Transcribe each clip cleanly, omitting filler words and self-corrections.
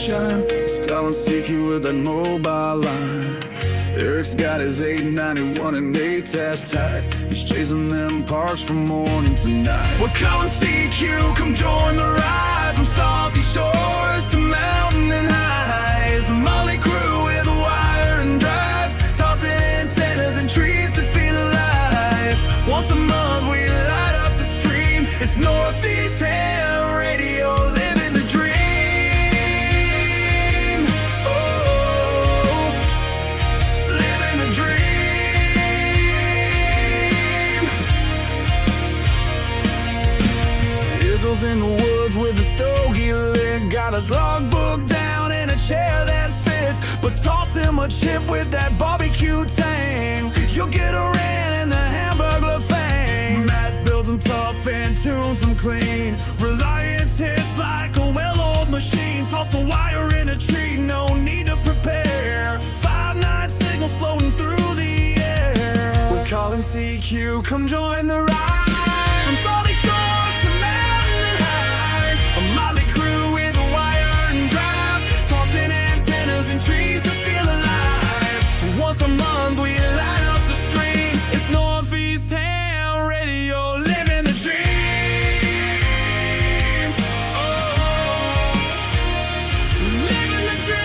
shine. He's calling CQ with that mobile line. Eric's got his 891 and 8 test tight. He's chasing them parks from morning to night. We're calling CQ, come join the ride. From salty shores to mountain and highs. A Molly crew with a wire and drive, tossing antennas and trees to feel alive. Once a month we light up the stream. It's Northeast Ham Radio, living the dream. Oh, living the dream. Izzo's in the woods with a stogie lit. Got his logbook down in a chair that fits. But toss him a chip with that barbecue tang. You'll get a rant in the Hamburglar fang. Matt builds them tough and tunes them clean. Reliance hits like a well-oiled machine. Toss a wire in a tree, no need to prepare. 5-9 signals floating through the air. We're calling CQ, come join the ride. From salty shores to mountain and highs. A motley crew with a wire and drive, tossing antennas and trees to feel alive. Once a month we light up the stream. It's Northeast Ham Radio, living the dream. Oh, living the dream.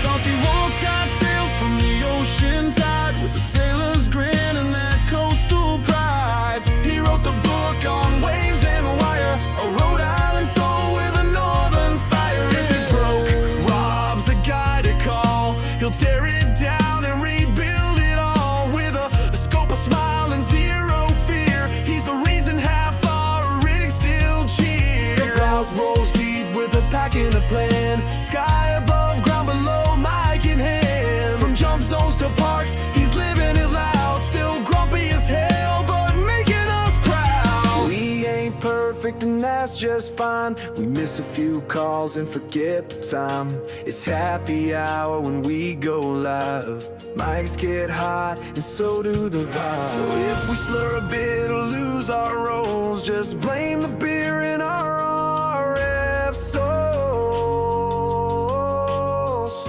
Salty Walt's got tales from the ocean tide, with the sailor's grin and that coastal pride. He wrote the book on waves and wire, a Rhode Island soul with a northern fire. If he's broke, Rob's the guy to call. He'll tear it down and rebuild it all with a scope, a smile, and zero fear. He's the reason half our rigs still cheer. The route rolls deep with a pack and a plan. Sky above, ground below, mic in hand. From jump zones to parks, he's living it loud. Still grumpy as hell, but making us proud. We ain't perfect and that's just fine. We miss a few calls and forget the time. It's happy hour when we go live. Mics get hot and so do the vibes. So if we slur a bit or lose our roles, just blame the beer in our RF souls.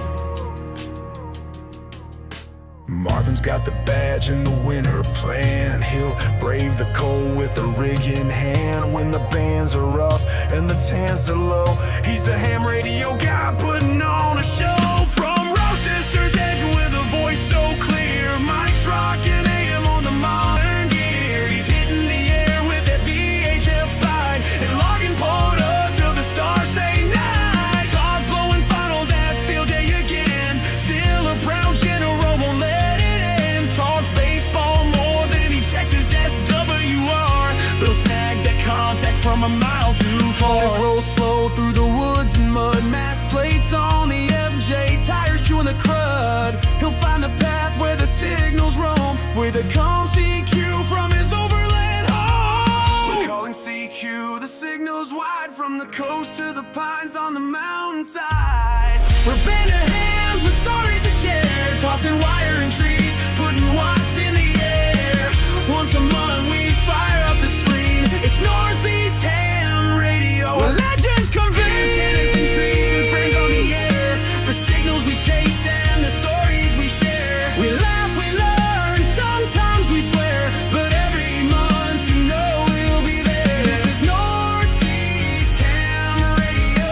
Marvin's got the badge and the winter plan. He'll brave the cold with a rig in hand. When the bands are rough and the tans are low, he's the ham radio guy putting on a show. From Rochester's Edge with a voice so clear, Mike's rocking AM on the modern gear. He's hitting the air with that VHF bite and logging POTA till the stars say night. Todd's blowing finals at field day again. Still a proud general, won't let it end. Talks baseball more than he checks his SWR. But he'll snag that contact from a mile too far. Just roll slow through the woods and mud. Mass plates on the FJ, tires chewing the crud. He'll find the path where the signals roam, where they come CQ from his overland home. We're calling CQ, the signal's wide. From the coast to the pines on the mountainside. We're band of hands with stories to share, tossing wire and trees, putting watts in the air. Once a month we fire up the screen. It's Northeast Ham Radio, where legends convene. Antennas and trees and friends on the air, for signals we chase and the stories we share. We laugh, we learn, sometimes we swear, but every month you know we'll be there. This is Northeast Ham Radio.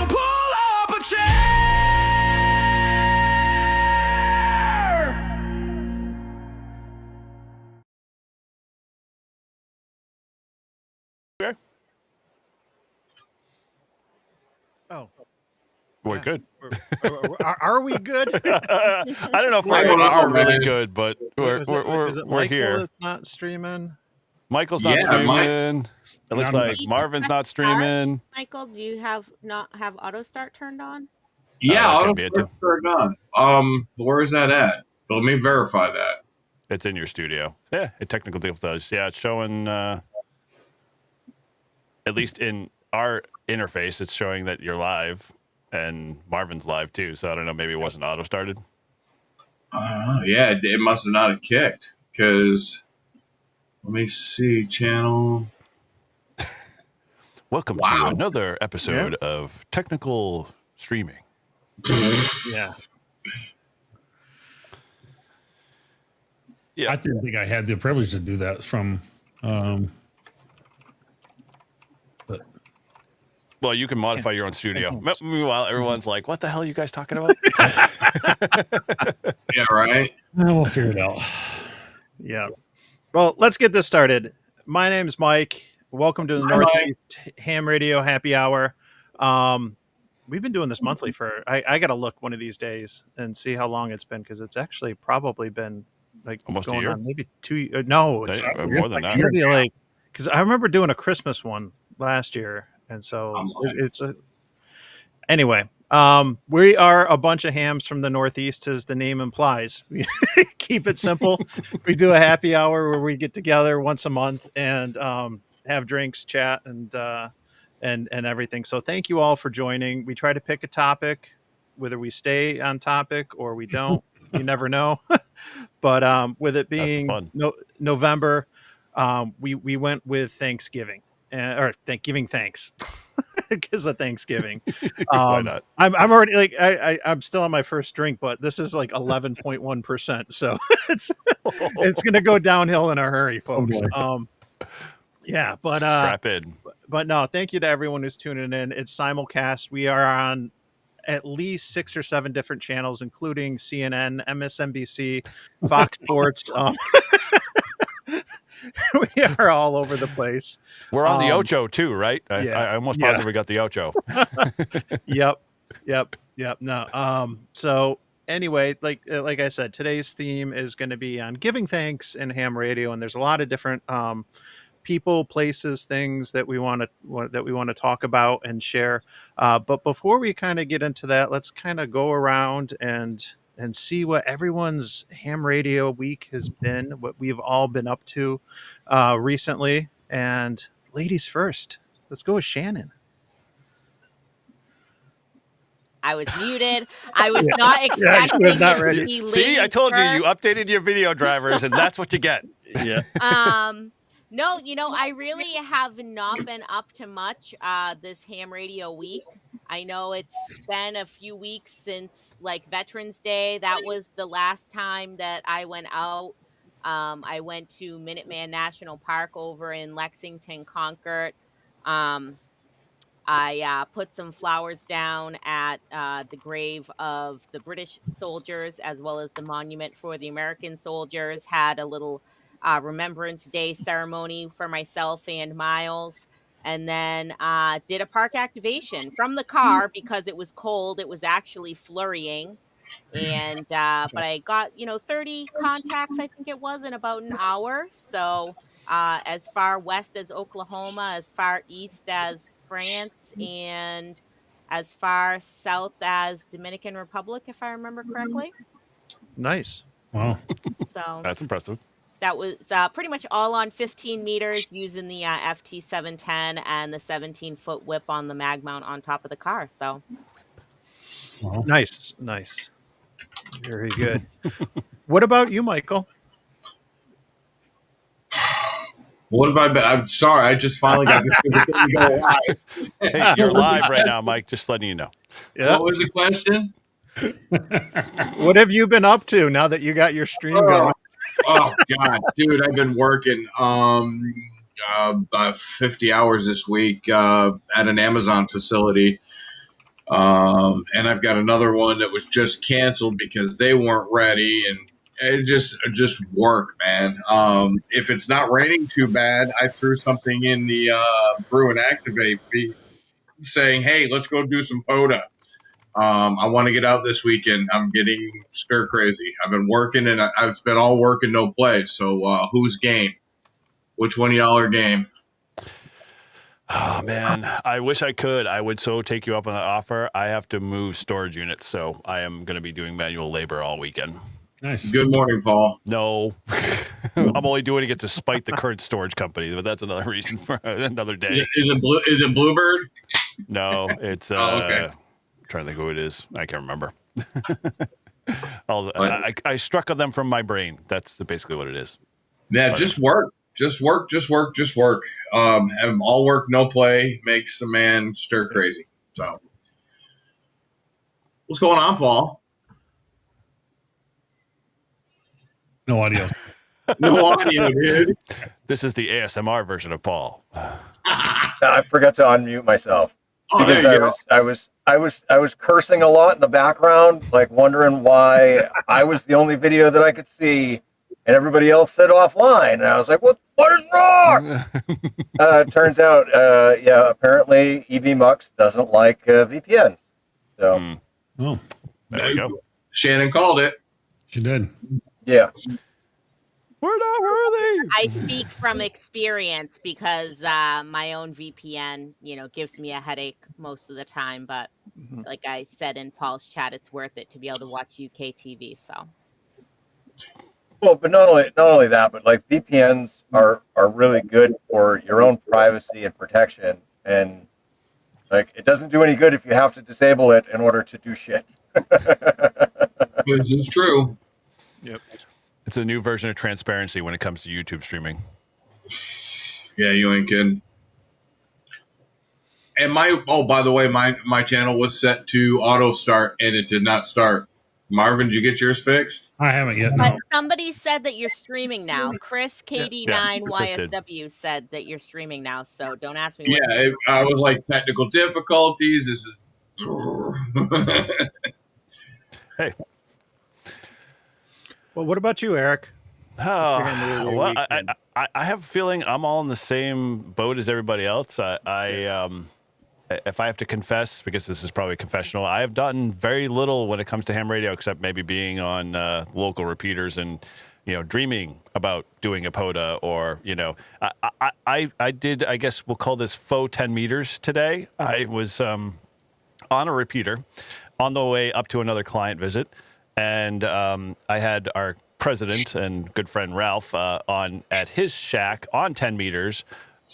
Pull up a chair. Okay. Oh, We're good. are we good? I don't know if I we don't know, are really man. good, but Is we're it we're Michael here. that's not streaming. Michael's not Yeah, Mike- streaming. It looks No, like Marvin's not streaming. Michael, do you not have auto start turned on? Yeah, that auto could be it, too. turned on. Where is that at? Let me verify that. It's in your studio. Yeah, it technical does. Yeah, it's showing. At least in our interface, it's showing that you're live, and Marvin's live too. So I don't know. Maybe it wasn't auto started. Yeah, it must have not have kicked because Let me see. Channel. Welcome to Wow. another episode of Technical Streaming. Yeah. Yeah. I didn't think I had the privilege to do that from. But Well, you can modify your own studio. Meanwhile, everyone's like, what the hell are you guys talking about? Yeah, right. we'll figure it out. Yeah. Well, let's get this started. My name's Mike. Welcome to the Hi, Northeast Ham Radio Happy Hour. We've been doing this monthly for, I got to look one of these days and see how long it's been, because it's actually probably been like Almost a going year? on maybe 2 no, it's More than that. maybe like, because I remember doing a Christmas one last year. And so it's a, anyway, we are a bunch of hams from the Northeast, as the name implies. Keep it simple. We do a happy hour where we get together once a month and have drinks, chat, and everything. So thank you all for joining. We try to pick a topic, whether we stay on topic or we don't. You never know. But with it being November, we went with Thanksgiving, or Thanksgiving thanks. Because of Thanksgiving. Why not? I'm already like I'm still on my first drink, but this is like 11.1%. So it's gonna go downhill in a hurry, folks. Yeah, but strap in. But no, thank you to everyone who's tuning in. It's simulcast. We are on at least 6 or 7 different channels, including CNN, MSNBC, Fox Sports. We are all over the place. We're on the Ocho too, right? Yeah. I almost positive we got the Ocho. Yep. No. So anyway, like I said, today's theme is going to be on giving thanks in ham radio, and there's a lot of different people, places, things that we want to talk about and share. But before we kind of get into that, let's kind of go around and see what everyone's ham radio week has been, what we've all been up to recently. And ladies first, let's go with Shannon. I was muted. I was not expecting was not it ready. to be See, I ladies told you first. updated your video drivers, and that's what you get. Yeah. No, I really have not been up to much this ham radio week. I know it's been a few weeks since like Veterans Day. That was the last time that I went out. I went to Minuteman National Park over in Lexington, Concord. I put some flowers down at the grave of the British soldiers, as well as the monument for the American soldiers. Had a little Remembrance Day ceremony for myself and Miles. And then did a park activation from the car because it was cold. It was actually flurrying. And but I got 30 contacts, I think it was, in about an hour. So as far west as Oklahoma, as far east as France, and as far south as Dominican Republic, if I remember correctly. Nice. Wow. So That's impressive. that was pretty much all on 15 meters using the FT710 and the 17-foot whip on the mag mount on top of the car. So Wow. Nice. Very good. What about you, Michael? What have I been? I'm sorry. I just finally got this stupid thing to go live. Hey, you're live right now, Mike. Just letting you know. Yeah. What was the question? What have you been up to now that you got your stream going? Oh God, dude, I've been working about 50 hours this week at an Amazon facility. And I've got another one that was just canceled because they weren't ready, and it just work, man. If it's not raining too bad, I threw something in the Brew and Activate feed saying, "Hey, let's go do some POTA." I want to get out this weekend. I'm getting stir crazy. I've been working, and I've been all work and no play. So who's game? Which one of y'all are game? Oh, man. I wish I could. I would so take you up on that offer. I have to move storage units, so I am going to be doing manual labor all weekend. Nice. Good morning, Paul. No. I'm only doing it to spite the current storage company, but that's another reason for another day. Is it Bluebird? No, it's okay. I'm trying to think who it is. I can't remember. I struck on them from my brain. That's basically what it is. Yeah, just work. just work. All work, no play makes a man stir crazy. So, what's going on, Paul? No audio. No audio, dude. This is the ASMR version of Paul. I forgot to unmute myself Oh, because there you go. I was cursing a lot in the background, like wondering why I was the only video that I could see, and everybody else said offline. And I was like, "What is wrong?" Turns out, yeah, apparently N1NUG doesn't like VPNs. So, Oh, There you go. Shannon called it. she did. yeah. We're not worthy. I speak from experience because my own VPN, gives me a headache most of the time. But like I said in Paul's chat, it's worth it to be able to watch UK TV. So, Well, but not only that, but like VPNs are really good for your own privacy and protection, and like it doesn't do any good if you have to disable it in order to do shit. This is true. Yep. It's a new version of transparency when it comes to YouTube streaming. Yeah, you ain't kidding. And by the way, my channel was set to auto start and it did not start. Marvin, did you get yours fixed? I haven't yet. but No. somebody said that you're streaming now. Chris Chris KD9YSW said that you're streaming now. So don't ask me. Yeah, I was like technical difficulties. This is. Hey. Well, what about you, Eric? Oh, handling your well, weekend? I have a feeling I'm all in the same boat as everybody else. If I have to confess, because this is probably confessional, I have done very little when it comes to ham radio, except maybe being on local repeaters and, dreaming about doing a POTA or, I did, I guess we'll call this faux 10 meters today. I was on a repeater on the way up to another client visit. And I had our president and good friend Ralph on at his shack on 10 meters,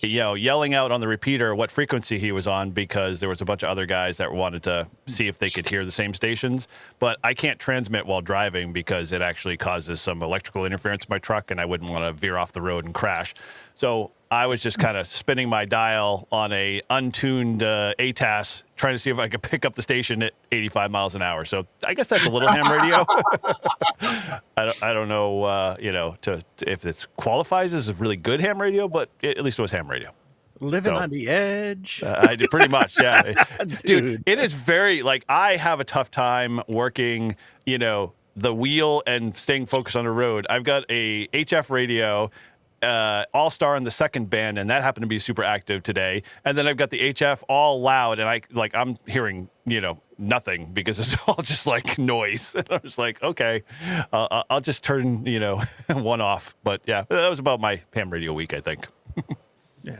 yelling out on the repeater what frequency he was on because there was a bunch of other guys that wanted to see if they could hear the same stations. But I can't transmit while driving because it actually causes some electrical interference in my truck, and I wouldn't want to veer off the road and crash. So I was just kind of spinning my dial on a untuned ATAS, trying to see if I could pick up the station at 85 miles an hour. So I guess that's a little ham radio. I don't know, if it qualifies as a really good ham radio, but at least it was ham radio. Living So, on the edge. I did pretty much, yeah. Dude. It is very, I have a tough time working, the wheel and staying focused on the road. I've got a HF radio, all-star in the second band, and that happened to be super active today. And then I've got the HF all loud, and I'm hearing, nothing because it's all just like noise. And I'm just like, okay, I'll just turn, one off. But yeah, that was about my ham radio week, I think. Yeah.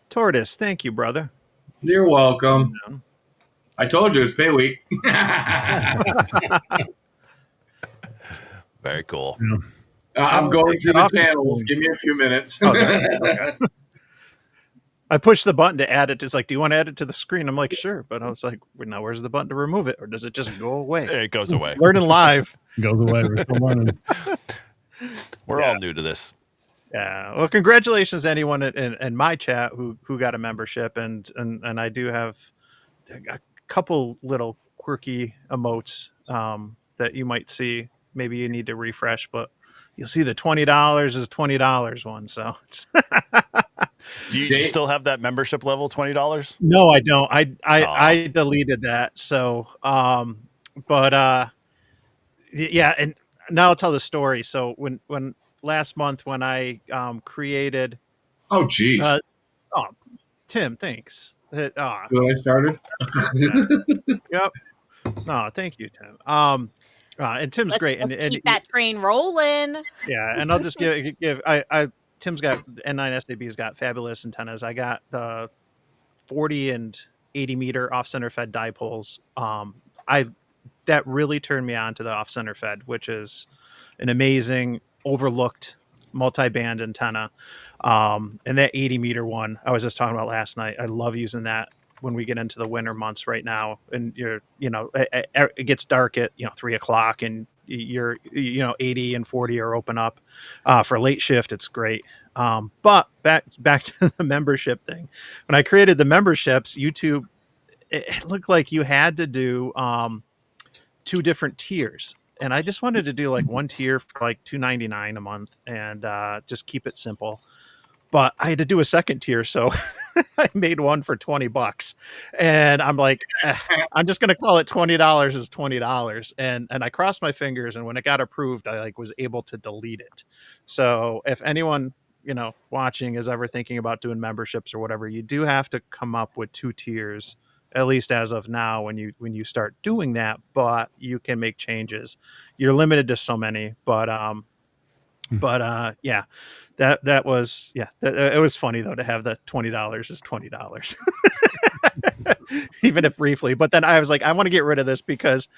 Tortise, thank you, brother. You're welcome. I told you it's pay week. Very cool. Yeah. I'm going through the Office channels. phone. Give me a few minutes. Okay. I pushed the button to add it. It's like, do you want to add it to the screen? I'm like, sure. But I was like, now where's the button to remove it? Or does it just go away? It goes away. Learning live. Goes away. We're still learning. We're all new to this. Yeah. Well, congratulations to anyone in my chat who got a membership. And I do have a couple little quirky emotes that you might see. Maybe you need to refresh, but you'll see the $20 is $20 one. So Do you still have that membership level, $20? no, I don't. I deleted that. So, yeah. And now I'll tell the story. So when last month when I created, Oh, geez. Tim, thanks. When I started? Yep. No, thank you, Tim. And Tim's great. Let's And keep that train rolling. yeah, and I'll just give Tim's got N1NUG got fabulous antennas. I got the 40 and 80 meter off center fed dipoles. That really turned me on to the off center fed, which is an amazing overlooked multi-band antenna. And that 80 meter one I was just talking about last night. I love using that when we get into the winter months right now, and it gets dark at 3:00, and you're 80 and 40 are open up for late shift. It's great. But back to the membership thing. When I created the memberships, YouTube, it looked like you had to do 2 different tiers, and I just wanted to do like one tier for like $2.99 a month and just keep it simple. But I had to do a second tier, so I made one for $20, and I'm like, I'm just gonna call it $20 is $20, and I crossed my fingers, and when it got approved, I like was able to delete it. So if anyone watching is ever thinking about doing memberships or whatever, you do have to come up with 2 tiers, at least as of now, when you start doing that. But you can make changes. You're limited to so many, but yeah. That was it was funny though to have the $20 is $20 even if briefly. But then I was like, I want to get rid of this because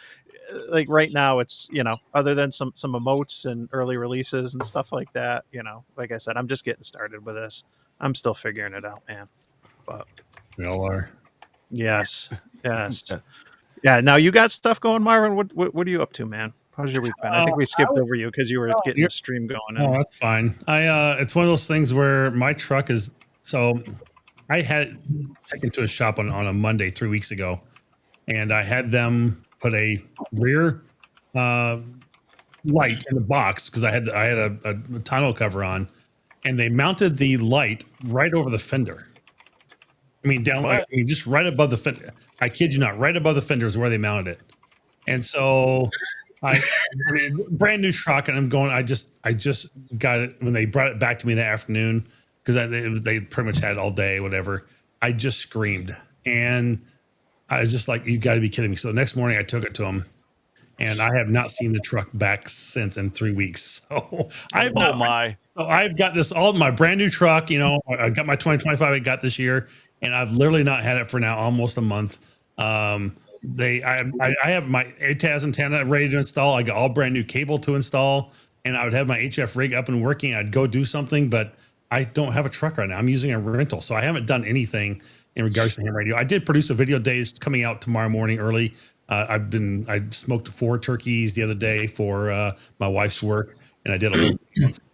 like right now it's other than some emotes and early releases and stuff like that, like I said, I'm just getting started with this. I'm still figuring it out, man. But We all are. yes. Yeah, now you got stuff going, Marvin. What are you up to, man? How's your week been? I think we skipped over you because you were getting the stream going. Oh, that's fine. It's one of those things where my truck is, so I had it taken to a shop on a Monday 3 weeks ago, and I had them put a rear light in the box because I had a tonneau cover on, and they mounted the light right over the fender. I mean, just right above the fender. I kid you not, right above the fender is where they mounted it. And so I mean, brand new truck, and I'm going. I just got it when they brought it back to me in the afternoon because they pretty much had it all day, whatever. I just screamed, and I was just like, "You got to be kidding me!" So the next morning, I took it to them, and I have not seen the truck back since in 3 weeks. So I've got this all my brand new truck. I got my 2025. I got this year, and I've literally not had it for now almost a month. I have my ATAS antenna ready to install. I got all brand new cable to install, and I would have my HF rig up and working. I'd go do something, but I don't have a truck right now. I'm using a rental, so I haven't done anything in regards to ham radio. I did produce a video days coming out tomorrow morning early. I smoked 4 turkeys the other day for my wife's work, and I did a little.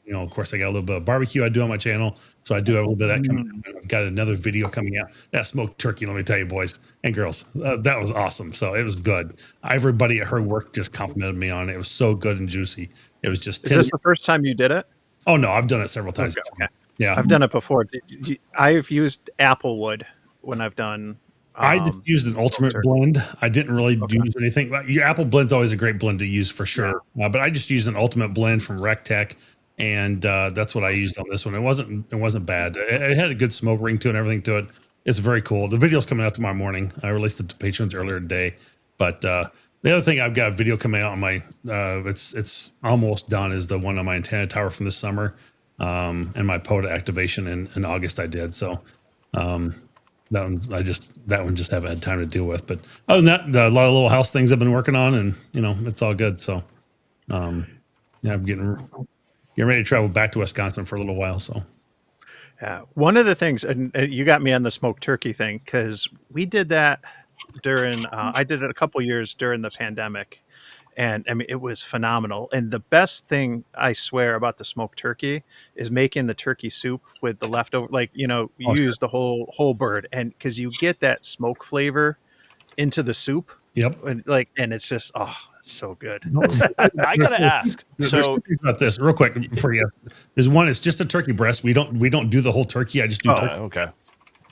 Of course, I got a little bit of barbecue I do on my channel, so I do have a little bit of that coming out. I've got another video coming out. That smoked turkey, let me tell you, boys and girls, that was awesome. So it was good. Everybody at her work just complimented me on it. It was so good and juicy. It was just. Is this the first time you did it? Oh no, I've done it several times. Okay. Yeah, I've done it before. I've used applewood when I've done. I just used an ultimate blend. I didn't really use anything. Your apple blend's always a great blend to use for sure. Yeah. But I just used an ultimate blend from RecTech. And that's what I used on this one. It wasn't bad. It had a good smoke ring to it and everything to it. It's very cool. The video's coming out tomorrow morning. I released it to patrons earlier today. But the other thing, I've got a video coming out on my it's almost done, is the one on my antenna tower from this summer, and my POTA activation in August I did. So that one just haven't had time to deal with. But other than that, a lot of little house things I've been working on, and it's all good. So I'm getting ready to travel back to Wisconsin for a little while. So, yeah, one of the things, and you got me on the smoked turkey thing, because we did that during, I did it a couple years during the pandemic, and I mean, it was phenomenal. And the best thing, I swear, about the smoked turkey is making the turkey soup with the leftover, use the whole bird, and because you get that smoke flavor into the soup. Yep. And it's just, it's so good. I gotta ask. So about this real quick for you. There's one. It's just a turkey breast. We don't do the whole turkey. I just do. Turkey. Okay.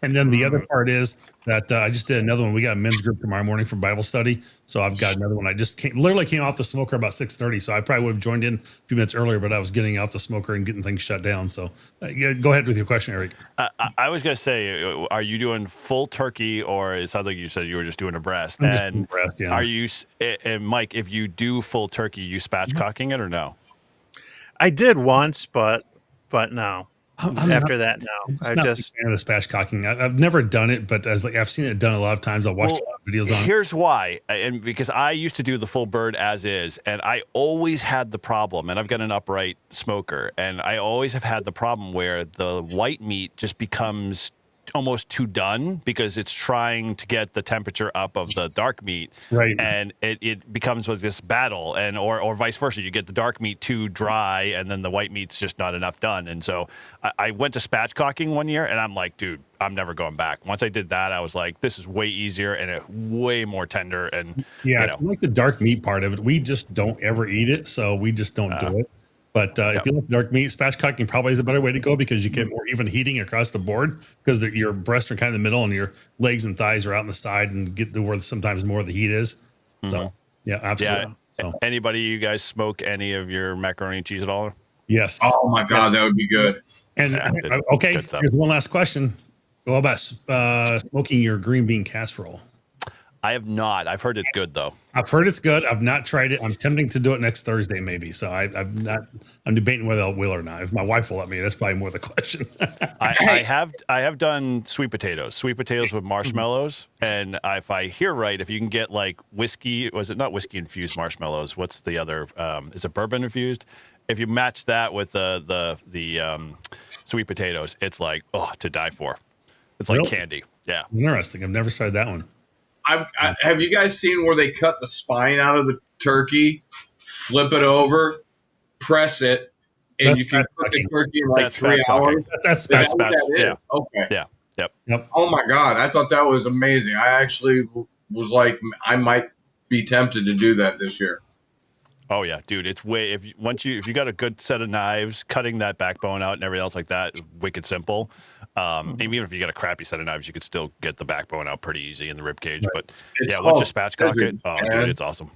And then the other part is that I just did another one. We got a men's group tomorrow morning for Bible study. So I've got another one. I just literally came off the smoker about 6:30. So I probably would have joined in a few minutes earlier, but I was getting out the smoker and getting things shut down. So go ahead with your question, Eric. I was going to say, are you doing full turkey, or it sounds like you said you were just doing a breast? I'm just doing breast, yeah. Are you, and Mike, if you do full turkey, you spatchcocking it or no? I did once, but no. After that, no. I just fan of spatchcocking. I've never done it, but I've seen it done a lot of times. I've watched a lot of videos on it. Here's why, and because I used to do the full bird as is, and I always had the problem, and I've got an upright smoker, and I always have had the problem where the white meat just becomes almost too done because it's trying to get the temperature up of the dark meat, Right. and it becomes with this battle, and or vice versa. You get the dark meat too dry, and then the white meat's just not enough done. And so I went to spatchcocking one year, and I'm like, dude, I'm never going back. Once I did that, I was like, this is way easier and way more tender. And Yeah, it's like the dark meat part of it. We just don't ever eat it, so we just don't do it. But if you like dark meat, spatchcocking probably is a better way to go because you get more even heating across the board because your breasts are kind of in the middle and your legs and thighs are out on the side and get to where sometimes more of the heat is. So, yeah, absolutely. Yeah. So, anybody, you guys smoke any of your macaroni and cheese at all? yes. Oh my God, that would be good. And okay, here's one last question. What about smoking your green bean casserole? I have not. I've heard it's good though. I've heard it's good. I've not tried it. I'm tempting to do it next Thursday, maybe. So I'm debating whether I will or not. If my wife will let me, that's probably more the question. I have done sweet potatoes with marshmallows, and if I hear right, if you can get like whiskey, was it not whiskey infused marshmallows? What's the other? Is it bourbon infused? If you match that with the sweet potatoes, it's like to die for. It's like candy. Yeah. Interesting. I've never tried that one. Have you guys seen where they cut the spine out of the turkey, flip it over, press it, and you can cook the turkey in like 3 hours? That's yeah. Okay. Yeah. Yep. Oh my God, I thought that was amazing. I actually was like, I might be tempted to do that this year. Oh yeah, dude, it's if you got a good set of knives, cutting that backbone out and everything else like that, wicked simple. Even if you got a crappy set of knives, you could still get the backbone out pretty easy in the rib cage. But once you spatchcock it, dude, it's awesome.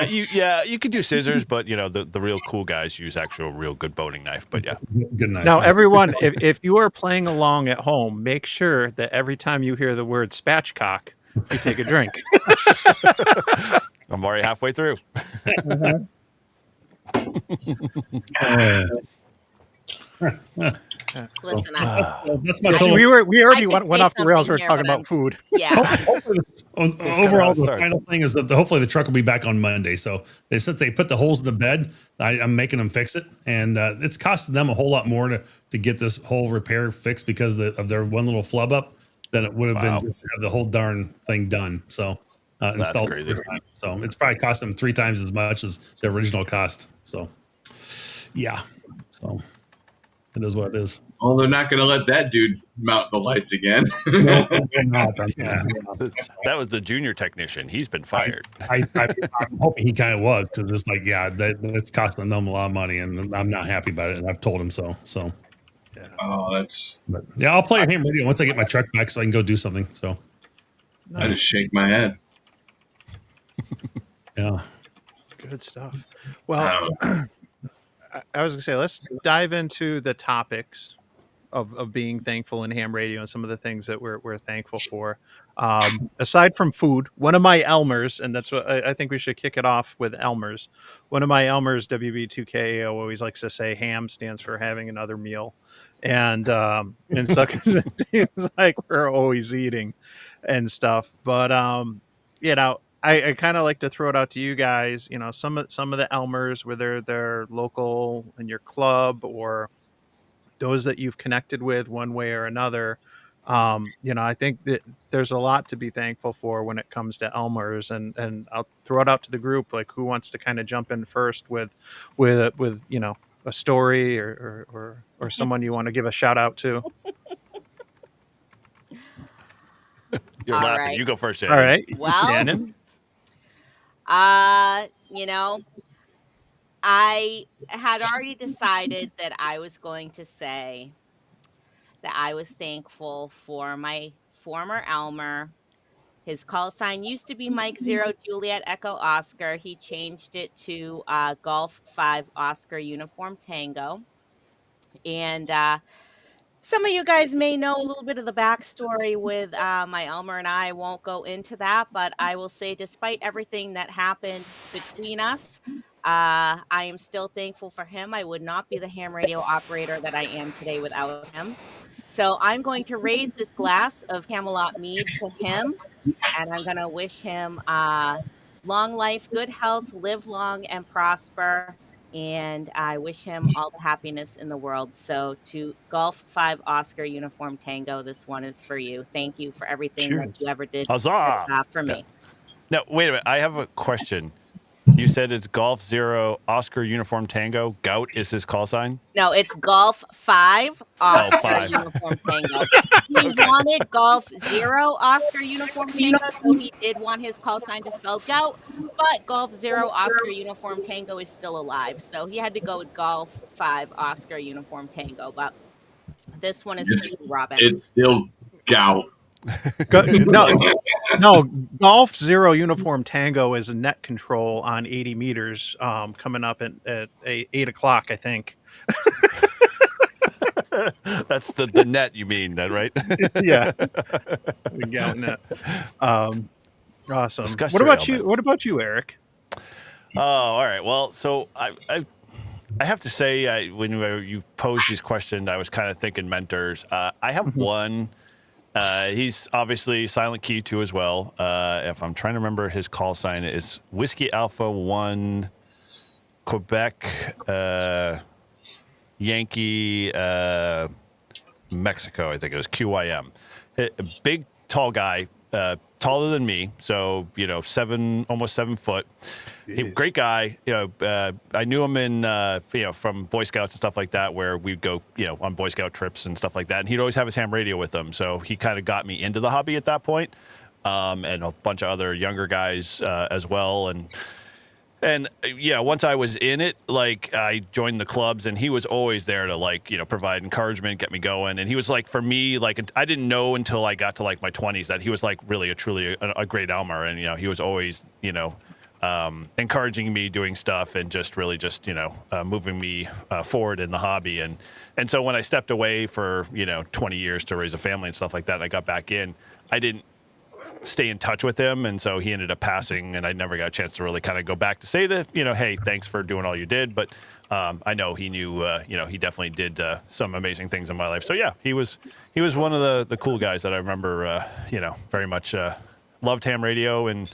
You could do scissors, but the real cool guys use actual real good boning knife. But yeah, good knife. Now, everyone, if you are playing along at home, make sure that every time you hear the word spatchcock, you take a drink. I'm already halfway through. Listen, that's my See, we already I could went say off the rails. something We're here, talking but about food. yeah. Overall, the final thing is that hopefully the truck will be back on Monday. So since they put the holes in the bed, I'm making them fix it, and it's costing them a whole lot more to get this whole repair fixed because of their one little flub up than it would have been just to have the whole darn thing done. So installed. Crazy. So it's probably cost them 3 times as much as the original cost. So yeah, so it is what it is. Well, they're not going to let that dude mount the lights again. That was the junior technician. He's been fired. I'm hoping he kind of was because it's like, that's costing them a lot of money, and I'm not happy about it. And I've told him so. So, But I'll play him radio once I get my truck back so I can go do something. So, I just shake my head. Good stuff. Well, I was gonna say, let's dive into the topics of being thankful in ham radio and some of the things that we're thankful for. Aside from food, one of my Elmers, and that's what I think we should kick it off with Elmers. One of my Elmers, WB2K, always likes to say ham stands for having another meal. And so it seems like we're always eating and stuff. But I kind of like to throw it out to you guys. Some of the Elmers, whether they're local in your club or those that you've connected with one way or another. I think that there's a lot to be thankful for when it comes to Elmers, and I'll throw it out to the group. Like, who wants to kind of jump in first with a story or someone you want to give a shout out to? You're All laughing. right. You go first, Shannon. All right. Well, Shannon? I had already decided that I was going to say that I was thankful for my former Elmer. His call sign used to be Mike 0 Juliet Echo Oscar. He changed it to Golf 5 Oscar Uniform Tango. And some of you guys may know a little bit of the backstory with my Elmer and I won't go into that, but I will say despite everything that happened between us, I am still thankful for him. I would not be the ham radio operator that I am today without him. So I'm going to raise this glass of Camelot mead to him, and I'm going to wish him long life, good health, live long and prosper. and I wish him all the happiness in the world. So to Golf 5 Oscar Uniform Tango, this one is for you. Thank you for everything that Cheers. you ever did Huzzah! for me. Now, wait a minute. I have a question. You said it's Golf 0 Oscar Uniform Tango. Gout is his call sign? No, it's Golf 5 Oscar 5. Uniform Tango. He wanted Golf 0 Oscar Uniform Tango, so he did want his call sign to spell gout, but Golf 0 Oscar Uniform Tango is still alive, so he had to go with Golf 5 Oscar Uniform Tango, but this one is for you, Robin. It's still gout. No, Golf 0 Uniform Tango is a net control on 80 meters coming up at 8 o'clock, I think. That's the net, you mean, that right? Yeah. The gout net. Awesome. Discuss What your about you? ailments. What about you, Eric? Oh, all right. Well, so I have to say, when you posed these questions, I was kind of thinking mentors. I have one. He's obviously Silent Key 2 as well. If I'm trying to remember, his call sign is Whiskey Alpha 1 Quebec Yankee Mexico. I think it was QYM. A big, tall guy, taller than me. So, almost 7 foot. Great guy. I knew him in, from Boy Scouts and stuff like that, where we'd go, on Boy Scout trips and stuff like that. And he'd always have his ham radio with him. So he kind of got me into the hobby at that point. And a bunch of other younger guys as well. And yeah, once I was in it, I joined the clubs, and he was always there to provide encouragement, get me going. And he was for me, I didn't know until I got to my 20s that he was really truly a great Elmer. And, he was always, encouraging me doing stuff and just really moving me forward in the hobby. And so when I stepped away for, 20 years to raise a family and stuff like that, and I got back in, I didn't stay in touch with him, and so he ended up passing, and I never got a chance to really kind of go back to say to hey, thanks for doing all you did. But I know he knew he definitely did some amazing things in my life. So yeah, he was one of the cool guys that I remember very much loved ham radio and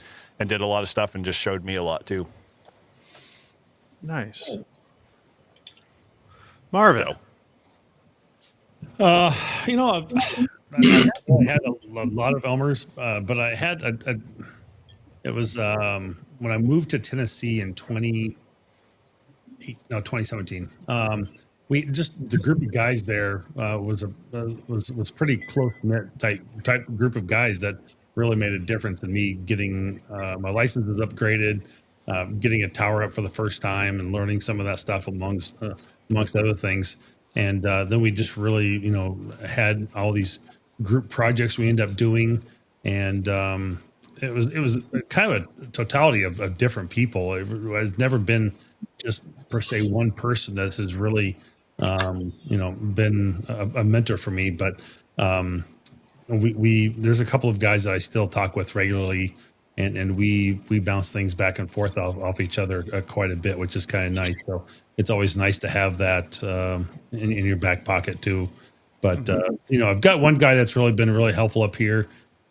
did a lot of stuff and just showed me a lot too. Nice. Marvin. I had a lot of Elmers, but I had it was when I moved to Tennessee in 2017. We just, the group of guys there was pretty close knit, tight group of guys that really made a difference in me getting my licenses upgraded, getting a tower up for the first time, and learning some of that stuff amongst other things. And then we just really, had all these group projects we ended up doing, and it was kind of a totality of different people. It has never been just per se one person that has really, been a mentor for me. But we there's a couple of guys that I still talk with regularly, and we bounce things back and forth off each other quite a bit, which is kind of nice. So it's always nice to have that in your back pocket too. But I've got one guy that's really been really helpful up here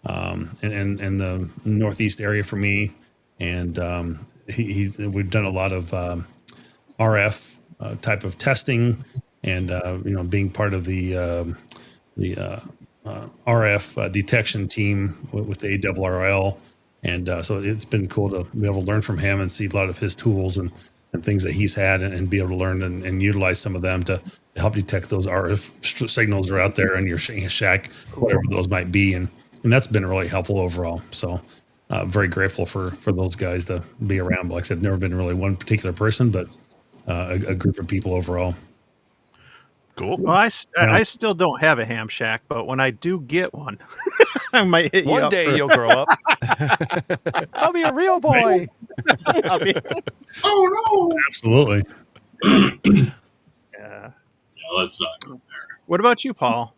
in the Northeast area for me, and we've done a lot of RF type of testing, and being part of the RF detection team with the ARRL. And so it's been cool to be able to learn from him and see a lot of his tools and things that he's had, and be able to learn and utilize some of them to help detect those RF signals that are out there in your shack, whatever those might be. And that's been really helpful overall. So very grateful for those guys to be around. But like I said, never been really one particular person, but a group of people overall. Cool. Well, I still don't have a ham shack, but when I do get one, I might hit you One up day for- you'll grow up. I'll be a real boy. Oh no! Absolutely. Yeah. Yeah, let's not go there. What about you, Paul?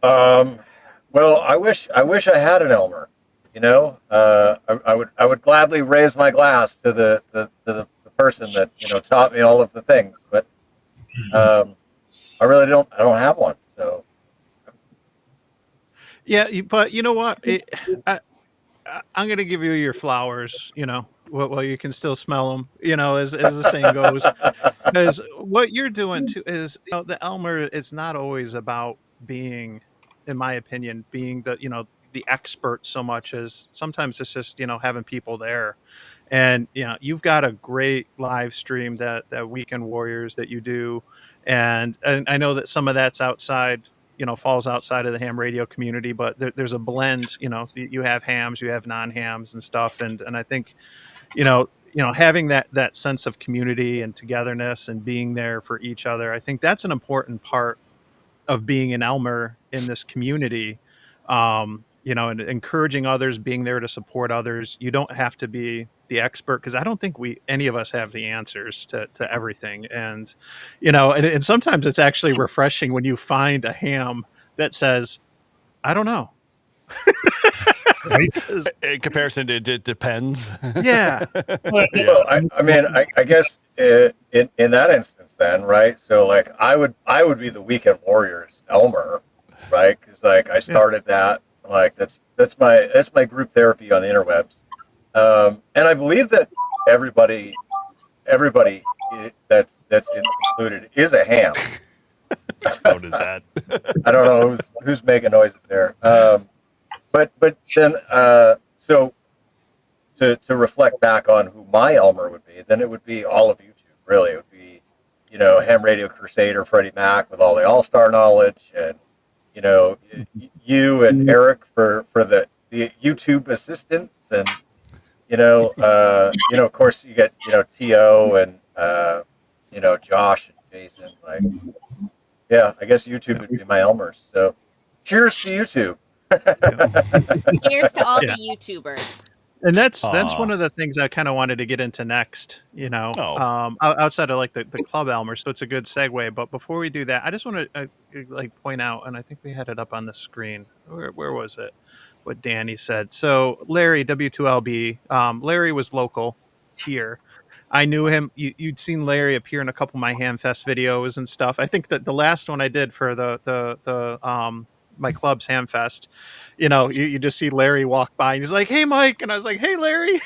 Well, I wish I had an Elmer. I would gladly raise my glass to the person that taught me all of the things, but I really don't have one. So Yeah, but you know what? I'm going to give you your flowers, well, you can still smell them, as the saying goes. Because what you're doing too is, the Elmer, it's not always about being, in my opinion, being the expert so much as sometimes it's just, having people there. And, you've got a great live stream that Weekend Warriors that you do. And I know that some of that's outside, falls outside of the ham radio community, but there's a blend, you have hams, you have non-hams and stuff. And I think, having that sense of community and togetherness and being there for each other, I think that's an important part of being an Elmer in this community. And encouraging others, being there to support others. You don't have to be the expert, because I don't think any of us have the answers to everything. And, and sometimes it's actually refreshing when you find a ham that says, I don't know. In comparison to it depends. Yeah. Well, I mean, I guess in that instance, then, right? So, like, I would be the Weekend Warriors Elmer, right? Because I started that. Like, that's my group therapy on the interwebs, and I believe that everybody that's included is a ham. Whose phone is that? I don't know who's making noises there. But then so to reflect back on who my Elmer would be, then it would be all of YouTube. Really, it would be Ham Radio Crusader Freddie Mac with all the all-star knowledge, and you and Eric for the YouTube assistants, and of course you get T.O. and Josh and Jason. Like, yeah, I guess YouTube would be my Elmers. So cheers to YouTube. Cheers to all the YouTubers. And that's one of the things I kind of wanted to get into next, outside of like the club Elmer. So it's a good segue. But before we do that, I just want to point out, and I think we had it up on the screen. Where was it? What Danny said. So Larry, W2LB, Larry was local here. I knew him. You'd seen Larry appear in a couple of my Hamfest videos and stuff. I think that the last one I did for the my club's Hamfest, you just see Larry walk by and he's like, "Hey, Mike," and I was like, "Hey, Larry."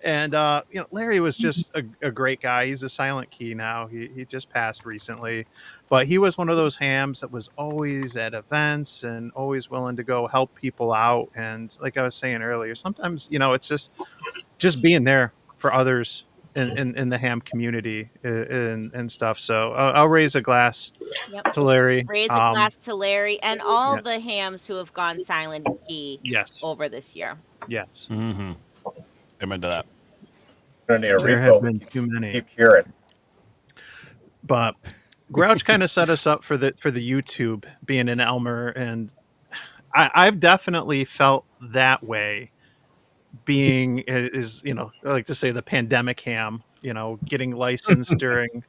And Larry was just a great guy. He's a silent key now. He just passed recently, but he was one of those hams that was always at events and always willing to go help people out. And like I was saying earlier, sometimes it's just being there for others in the ham community and stuff. So I'll raise a glass to Larry. Raise a glass to Larry and all the hams who have gone silent key over this year. Yes. Mm-hmm. Amen to that. Gonna need a There refill. have been too many. Keep cheering. But Grouch kind of set us up for the YouTube being an Elmer, and I've definitely felt that way. Being is I like to say the pandemic ham, getting licensed during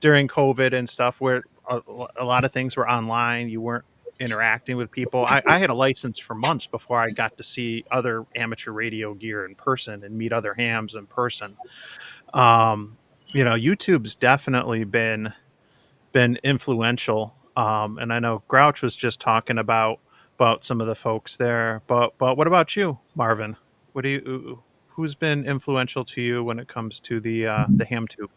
COVID and stuff, where a lot of things were online. You weren't interacting with people. I had a license for months before I got to see other amateur radio gear in person and meet other hams in person. YouTube's definitely been influential. And I know Grouch was just talking about some of the folks there, but what about you, Marvin? Who's been influential to you when it comes to the ham tube?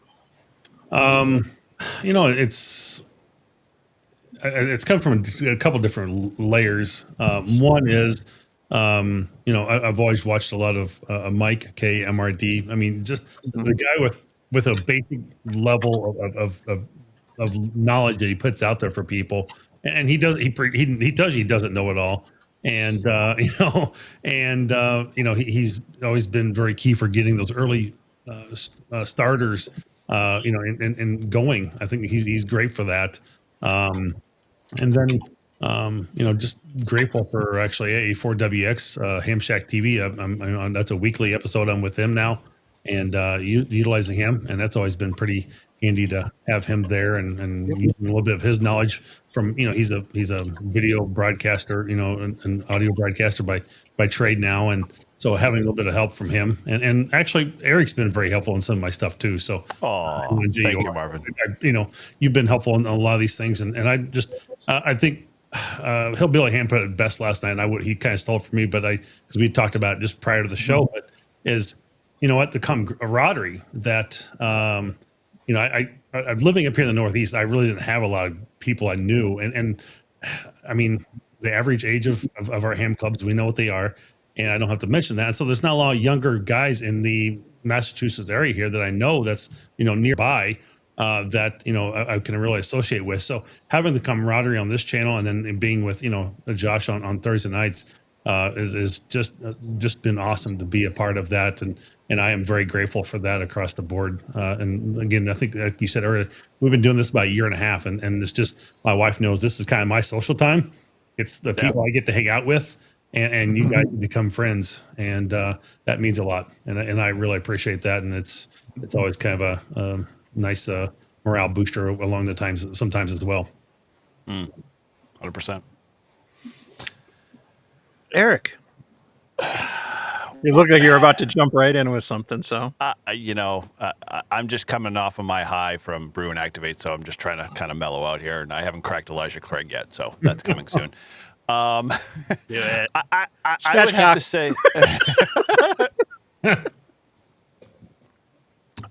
It's come from a couple different layers. One is, I've always watched a lot of Mike K MRD. I mean, just the guy with a basic level of knowledge that he puts out there for people, and he doesn't know it all. And he's always been very key for getting those early starters, and going. I think he's great for that. And then, just grateful for actually A4WX Ham Shack TV. I'm that's a weekly episode. I'm with him now, and utilizing him, and that's always been pretty handy to have him there and using a little bit of his knowledge from, he's a video broadcaster, an audio broadcaster by trade now. And so having a little bit of help from him, and actually Eric's been very helpful in some of my stuff too. So, thank you, Marvin. You've been helpful in a lot of these things. And I think Hillbilly Ham put it best last night, and he kind of stole it from me, but because we talked about it just prior to the show, but is, you know what, the camaraderie that, you know, I'm living up here in the Northeast. I really didn't have a lot of people I knew, and I mean, the average age of our ham clubs, we know what they are, and I don't have to mention that. So there's not a lot of younger guys in the Massachusetts area here that I know that's, you know, nearby, that, you know, I can really associate with. So having the camaraderie on this channel, and then being with, you know, Josh on Thursday nights, is just been awesome to be a part of that, and I am very grateful for that across the board. And again, I think, like you said earlier, we've been doing this about a year and a half, and it's just, my wife knows this is kind of my social time. It's the people I get to hang out with, and you guys become friends, and that means a lot, and I really appreciate that. And it's always kind of a nice morale booster along the times sometimes as well. 100%. Eric, you look like you're about to jump right in with something. So, you know, I'm just coming off of my high from Brew and Activate, so I'm just trying to kind of mellow out here, and I haven't cracked Elijah Craig yet, so that's coming soon. I would have to say,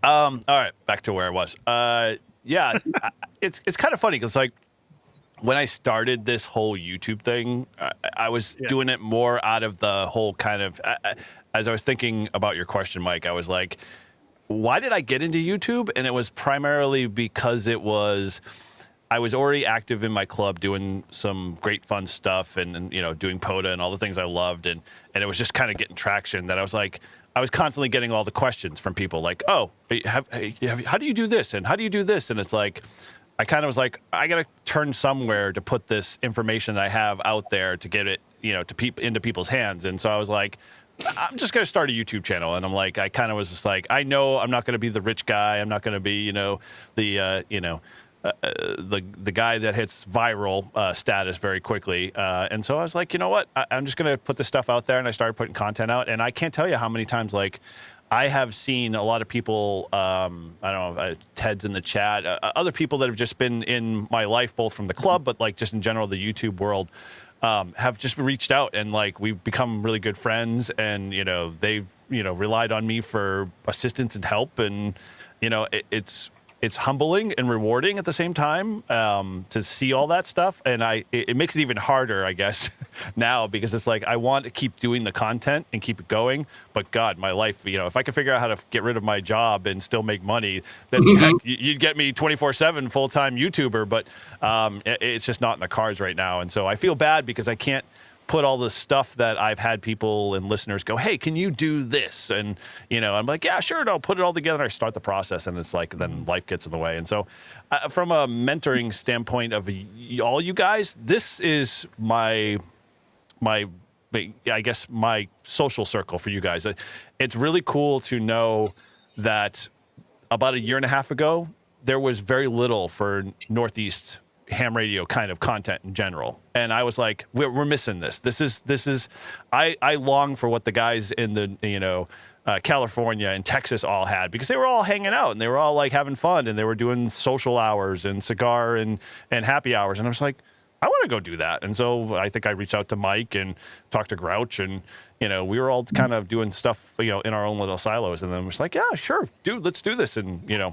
all right, back to where I was. Yeah, it's kind of funny because, like, when I started this whole YouTube thing, I was doing it more out of the whole kind of, as I was thinking about your question, Mike, I was like, why did I get into YouTube? And it was primarily because I was already active in my club doing some great fun stuff, and you know, doing POTA and all the things I loved. And it was just kind of getting traction that I was like, I was constantly getting all the questions from people like, oh, how do you do this? And how do you do this? And it's like, I kind of was like, I got to turn somewhere to put this information that I have out there to get it, you know, into people's hands. And so I was like, I'm just going to start a YouTube channel. And I'm like, I kind of was just like, I know I'm not going to be the rich guy. I'm not going to be, you know, the guy that hits viral status very quickly. And so I was like, you know what? I'm just going to put this stuff out there. And I started putting content out. And I can't tell you how many times, like, I have seen a lot of people, I don't know, Ted's in the chat, other people that have just been in my life, both from the club, but like just in general, the YouTube world, have just reached out, and like, we've become really good friends, and, you know, they've, you know, relied on me for assistance and help. And, you know, it's humbling and rewarding at the same time, to see all that stuff. And it makes it even harder, I guess, now, because it's like, I want to keep doing the content and keep it going. But God, my life, you know, if I could figure out how to get rid of my job and still make money, then heck, you'd get me 24/7 full-time YouTuber. But it's just not in the cards right now. And so I feel bad because I can't put all the stuff that I've had people and listeners go, hey, can you do this? And, you know, I'm like, yeah, sure. And I'll put it all together. And I start the process, and it's like, then life gets in the way. And so from a mentoring standpoint of all you guys, this is my, I guess, my social circle for you guys. It's really cool to know that about a year and a half ago, there was very little for Northeast ham radio kind of content in general. And I was like, we're missing this. This is, I long for what the guys in the, you know, California and Texas all had, because they were all hanging out, and they were all like having fun, and they were doing social hours and cigar and happy hours. And I was like, I want to go do that. And so I think I reached out to Mike and talked to Grouch, and, you know, we were all kind of doing stuff, you know, in our own little silos. And then we're just like, yeah, sure, dude, let's do this. And, you know,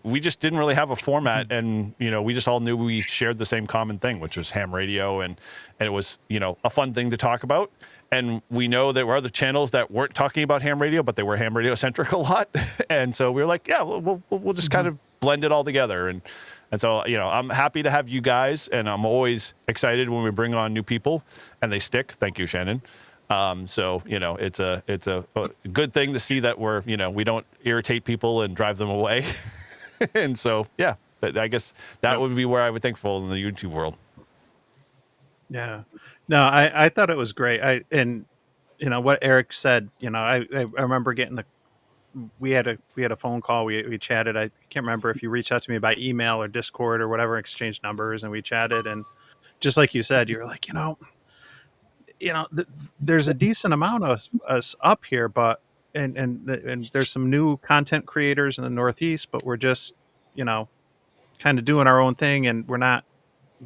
we just didn't really have a format. And, you know, we just all knew we shared the same common thing, which was ham radio. And it was, you know, a fun thing to talk about. And we know there were other channels that weren't talking about ham radio, but they were ham radio centric a lot. And so we were like, yeah, we'll just kind of blend it all together. And so, you know, I'm happy to have you guys, and I'm always excited when we bring on new people and they stick. Thank you, Shannon. So, you know, it's a good thing to see that we're, you know, we don't irritate people and drive them away. And so, yeah, I guess that would be where I would thankful in the YouTube world. yeah, no, I thought it was great. And you know what Eric said, you know, I remember getting we had a phone call. We chatted. I can't remember if you reached out to me by email or Discord or whatever, exchanged numbers, and we chatted. And just like you said, you were like, you know, there's a decent amount of us up here, but and there's some new content creators in the Northeast, but we're just, you know, kind of doing our own thing, and we're not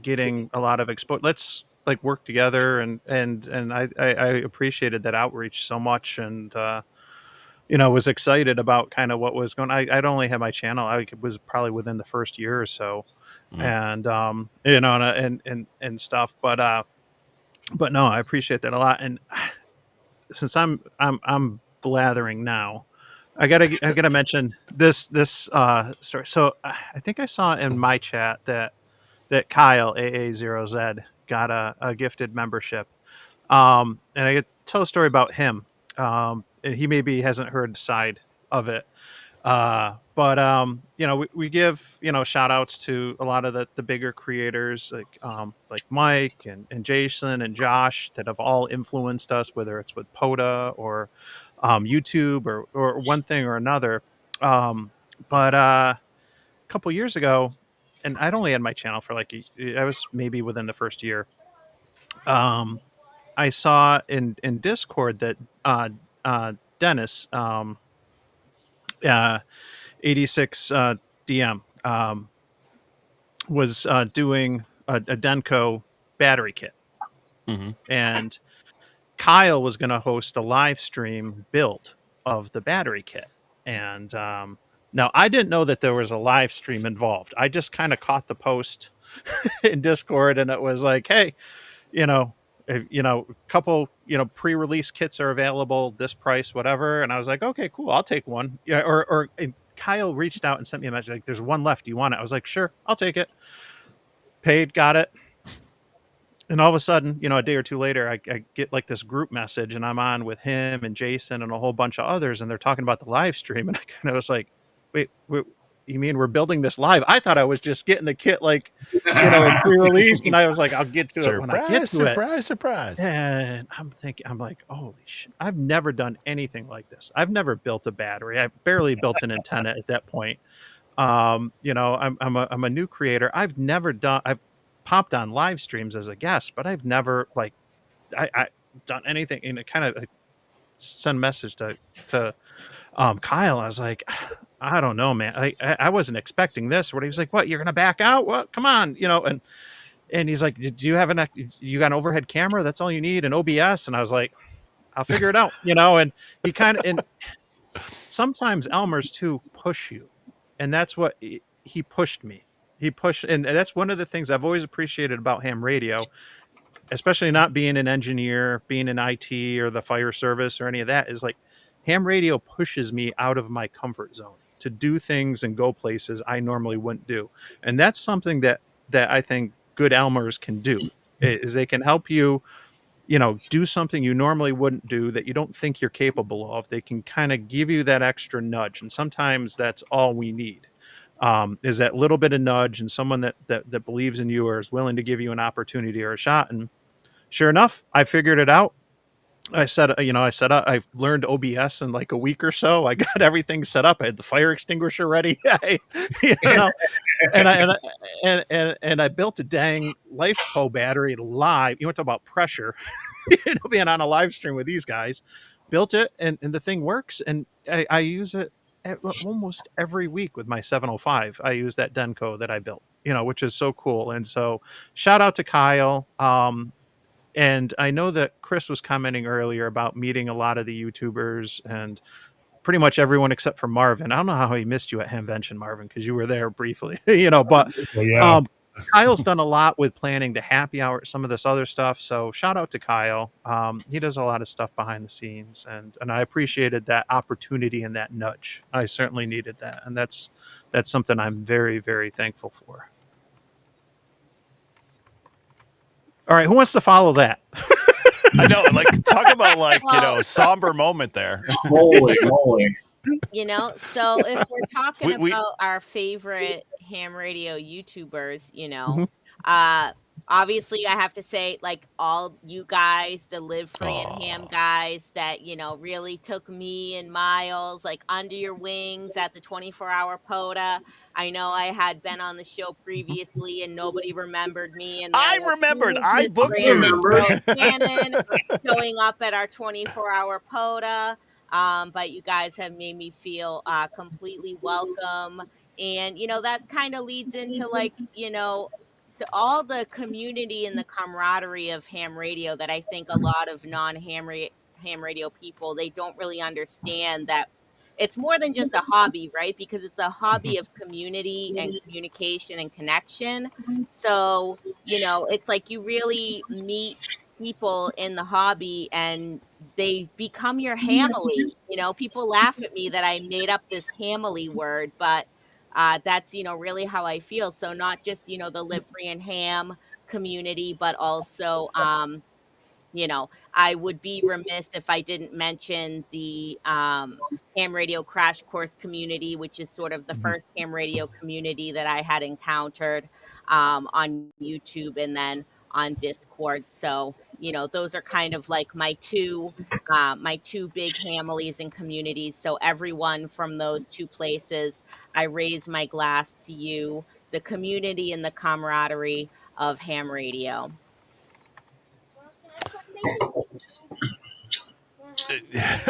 getting a lot of exposure. like work together, and I appreciated that outreach so much, and was excited about kind of what was going. I'd only had my channel. I was probably within the first year or so, and and stuff. But no, I appreciate that a lot. And since I'm blathering now, I gotta mention this story. So I think I saw in my chat that Kyle AA0Z got a gifted membership. And I could tell a story about him. And he maybe hasn't heard the side of it. But we give, shout outs to a lot of the bigger creators like Mike and Jason and Josh that have all influenced us, whether it's with POTA or YouTube or one thing or another. But a couple years ago, and I'd only had my channel for I was maybe within the first year. I saw in Discord that Dennis 86 DM was doing a Denko battery kit, and Kyle was going to host a live stream build of the battery kit. And now I didn't know that there was a live stream involved. I just kind of caught the post in Discord, and it was like, hey, a couple, pre-release kits are available, this price, whatever. And I was like, okay, cool, I'll take one. Yeah. Or Kyle reached out and sent me a message like, there's one left. Do you want it? I was like, sure, I'll take it. Paid, got it. And all of a sudden, a day or two later, I get like this group message, and I'm on with him and Jason and a whole bunch of others, and they're talking about the live stream. And I kind of was like, wait, you mean we're building this live? I thought I was just getting the kit pre-release, and I was like, I'll get to it when I get to it. Surprise. And I'm like, holy shit, I've never done anything like this. I've never built a battery. I barely built an antenna at that point. I'm a new creator. I've popped on live streams as a guest, but I've never I done anything. And it kind of sent a message to Kyle. I was like, I don't know, man. I wasn't expecting this. What he was like, what, you're gonna back out? What? Come on, and he's like, do you have you got an overhead camera? That's all you need, an OBS. And I was like, I'll figure it out, and he kind of, and sometimes Elmer's too push you, and that's what he pushed me. He pushed, and that's one of the things I've always appreciated about ham radio, especially not being an engineer, being in IT or the fire service or any of that, is like ham radio pushes me out of my comfort zone to do things and go places I normally wouldn't do. And that's something that I think good Elmers can do, is they can help you, do something you normally wouldn't do that you don't think you're capable of. They can kind of give you that extra nudge. And sometimes that's all we need. Is that little bit of nudge, and someone that believes in you or is willing to give you an opportunity or a shot. And sure enough, I figured it out. I learned OBS in like a week or so. I got everything set up. I had the fire extinguisher ready. And I built a dang LifePo battery live. You want to talk about pressure, being on a live stream with these guys. Built it, and the thing works, and I use it almost every week with my 705. I use that Denko that I built, which is so cool. And so shout out to Kyle. And I know that Chris was commenting earlier about meeting a lot of the YouTubers and pretty much everyone except for Marvin. I don't know how he missed you at Hamvention, Marvin, because you were there briefly, but Kyle's done a lot with planning the happy hour, some of this other stuff. So shout out to Kyle. He does a lot of stuff behind the scenes, and I appreciated that opportunity and that nudge. I certainly needed that. And that's something I'm very, very thankful for. All right, who wants to follow that? I know, talk about somber moment there. Holy moly. So if we're talking about our favorite ham radio YouTubers, obviously I have to say, all you guys, the Live Free and Ham guys that, really took me and Miles, under your wings at the 24-hour POTA. I know I had been on the show previously and nobody remembered me. And I remembered. I booked you. Shannon showing up at our 24-hour POTA. But you guys have made me feel completely welcome. And, that kind of leads into all the community and the camaraderie of ham radio that I think a lot of ham radio people, they don't really understand that it's more than just a hobby, right? Because it's a hobby of community and communication and connection. So, it's like you really meet people in the hobby and they become your hamily. People laugh at me that I made up this hamily word, but that's really how I feel. So not just the Live Free and Ham community, but also I would be remiss if I didn't mention the ham radio crash course community, which is sort of the first ham radio community that I had encountered on YouTube and then on Discord. So those are kind of like my two big families and communities. So everyone from those two places, I raise my glass to you, the community and the camaraderie of ham radio.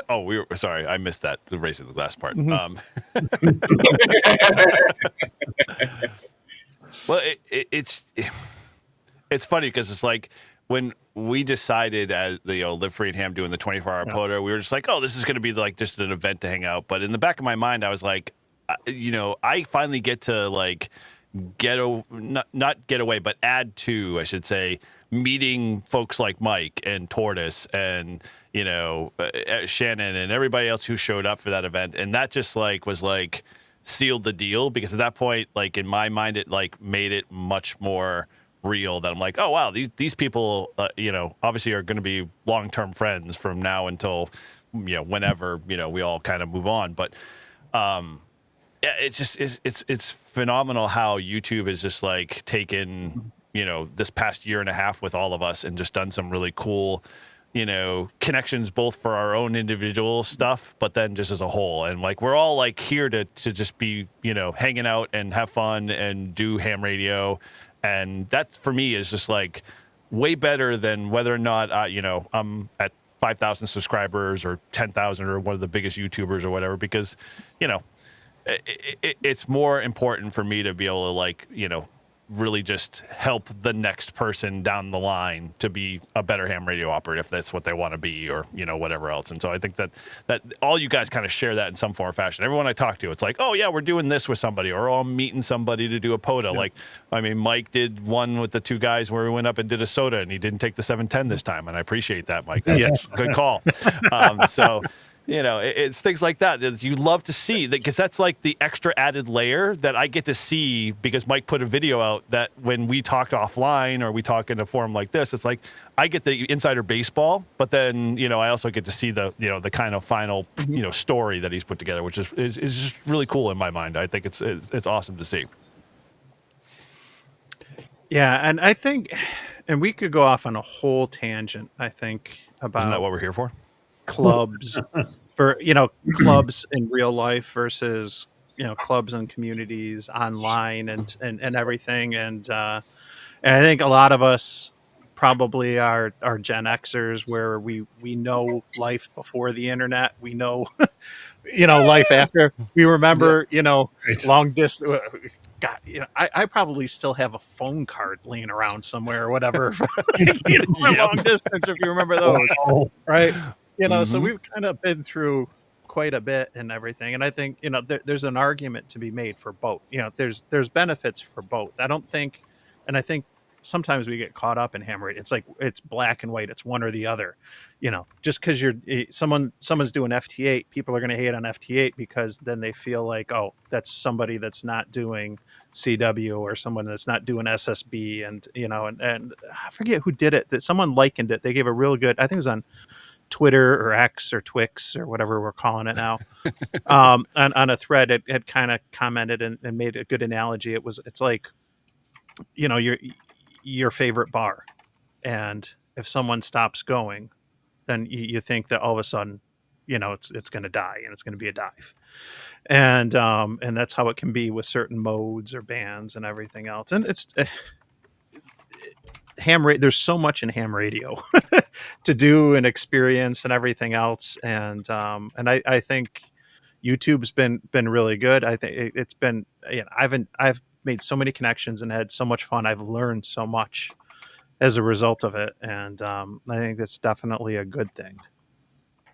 Oh, sorry, I missed that, the raising the glass part. Well, it's funny because it's like when we decided as Live Free and Ham doing the 24-hour POTA, we were just like, oh, this is going to be like just an event to hang out. But in the back of my mind, I was like, I finally get to like not get away, but add to, I should say, meeting folks like Mike and Tortise and Shannon and everybody else who showed up for that event, and that just like was like sealed the deal, because at that point, like in my mind, it like made it much more real that I'm like, oh wow, these people obviously are going to be long-term friends from now until whenever we all kind of move on. But yeah, it's phenomenal how YouTube has just like taken this past year and a half with all of us and just done some really cool connections, both for our own individual stuff, but then just as a whole. And like, we're all like here to just be, hanging out and have fun and do ham radio. And that for me is just like way better than whether or not, I'm at 5,000 subscribers or 10,000 or one of the biggest YouTubers or whatever, because, it's more important for me to be able to like, really just help the next person down the line to be a better ham radio operator if that's what they want to be, or whatever else. And so I think that all you guys kind of share that in some form or fashion. Everyone I talk to, it's like, oh yeah, we're doing this with somebody, or oh, I'm meeting somebody to do a POTA. Like, I mean, Mike did one with the two guys where we went up and did a soda, and he didn't take the 710 this time, and I appreciate that, Mike. That's a good call. So it's things like that you love to see, because that's like the extra added layer that I get to see, because Mike put a video out that when we talk offline or we talk in a forum like this, it's like I get the insider baseball, but then I also get to see the the kind of final story that he's put together, which is just really cool in my mind. I think it's awesome to see. Yeah, and I think, and we could go off on a whole tangent, I think, about Isn't that what we're here for? Clubs for clubs in real life versus clubs and communities online and everything, and I think a lot of us probably are Gen Xers, where we know life before the internet, we know life after, we remember long distance. God, I probably still have a phone card laying around somewhere or whatever for long distance, if you remember those. Right. So we've kind of been through quite a bit and everything. And I think, there's an argument to be made for both. There's benefits for both. I think sometimes we get caught up in ham radio. It's like, it's black and white. It's one or the other. Just because someone's doing FT8, people are going to hate on FT8 because then they feel like, oh, that's somebody that's not doing CW, or someone that's not doing SSB. And, and I forget who did it, that someone likened it. They gave a real good, I think it was on Twitter or X or Twix or whatever we're calling it now, on a thread. It had kind of commented and made a good analogy. It's like, your favorite bar, and if someone stops going, then you think that all of a sudden, it's going to die, and it's going to be a dive. And that's how it can be with certain modes or bands and everything else. And it's there's so much in ham radio to do and experience and everything else. And I think YouTube's been really good. I think it's been, I've made so many connections and had so much fun. I've learned so much as a result of it, and I think that's definitely a good thing.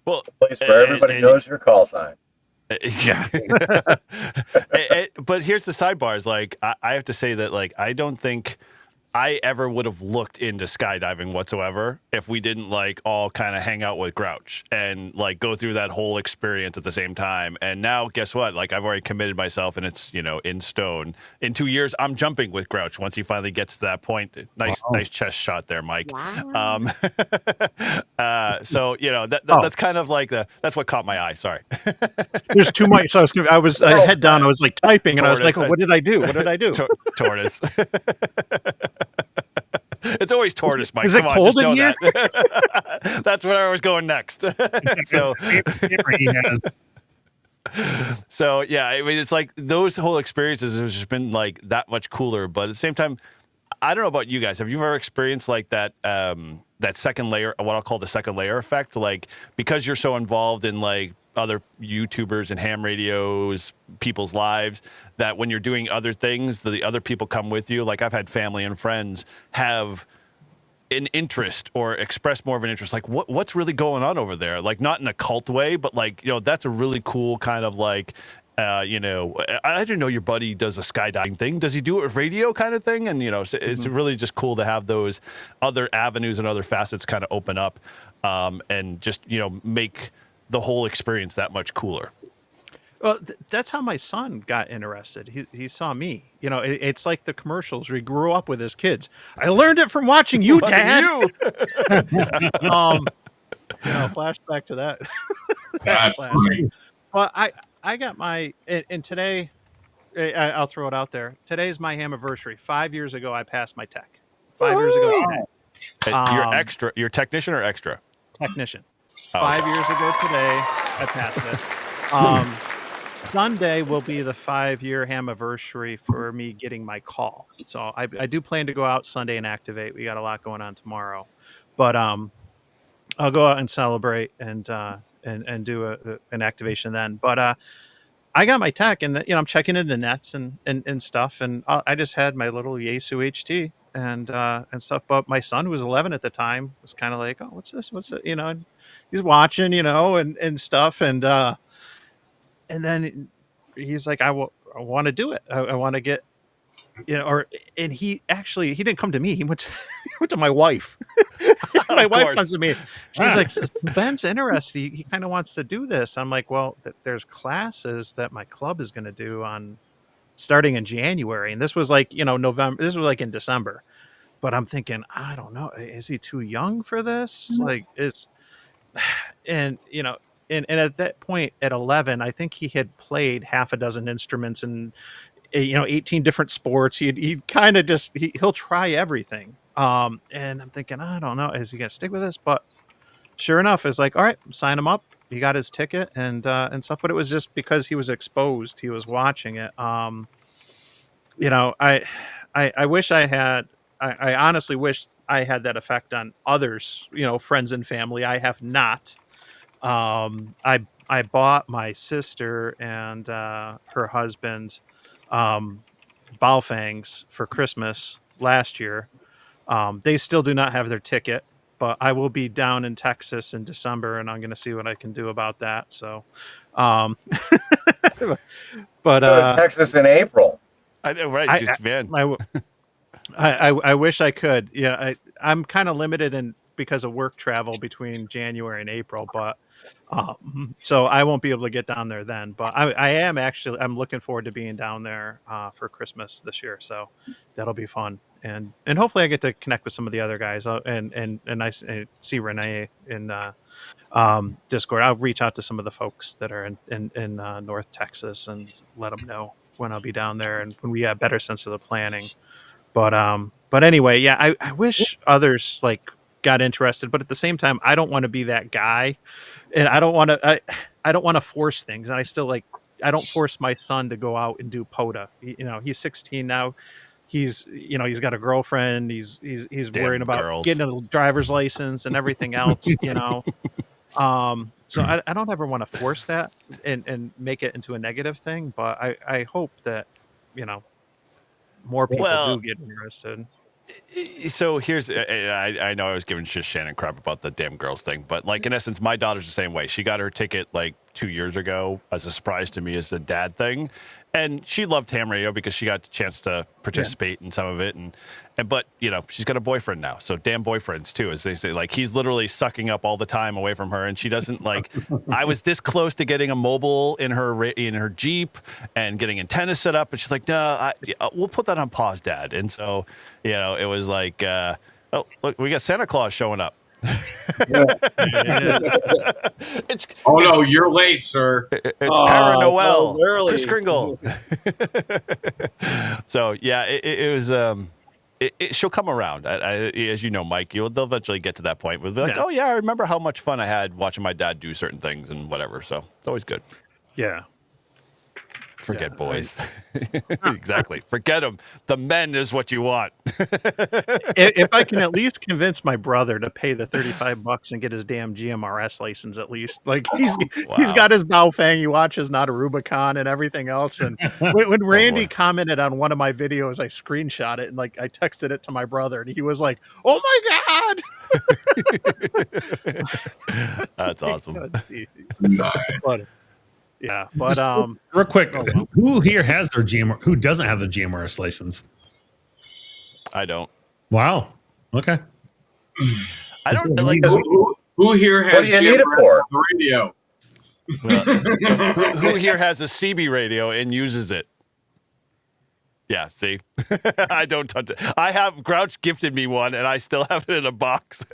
Well, Place where everybody knows your call sign. Yeah. But here's the sidebars. Like, I have to say that, like, I don't think I ever would have looked into skydiving whatsoever if we didn't like all kind of hang out with Grouch and like go through that whole experience at the same time. And now, guess what? Like, I've already committed myself, and it's, you know, in stone. In 2 years, I'm jumping with Grouch once he finally gets to that point. Nice chest shot there, Mike. Wow. So, you know, that's kind of like that's what caught my eye. Sorry. There's too much. So I head down. I was like typing, and I was like, oh, "What did I do? What did I do?" Tortise. It's always Tortise, Mike. Is it Come on, cold just know in here? that. That's where I was going next. So, He has. so yeah, I mean, it's like those whole experiences have just been like that much cooler. But at the same time, I don't know about you guys. Have you ever experienced like that that second layer, what I'll call the second layer effect? Like, because you're so involved in like other YouTubers and ham radios, people's lives, that when you're doing other things, the other people come with you. Like, I've had family and friends have an interest or express more of an interest. Like, what's really going on over there? Like, not in a cult way, but like, you know, that's a really cool kind of like, you know, I didn't know your buddy does a skydiving thing. Does he do it with radio kind of thing? And, you know, so it's really just cool to have those other avenues and other facets kind of open up and just, you know, make the whole experience that much cooler. Well, that's how my son got interested. He saw me. You know, it's like the commercials where he grew up with his kids. I learned it from watching you, Dad. You. You know, flashback to that. That's funny. Well, I got my, and today, I'll throw it out there. Today's my anniversary. 5 years ago, I passed my tech. 5 years ago today. You're technician or extra? Technician. Oh. 5 years ago today, I passed it. Sunday will be the 5-year anniversary for me getting my call. So I do plan to go out Sunday and activate. We got a lot going on tomorrow, but I'll go out and celebrate and do an activation then. But I got my tech, and you know, I'm checking into nets and stuff, and I just had my little Yaesu HT and stuff. But my son, who was 11 at the time, was kind of like, "Oh, what's this? What's it?" You know, and he's watching, you know, and stuff, and then he's like, I want to do it. I want to get, you know, and he didn't come to me. He went to my wife. My wife comes to me. She's like, Ben's interested. He kind of wants to do this. I'm like, well, there's classes that my club is going to do starting in January. And this was like, you know, November. This was like in December. But I'm thinking, I don't know. Is he too young for this? Like, and you know, and at that point at 11, I think he had played half a dozen instruments and, you know, 18 different sports. He kind of just, he'll try everything. And I'm thinking, I don't know, is he going to stick with this? But sure enough, it's like, all right, sign him up. He got his ticket and stuff, but it was just because he was exposed. He was watching it. You know, I wish I honestly wish I had that effect on others, you know, friends and family. I have not. I bought my sister and her husband Balfangs for Christmas last year. They still do not have their ticket, but I will be down in Texas in December, and I'm going to see what I can do about that. So, but Texas in April. I know, right? Man. I wish I could. Yeah, I'm kind of limited because of work travel between January and April, but so I won't be able to get down there then. But I'm looking forward to being down there for Christmas this year. So that'll be fun, and hopefully I get to connect with some of the other guys and I see Renee in Discord. I'll reach out to some of the folks that are in North Texas and let them know when I'll be down there and when we have a better sense of the planning. But anyway, yeah, I wish others like got interested, but at the same time, I don't want to be that guy, and I don't want to force things. And I don't force my son to go out and do POTA. You know, he's 16 now. He's got a girlfriend. He's worrying about getting a driver's license and everything else, you know. So I don't ever want to force that and make it into a negative thing, but I hope that, you know, more people Well, do get interested. So here's, I know I was giving just Shannon crap about the damn girls thing, but like in essence, my daughter's the same way. She got her ticket like 2 years ago as a surprise to me as a dad thing. And she loved ham radio because she got the chance to participate in some of it. But you know, she's got a boyfriend now. So damn boyfriends too, as they say, like he's literally sucking up all the time away from her. And she doesn't like, I was this close to getting a mobile in her Jeep and getting antennas set up. And she's like, no, we'll put that on pause, Dad. And so, you know, it was like, oh, look, we got Santa Claus showing up. No, you're late, sir. It's Para that was Noel, early. Kris Kringle. So yeah, it was. She'll come around. As you know, Mike, they'll eventually get to that point where they'll be like, oh yeah, I remember how much fun I had watching my dad do certain things and whatever. So it's always good. Yeah. Forget boys. Exactly. Forget them. The men is what you want. If I can at least convince my brother to pay the $35 and get his damn GMRS license, at least like he's got his Baofeng, he watches Not a Rubicon and everything else. And when Randy commented on one of my videos, I screenshot it and like I texted it to my brother, and he was like, "Oh my god!" That's awesome. But, yeah, but real quick, who here has their GMR? Who doesn't have the GMRS license? I don't. Wow. Okay. I don't like. Who here has What do you need it for? radio? Who here has a CB radio and uses it? Yeah, see, I don't touch it. I have Grouch gifted me one, and I still have it in a box.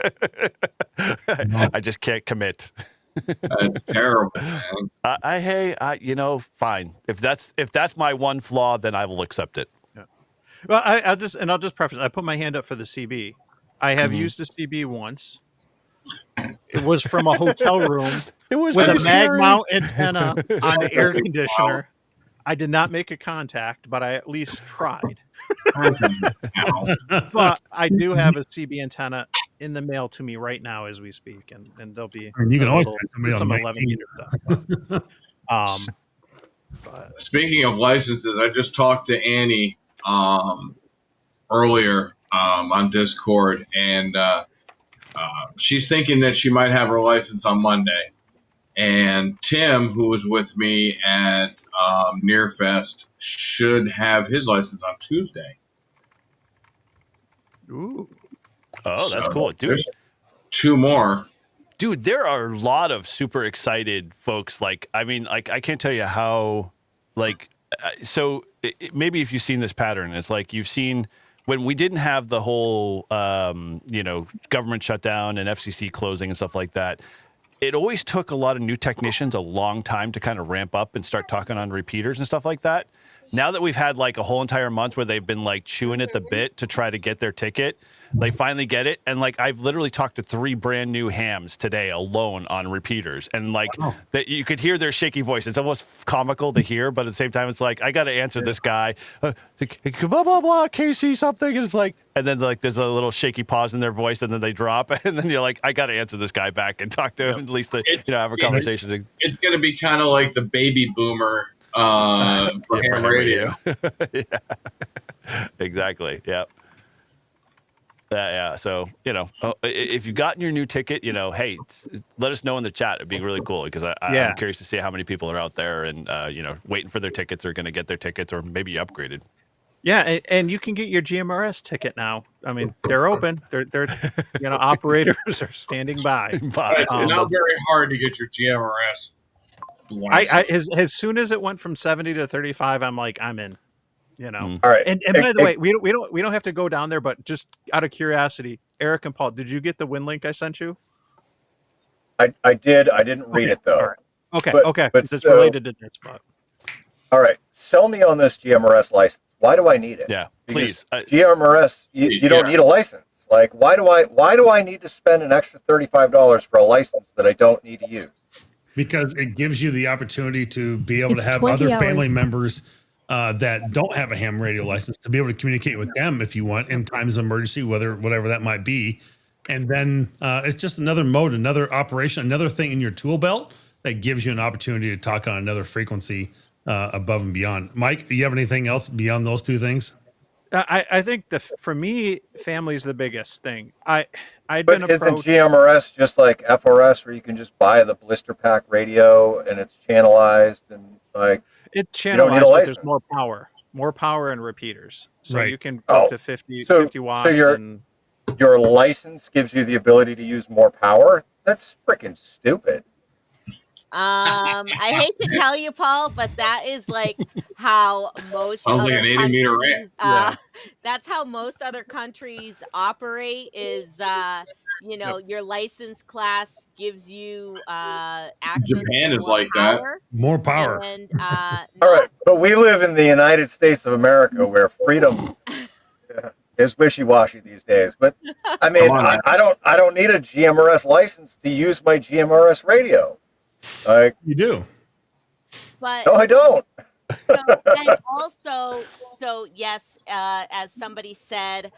I just can't commit. That's terrible, man. You know, fine. If that's my one flaw, then I will accept it. yeah. Well, I'll just preface. I put my hand up for the CB. I have used a CB once. It was from a hotel room. It was with a very mag scary. mount antenna on the air conditioner. I did not make a contact, but I at least tried. But I do have a CB antenna in the mail to me right now as we speak, and they'll be. And you can always find somebody on some 19. 11 stuff. But, Speaking of licenses, I just talked to Annie earlier on Discord, and she's thinking that she might have her license on Monday. And Tim, who was with me at Nearfest, should have his license on Tuesday. ooh. Oh, that's cool, dude. There's 2 more. Dude, there are a lot of super excited folks. Like, I mean, like I can't tell you how. Like, so maybe if you've seen this pattern, it's like you've seen when we didn't have the whole, government shutdown and FCC closing and stuff like that. It always took a lot of new technicians a long time to kind of ramp up and start talking on repeaters and stuff like that. Now that we've had like a whole entire month where they've been like chewing at the bit to try to get their ticket, they finally get it. And like I've literally talked to 3 brand new hams today alone on repeaters, and like that you could hear their shaky voice. It's almost comical to hear, but at the same time, it's like I got to answer this guy, blah blah blah, KC something, and it's like, and then like there's a little shaky pause in their voice, and then they drop, and then you're like, I got to answer this guy back and talk to him at least, have a conversation. It's going to be kind of like the baby boomer for ham radio. Yeah. Exactly. Yeah. Yeah. So, if you've gotten your new ticket, hey, let us know in the chat. It'd be really cool because I'm curious to see how many people are out there and, waiting for their tickets or going to get their tickets or maybe upgraded. Yeah, and you can get your GMRS ticket now. I mean, they're open. They're operators are standing by. It's not very hard to get your GMRS. As soon as it went from 70 to 35, I'm like, I'm in. All right. And by the way, we don't have to go down there, but just out of curiosity, Eric and Paul, did you get the win link I sent you? I did. I didn't read it though. Okay, But- okay. but It's so- related to this spot. All right. Sell me on this GMRS license. Why do I need it? Yeah, Because please. GMRS, you don't need a license. Like, why do I need to spend an extra $35 for a license that I don't need to use? Because it gives you the opportunity to be able It's to have 20 other family hours. members that don't have a ham radio license to be able to communicate with them if you want in times of emergency, whatever that might be. And then it's just another mode, another operation, another thing in your tool belt that gives you an opportunity to talk on another frequency above and beyond. Mike, do you have anything else beyond those 2 things? I think for me, family is the biggest thing. I'd But been isn't approached. GMRS just like FRS, where you can just buy the blister pack radio and it's channelized and like It's you don't need a channelized, but there's license? more power and repeaters. So Right. you can go up to 50 watts. Your license gives you the ability to use more power? That's freaking stupid. I hate to tell you, Paul, but that is like how most Sounds like other an 80-meter ramp. that's how most other countries operate. Is your license class gives you access Japan to is more like that. power, More power. and All right, but we live in the United States of America, where freedom is wishy-washy these days. But I mean, Come on, I don't need a GMRS license to use my GMRS radio. Like, You do. but no, I don't. and also, yes, as somebody said,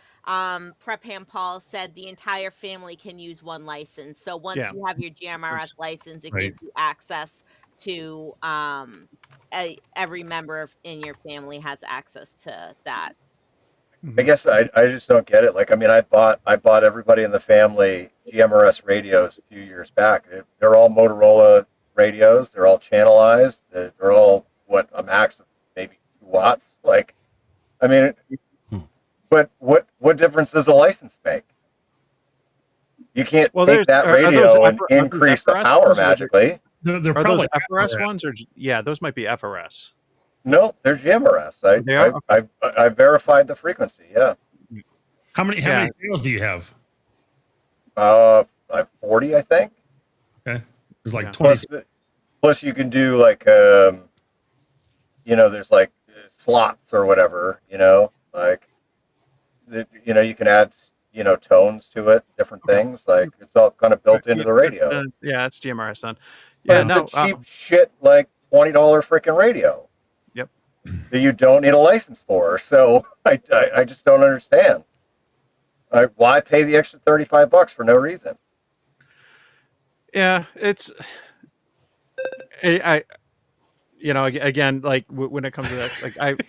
Prep Ham Paul said the entire family can use one license. So once you have your GMRS license, it gives you access to every member in your family has access to that. I guess I just don't get it. Like, I mean, I bought everybody in the family GMRS radios a few years back. They're all Motorola radios. They're all channelized. They're all a max of maybe 2 watts. Like, I mean, but what difference does a license make? You can't take that radio and increase the power magically. They're Are probably those FRS ones, or those might be FRS. No, they're GMRS. I verified the frequency. Yeah. How many channels do you have? I have 40, I think. Okay, there's like 20. Plus, you can do like there's like slots or whatever. Like you can add tones to it, different things. Like, it's all kind of built into the radio. Yeah, it's GMRS then. Yeah, it's a cheap shit, like $20 freaking radio. Yep. That you don't need a license for. So I just don't understand. Why pay the extra $35 for no reason? Yeah, it's again, like when it comes to that, like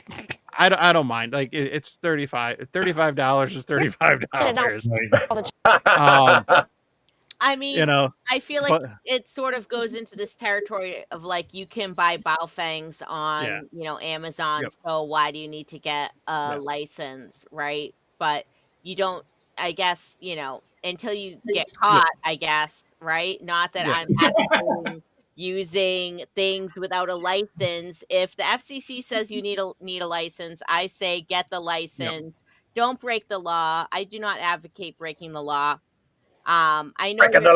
I don't mind. Like it's $35 is $35. I mean, I feel like but- it sort of goes into this territory of like, you can buy Baofangs on, Amazon. Yep. So why do you need to get a license, right? But you don't, I guess, until you get caught, I guess, right? Not that I'm advocating using things without a license. If the FCC says you need a license, I say get the license. Don't break the law. I do not advocate breaking the law. I know breaking the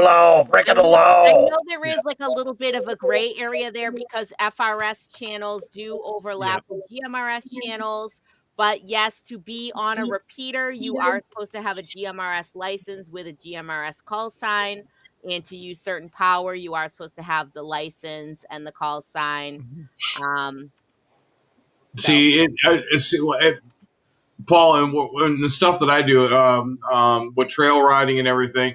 law. I know there is like a little bit of a gray area there, because FRS channels do overlap with GMRS channels. But yes, to be on a repeater, you are supposed to have a GMRS license with a GMRS call sign. And to use certain power, you are supposed to have the license and the call sign. Paul, and the stuff that I do with trail riding and everything,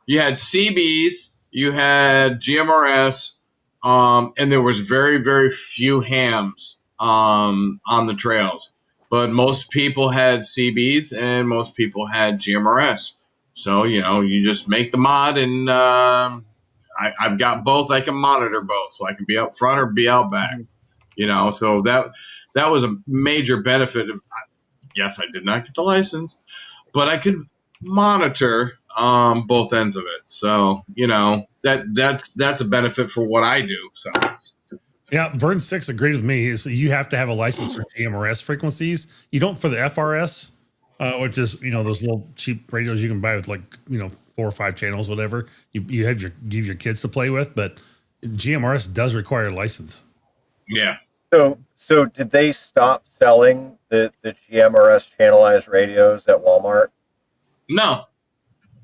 you had CBs, you had GMRS, and there was very, very few hams on the trails. But most people had CBs and most people had GMRS. So, you just make the mod, and I've got both. I can monitor both, so I can be out front or be out back. So that was a major benefit of. Yes, I did not get the license, but I could monitor both ends of it. So, that's a benefit for what I do. So, yeah, Vern 6 agreed with me. Is you have to have a license for GMRS frequencies. You don't for the FRS, which is those little cheap radios you can buy with 4 or 5 channels, whatever. You give your kids to play with, but GMRS does require a license. Yeah. So did they stop selling the GMRS channelized radios at Walmart? No.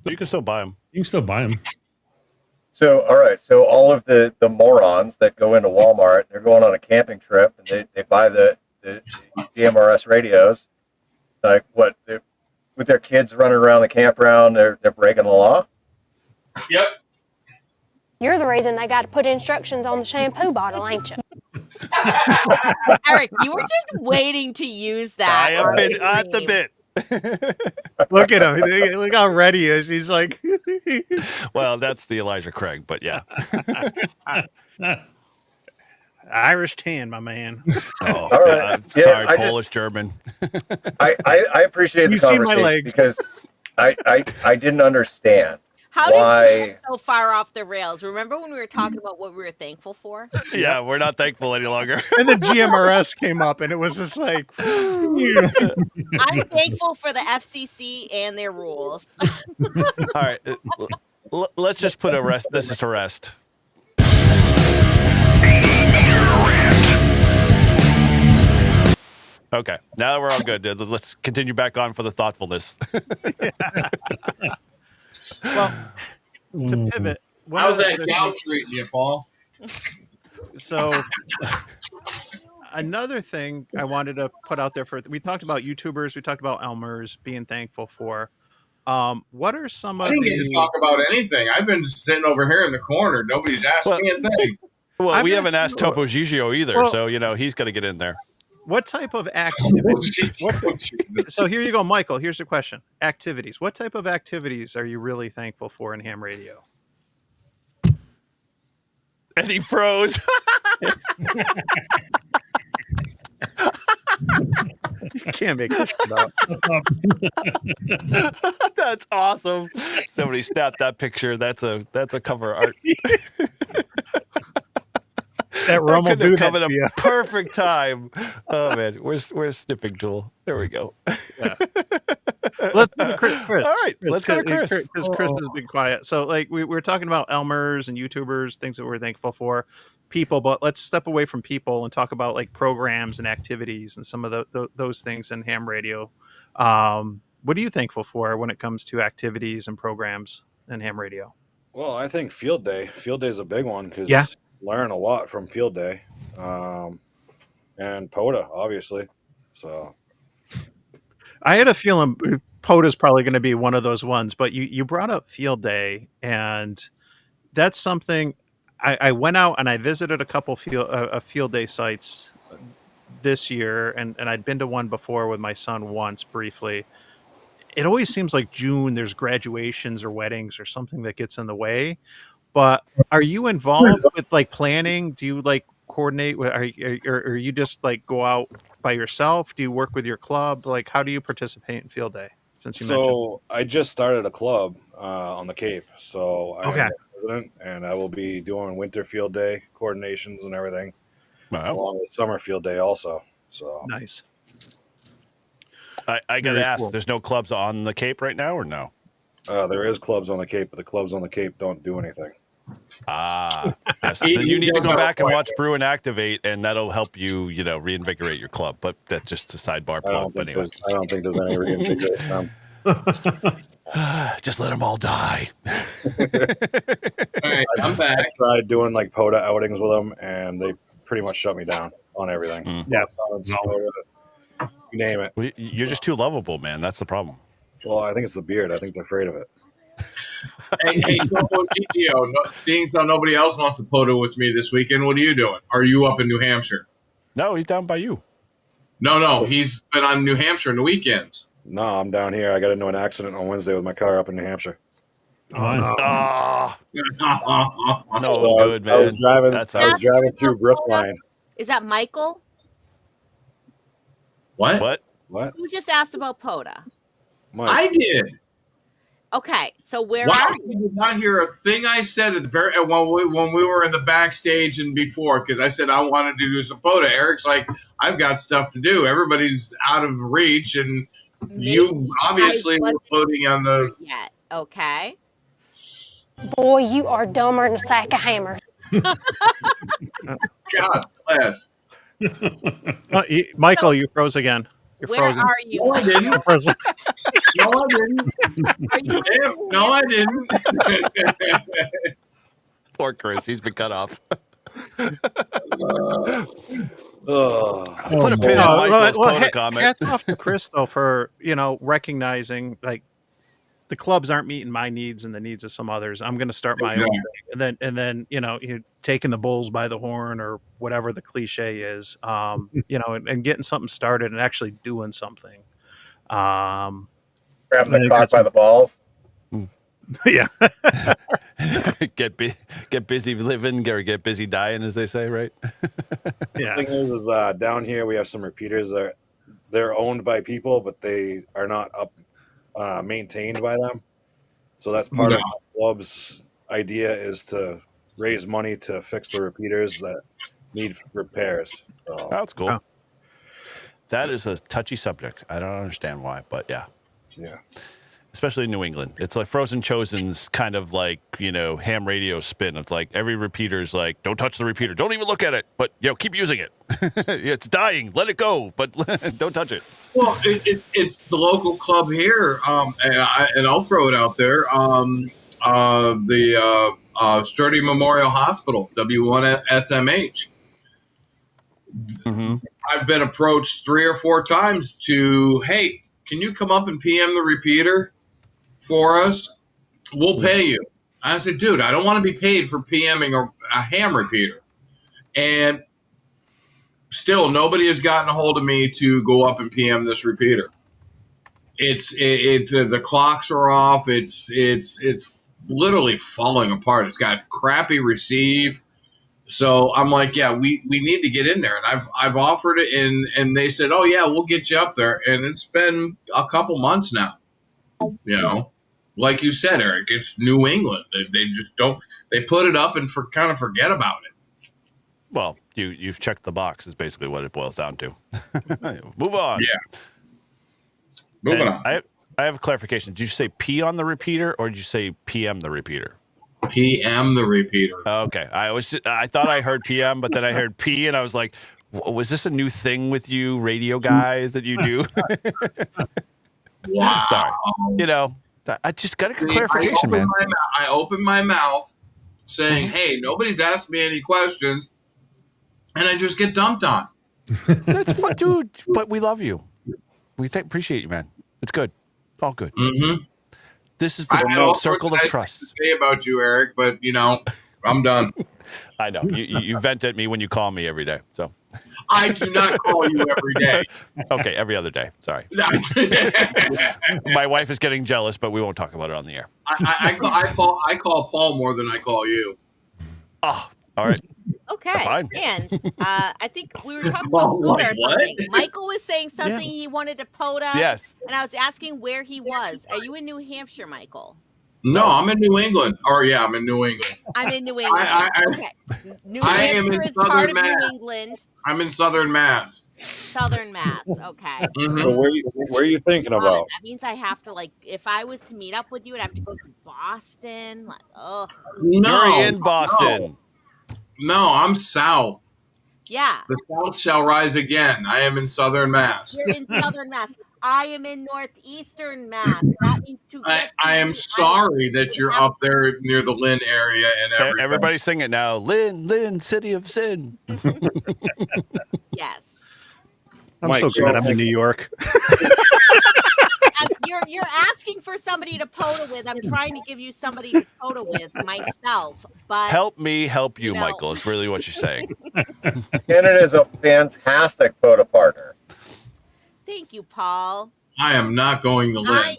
You can still buy them. You can still buy them. So, all right. So all of the morons that go into Walmart, they're going on a camping trip and they buy the GMRS radios. Like what? With their kids running around the campground, they're breaking the law? Yep. You're the reason they got to put instructions on the shampoo bottle, ain't you? Eric, you were just waiting to use that. I have on been at the stream. bit. Look at him. Look how ready he is. He's like, Well, that's the Elijah Craig, but yeah. Irish tan, my man. Oh, All right. I'm Yeah, sorry, I Polish, German. I appreciate the You see my conversation legs. because I didn't understand How did we why. get so far off the rails? Remember when we were talking about what we were thankful for? Yeah, we're not thankful any longer. And the GMRS came up, and it was just like, I'm thankful for the FCC and their rules. All right, let's just put a rest. This is to rest. Okay, now that we're all good, let's continue back on for the thoughtfulness. well, to pivot. one How's of the that other gal things- treating you, Paul? So another thing I wanted to put out there we talked about YouTubers, we talked about Elmers being thankful for. What are some I of didn't get to talk about anything. I've been just sitting over here in the corner. Nobody's asked me a thing. Well, we I'm haven't not asked sure. Topo Gigio either, Well- so he's got to get in there. what type of activities? Oh, Jesus. So here you go, Michael. Here's the question: activities. What type of activities are you really thankful for in ham radio? And he froze. You can't make this shit up. That's awesome. Somebody snapped that picture. That's a cover art. That Rum will couldn't do have come that at to you. a perfect time. Oh man, where's snipping tool? There we go. Let's go to Chris. All right, let's go to Chris. Because Chris has been quiet. So, like, we were talking about Elmers and YouTubers, things that we're thankful for, people. But let's step away from people and talk about like programs and activities and some of those things in ham radio. What are you thankful for when it comes to activities and programs in ham radio? Well, I think field day. Field day is a big one because Yeah. learn a lot from field day, and POTA obviously. So I had a feeling POTA's probably going to be one of those ones, but you brought up field day, and that's something I went out and I visited a couple field day sites this year, and I'd been to one before with my son once briefly. It always seems like June, there's graduations or weddings or something that gets in the way. But are you involved with like planning? Do you like coordinate with, or you just like go out by yourself? Do you work with your club? Like, how do you participate in field day? Since you mentioned, So I just started a club on the Cape. So I'm Okay. the president, and I will be doing winter field day coordinations and everything, Wow. along with summer field day also. So nice. I got to Very ask, cool. there's no clubs on the Cape right now, or no? there is clubs on the Cape, but the clubs on the Cape don't do anything. Ah, yes. He- Then you he need to does go have a back and point watch there. Brew and Activate, and that'll help you, reinvigorate your club. But that's just a sidebar I plug. don't But think anyway, I don't think there's any reinvigoration. just let them all die. All right, I'm I back. tried doing like POTA outings with them, and they pretty much shut me down on everything. Mm. Yeah. POTA, you name it. Well, you're just too lovable, man. That's the problem. Well, I think it's the beard. I think they're afraid of it. Hey, Topo Gigio, seeing so nobody else wants to POTA with me this weekend, what are you doing? Are you up in New Hampshire? No, he's down by you. No, he's been on New Hampshire in the weekends. No, I'm down here. I got into an accident on Wednesday with my car up in New Hampshire. Ah, no, So good man. I was driving. That's I was out. driving through Brookline. Is that Michael? What? What? What? Who just asked about POTA? Mike, I did. Okay, so where Wow, are you you? did not hear a thing I said at the when we were in the backstage and before, because I said I wanted to do some POTA. Eric's like, I've got stuff to do. Everybody's out of reach, and you obviously were floating on the. Yet, okay. Boy, you are dumber than a sack of hammers. God bless. Michael, you froze again. You're Where frozen. are you? No, I didn't. You're frozen. No, I didn't. Are you Damn, no, I didn't. Poor Chris. He's been cut off. ugh. Put a pin in Michael's POTA comment. Hats off to Chris though for recognizing like the clubs aren't meeting my needs and the needs of some others, I'm going to start my own thing. And then you're taking the bulls by the horn or whatever the cliche is, and getting something started and actually doing something. Grabbing the cock by the balls. Yeah. get busy living or get busy dying, as they say, right? Yeah. The thing is down here we have some repeaters that they're owned by people, but they are not maintained by them. So that's part of the club's idea, is to raise money to fix the repeaters that need repairs. So, that's cool. That is a touchy subject. I don't understand why, but yeah. Especially in New England, it's like Frozen Chosen's kind of like ham radio spin. It's like every repeater's like, don't touch the repeater, don't even look at it, but keep using it. It's dying, let it go, but don't touch it. Well, it's the local club here, and I'll throw it out there. The Sturdy Memorial Hospital, W1SMH. Mm-hmm. I've been approached 3 or 4 times to, hey, can you come up and PM the repeater for us? We'll pay you. I said, dude, I don't want to be paid for PMing a ham repeater. And still, nobody has gotten a hold of me to go up and PM this repeater. The clocks are off. It's literally falling apart. It's got crappy receive. So I'm like, yeah, we need to get in there. And I've offered it, and they said, oh yeah, we'll get you up there. And it's been a couple months now. Like you said, Eric, it's New England. They just don't. They put it up and kind of forget about it. Well, you've checked the box is basically what it boils down to. Move on. Yeah. Moving on. I have a clarification. Did you say P on the repeater or did you say PM the repeater? PM the repeater. Okay. I thought I heard PM, but then I heard P and I was like, was this a new thing with you radio guys that you do? Wow. Sorry. I just got a clarification, man. I opened my mouth saying, hey, nobody's asked me any questions, and I just get dumped on. That's fun, dude. But we love you. We appreciate you, man. It's good. All good. Mm-hmm. This is the circle of trust. To say about you, Eric, but I'm done. I know you vent at me when you call me every day. So I do not call you every day. Okay, every other day. Sorry. My wife is getting jealous, but we won't talk about it on the air. I call Paul more than I call you. Oh, all right. Okay. Fine. And I think we were talking about POTA or something. Michael was saying something he wanted to POTA. Yes. And I was asking where he was. Are you in New Hampshire, Michael? No, I'm in New England. I'm in New England. I'm in New England. Okay. New Hampshire is part of New England. I'm in Southern Mass. Southern Mass. Okay. Mm-hmm. So where are you thinking about? That means I have to if I was to meet up with you, I'd have to go to Boston. Ugh. No, you're in Boston. No, I'm south. Yeah. The South shall rise again. I am in Southern Mass. You're in Southern Mass. I am in Northeastern Mass. That means I am sorry that you're up there near the Lynn area and everything. Everybody sing it now. Lynn, city of sin. Yes. I'm so glad I'm in New York. You're asking for somebody to POTA with. I'm trying to give you somebody to POTA with myself. But help me help you, Michael, is really what you're saying. Shannon is a fantastic POTA partner. Thank you, Paul. I am not going to Lynn.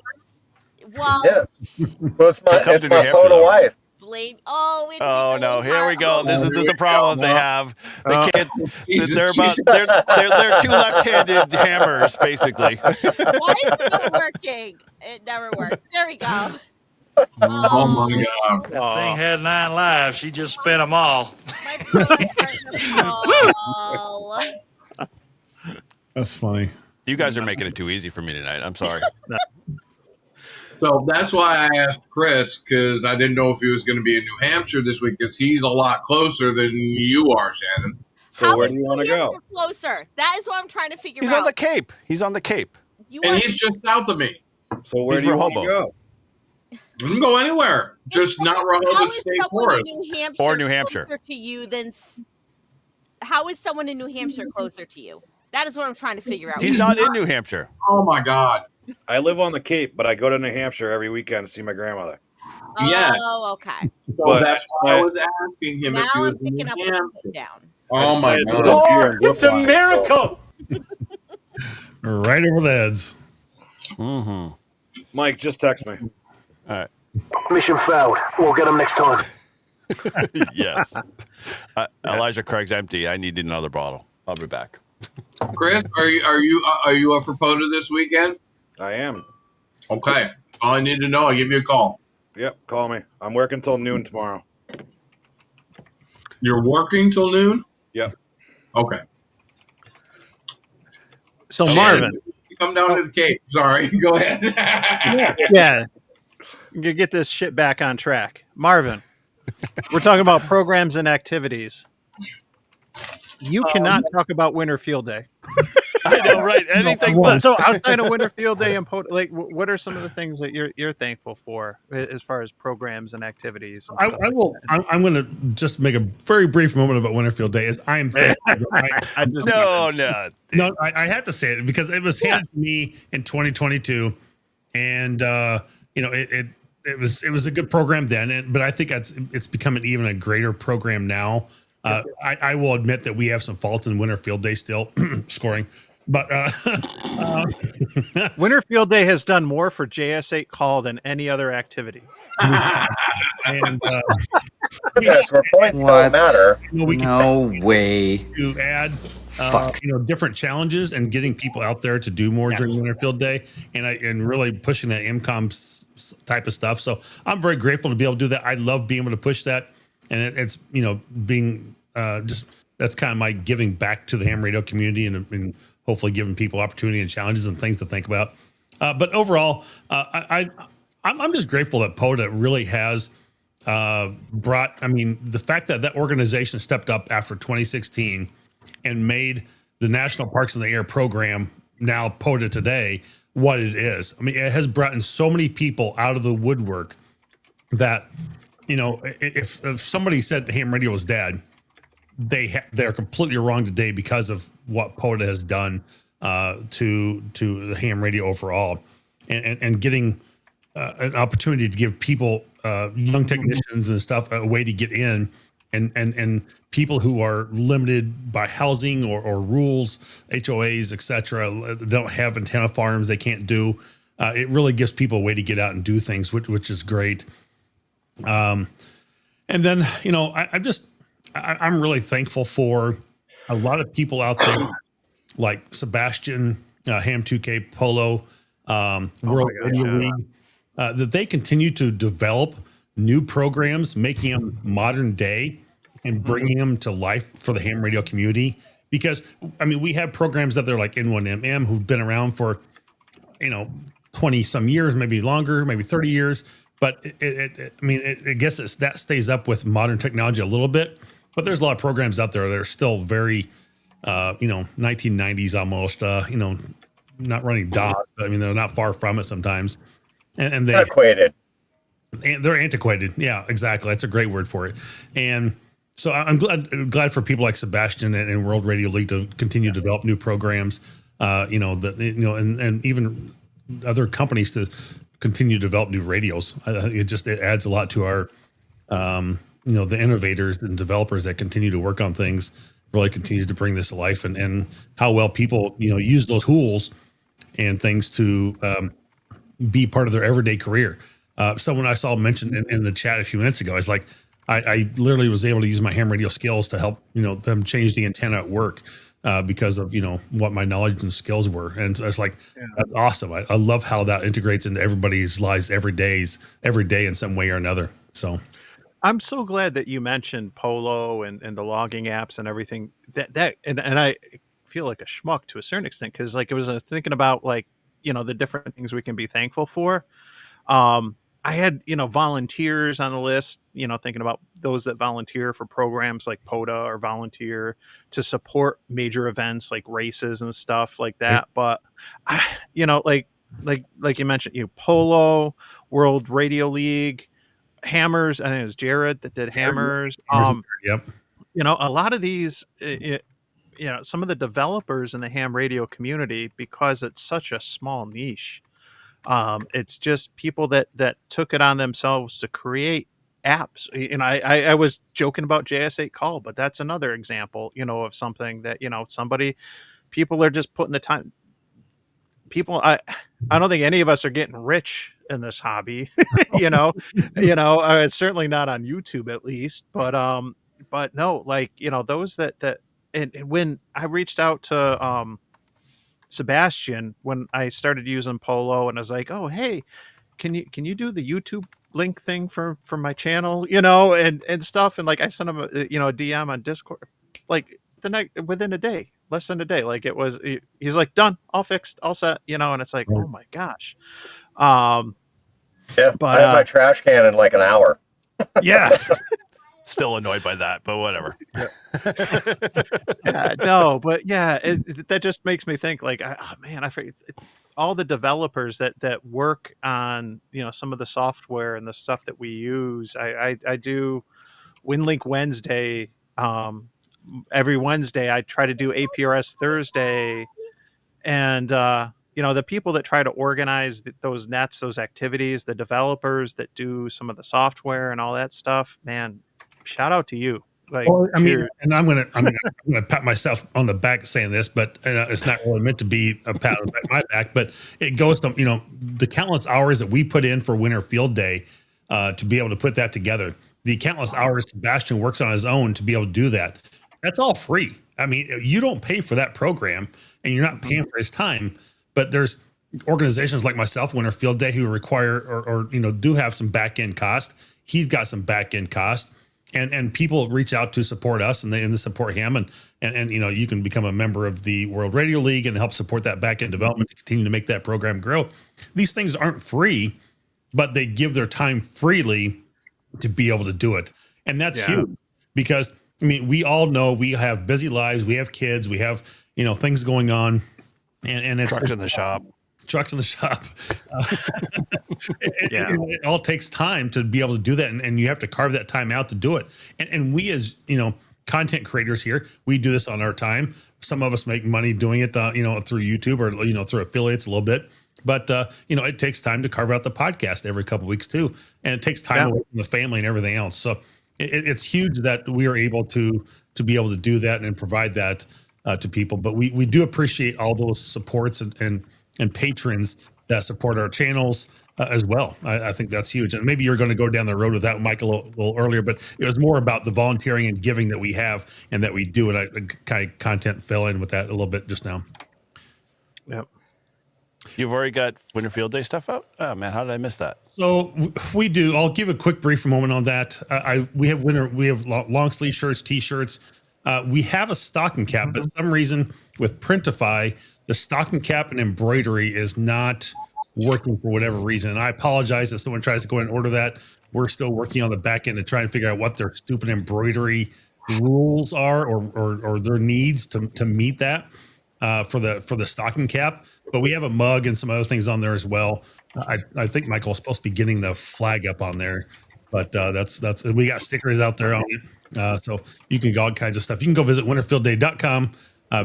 It's my POTA wife. Oh no! Here we go. This is the problem they have. They can't. They're two left-handed hammers, basically. Why is it not working? It never worked. There we go. Oh my God! That thing had 9 lives. She just spent them all. That's funny. You guys are making it too easy for me tonight. I'm sorry. So that's why I asked Chris, because I didn't know if he was going to be in New Hampshire this week, because he's a lot closer than you are, Shannon. So where do you want to go? Closer. That is what I'm trying to figure out. He's on the Cape. He's on the Cape. And he's just south of me. So where do you want to go? I can go anywhere, just not Rehoboth State Forest. Or New Hampshire. Closer to you than, how is someone in New Hampshire closer to you? That is what I'm trying to figure out. He's not in New Hampshire. Oh my God. I live on the Cape, but I go to New Hampshire every weekend to see my grandmother. Yeah. Oh, okay. So But that's why I was asking him Now if he was I'm in picking New up what you Hampshire. put down. Oh my decided to god! live here in It's a Brookline, miracle. Right over the heads. Mm-hmm. Mike, just text me. All right. Mission failed. We'll get them next time. Yes. Elijah Craig's empty. I need another bottle. I'll be back. Chris, are you up for POTA this weekend? I am. Okay. All I need to know, I'll give you a call. Yep, call me. I'm working till noon tomorrow. You're working till noon? Yep. Okay. So Shannon, Marvin, you come down to the Cape. Sorry. Go ahead. yeah, you get this shit back on track. Marvin, we're talking about programs and activities. You cannot talk about Winter Field Day. I know, right? Anything but. So outside of Winter Field Day and like, what are some of the things that you're thankful for as far as programs and activities? And stuff I will. I'm going to just make a very brief moment about Winterfield Day. Is I am thankful. No, I have to say it because it was handed to me in 2022, and it was a good program then, but I think it's becoming even a greater program now. I will admit that we have some faults in Winter Field Day still scoring, but Winter Field Day has done more for JS8 call than any other activity. And yes, where points don't matter. No way. To add different challenges and getting people out there to do more during Winter Field Day, and really pushing that MCOM type of stuff. So I'm very grateful to be able to do that. I love being able to push that. And it's being just that's kind of my giving back to the ham radio community and hopefully giving people opportunity and challenges and things to think about. But overall, I'm just grateful that POTA really has brought. I mean, the fact that organization stepped up after 2016 and made the National Parks in the Air program, now POTA today, what it is. I mean, it has brought in so many people out of the woodwork that. If somebody said ham radio was dead, they're completely wrong today because of what POTA has done to the ham radio overall, and getting an opportunity to give people, young technicians and stuff, a way to get in, and people who are limited by housing or rules, HOAs, etc., don't have antenna farms, they can't do. It really gives people a way to get out and do things, which is great. And then, I'm really thankful for a lot of people out there like Sebastian, Ham 2K Polo, World Radio League, that they continue to develop new programs, making them modern day and bringing them to life for the ham radio community. Because, I mean, we have programs out there like N1MM who've been around for, 20 some years, maybe longer, maybe 30 years. But I guess that stays up with modern technology a little bit. But there's a lot of programs out there that are still very, 1990s almost, not running DOS, but I mean, they're not far from it sometimes. And they're antiquated. And they're antiquated. Yeah, exactly. That's a great word for it. And so I'm glad for people like Sebastian and World Radio League to continue to develop new programs, and even other companies to continue to develop new radios. It adds a lot to our, the innovators and developers that continue to work on things, really continues to bring this to life, and how well people, use those tools and things to be part of their everyday career. Someone I saw mentioned in the chat a few minutes ago, is like, I literally was able to use my ham radio skills to help, them change the antenna at work. Because of what my knowledge and skills were, and it's like that's awesome. I love how that integrates into everybody's lives every day in some way or another. So I'm so glad that you mentioned Polo and the logging apps and everything. And I feel like a schmuck to a certain extent, because like I was thinking about the different things we can be thankful for. I had, volunteers on the list, thinking about those that volunteer for programs like POTA or volunteer to support major events like races and stuff like that. But, like you mentioned, Polo, World Radio League, Hammers. I think it was Jared that did Hammers. Yep. A lot of these, some of the developers in the ham radio community, because it's such a small niche, It's just people that took it on themselves to create apps. And I was joking about JS8 Call, but that's another example, of something that, people are just putting the time. I don't think any of us are getting rich in this hobby, it's certainly not on YouTube at least, but no, those that and when I reached out to Sebastian when I started using Polo, and I was like, oh hey, can you do the YouTube link thing for my channel, and stuff, and I sent him a DM on Discord, the night within a day, less than a day, he's like, done, all fixed, all set, and it's like, oh my gosh. Yeah, but I had my trash can in like an hour. Yeah. Still annoyed by that, but whatever. Yeah, no, but yeah, that just makes me think man, I forget all the developers that work on some of the software and the stuff that we use. I do WinLink Wednesday. Every Wednesday I try to do APRS Thursday, and the people that try to organize those nets, those activities, the developers that do some of the software and all that stuff, man, shout out to you. And I'm gonna pat myself on the back saying this, but it's not really meant to be a pat on my back, but it goes to the countless hours that we put in for Winter Field Day to be able to put that together. The countless hours Sebastian works on his own to be able to do that. That's all free. I mean, you don't pay for that program, and you're not paying for his time. But there's organizations like myself, Winter Field Day, who require or do have some back end cost. He's got some back end cost. And people reach out to support us, and they support him, and you can become a member of the World Radio League and help support that back end development to continue to make that program grow. These things aren't free, but they give their time freely to be able to do it, and that's huge because we all know we have busy lives, we have kids, we have things going on, and it's trucks in the shop. It all takes time to be able to do that, and you have to carve that time out to do it. And we, as content creators here, we do this on our time. Some of us make money doing it, through YouTube or through affiliates a little bit. But it takes time to carve out the podcast every couple of weeks too, and it takes time away from the family and everything else. So it's huge that we are able to be able to do that and provide that to people. But we do appreciate all those supports and patrons that support our channels as well. I think that's huge. And maybe you're going to go down the road with that, Michael, a little earlier, but it was more about the volunteering and giving that we have and that we do. And I kind of content fell in with that a little bit just now. Yep. You've already got Winter Field Day stuff out? Oh man, how did I miss that? So we do. I'll give a quick brief moment on that. We have long sleeve shirts, t-shirts. We have a stocking cap, but for some reason with Printify, the stocking cap and embroidery is not working for whatever reason. And I apologize if someone tries to go and order that. We're still working on the back end to try and figure out what their stupid embroidery rules are or their needs to meet that for the stocking cap. But we have a mug and some other things on there as well. I think Michael's supposed to be getting the flag up on there, but that's we got stickers out there on it. So you can get all kinds of stuff. You can go visit winterfieldday.com.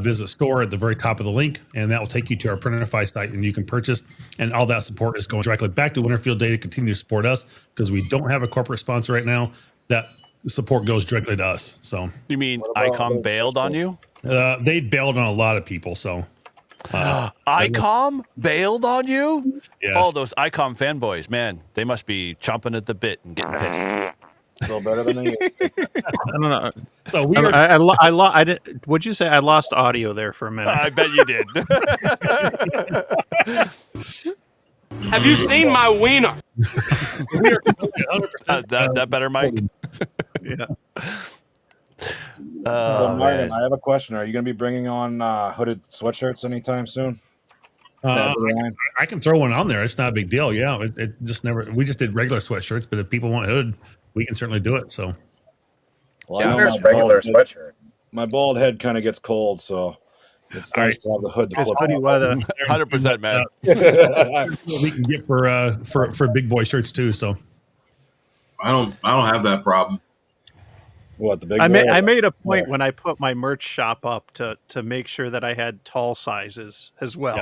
Visit store at the very top of the link, and that will take you to our Printify site, and you can purchase. And all that support is going directly back to Winterfield Day to continue to support us because we don't have a corporate sponsor right now. That support goes directly to us. So you mean ICOM bailed on you? They bailed on a lot of people. So ICOM bailed on you? Yes. All those ICOM fanboys, man, they must be chomping at the bit and getting pissed. Still better than they used to. I don't know. So I did. Would you say I lost audio there for a minute? I bet you did. Have you seen my wiener? We are 100%. That better, Mike? Yeah. So Marvin, I have a question. Are you going to be bringing on hooded sweatshirts anytime soon? I can throw one on there. It's not a big deal. Yeah, it just never. We just did regular sweatshirts, but if people want hood, we can certainly do it. So, well, yeah, there's regular sweatshirt. My bald head kind of gets cold, so it's nice to have the hood to flip. Hoodie weather, 100%, man. We can get for big boy shirts too. So, I don't have that problem. What, the big I boy? made a point when I put my merch shop up to make sure that I had tall sizes as well.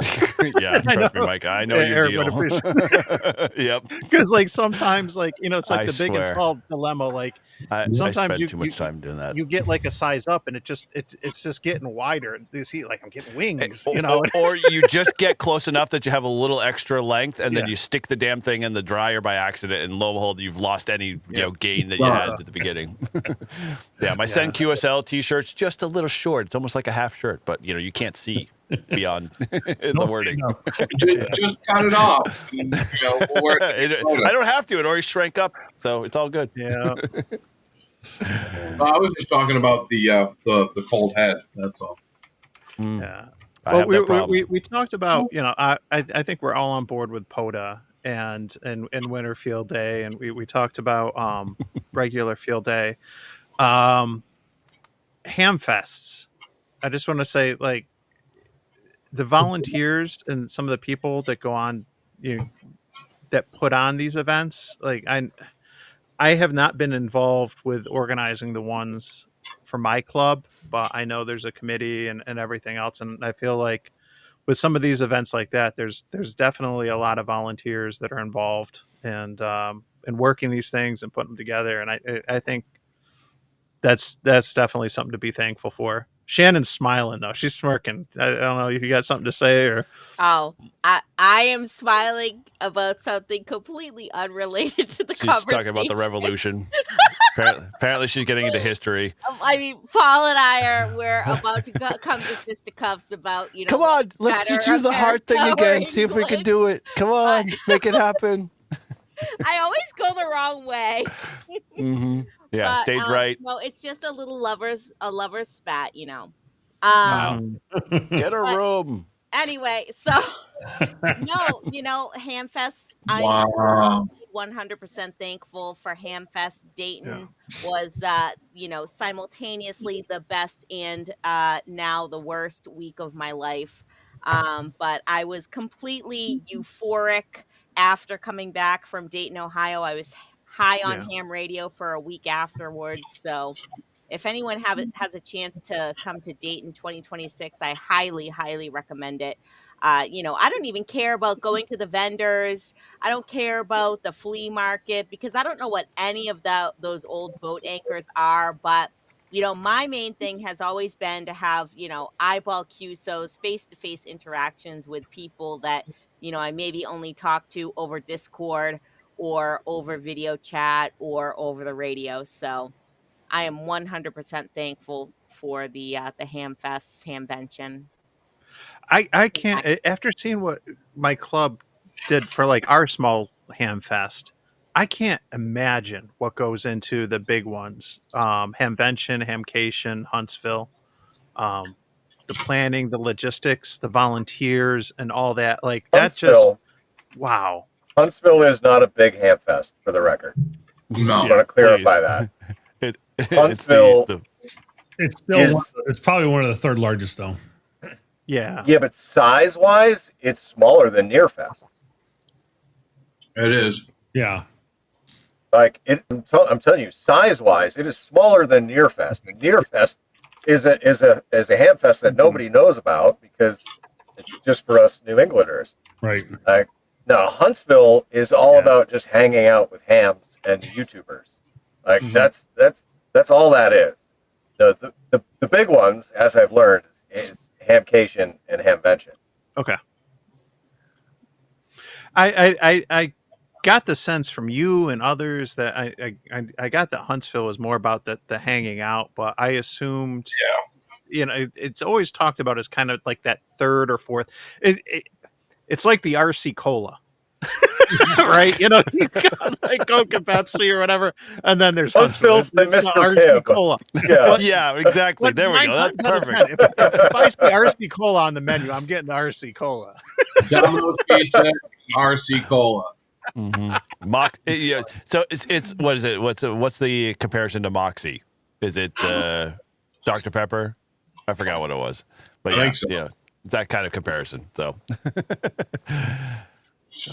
Yeah, trust me, Mike. I know your Eric would deal. appreciate. Yep. Because like sometimes like it's like I the big and swear. tall dilemma. Like I sometimes spend too much time doing that. you get like a size up and it's just getting wider. You see, like I'm getting wings, Or you just get close enough that you have a little extra length, and then you stick the damn thing in the dryer by accident, and lo and behold, you've lost any gain that you had at the beginning. Yeah, my Send QSL t-shirt's just a little short. It's almost like a half shirt, but you can't see beyond the wording. Just cut it off. And, we'll wear it I don't have to. It already shrank up, so it's all good. Yeah. I was just talking about the cold head. That's all. Yeah. I have that Well, problem. we talked about I think we're all on board with POTA and Winter Field Day, and we talked about regular Field Day, ham fests. I just want to say, like, the volunteers and some of the people that go on, that put on these events, like I have not been involved with organizing the ones for my club, but I know there's a committee and everything else. And I feel like with some of these events like that, there's definitely a lot of volunteers that are involved and working these things and putting them together. And I think that's definitely something to be thankful for. Shannon's smiling though. She's smirking. I don't know if you got something to say or. Oh, I am smiling about something completely unrelated to the She's conversation. talking about the revolution. Apparently, she's getting into history. I mean, Paul and we're about to come to fisticuffs about, Come on, let's do the hard thing again. See if we can do it. Come on, make it happen. I always go the wrong way. Mm-hmm. Yeah, But, stage right. No, it's just a lover's spat, Wow. Get a room. Anyway, so no, Hamfest. Wow. I'm 100% thankful for Hamfest. Dayton was, simultaneously the best and now the worst week of my life. But I was completely euphoric after coming back from Dayton, Ohio. I was high on ham radio for a week afterwards. So if anyone has a chance to come to Dayton 2026, I highly, highly recommend it. I don't even care about going to the vendors. I don't care about the flea market because I don't know what any of those old boat anchors are. But, my main thing has always been to have, eyeball QSOs, face-to-face interactions with people that, I maybe only talk to over Discord or over video chat or over the radio. So I am 100% thankful for the Hamfest, Hamvention. I can't, after seeing what my club did for like our small ham fest, I can't imagine what goes into the big ones. Hamvention, Hamcation, Huntsville, the planning, the logistics, the volunteers and all that. Like that just, wow. Huntsville is not a big ham fest, for the record. No. I'm going to clarify that. Huntsville it's still it's probably one of the third largest though. Yeah. Yeah, but size-wise, it's smaller than Nearfest. It is. Yeah. Like I'm telling you, size-wise, it is smaller than Nearfest. And Nearfest is a ham fest that nobody knows about because it's just for us New Englanders. Right. Like, no, Huntsville is all about just hanging out with hams and YouTubers. Like that's all that is. The big ones, as I've learned, is Hamcation and Hamvention. Okay. I got the sense from you and others that I got that Huntsville was more about the hanging out, but I assumed, it's always talked about as kind of like that third or fourth. It's like the RC Cola, right? You got like Coke and Pepsi or whatever, and then there's Huntsville's the It's Mr. RC Pibb. Cola. Yeah. Yeah, exactly. There we go. That's perfect. If I see RC Cola on the menu, I'm getting RC Cola. Domino's Pizza, RC Cola. Mm-hmm. So it's what is it? What's the comparison to Moxie? Is it Dr. Pepper? I forgot what it was, but I think so. Yeah, it's that kind of comparison. So, it's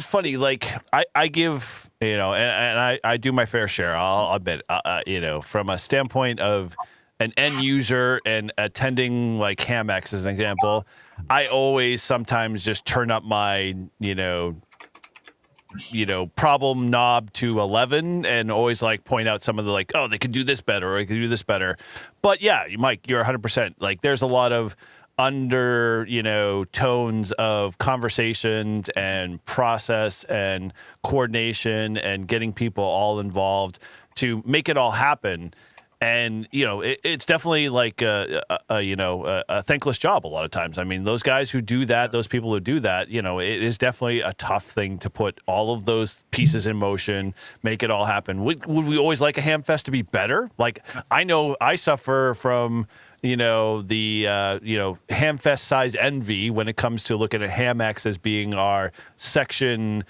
funny. Like I give and I do my fair share. I'll admit, from a standpoint of an end user and attending like Hamex as an example, I always sometimes just turn up my, problem knob to 11 and always like point out some of the like, oh, they could do this better or they could do this better. But yeah, Mike, you're 100%. Like there's a lot of tones of conversations and process and coordination and getting people all involved to make it all happen. And it's definitely like a thankless job a lot of times. I mean, those guys who do that, those people who do that, it is definitely a tough thing to put all of those pieces in motion, make it all happen. Would we always like a ham fest to be better? Like I know I suffer from Hamfest size envy when it comes to looking at Hamex as being our section,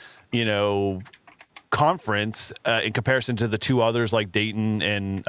conference in comparison to the two others like Dayton and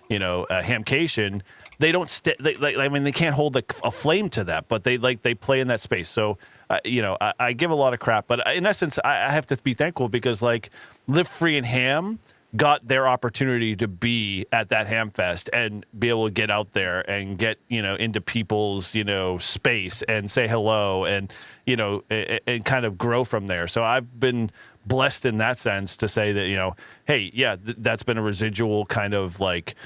Hamcation. They don't they can't hold a flame to that, but they play in that space. So I give a lot of crap, but in essence I have to be thankful because like Live Free and Ham got their opportunity to be at that ham fest and be able to get out there and get into people's space and say hello and and kind of grow from there. So I've been blessed in that sense to say that hey, yeah, that's been a residual kind of like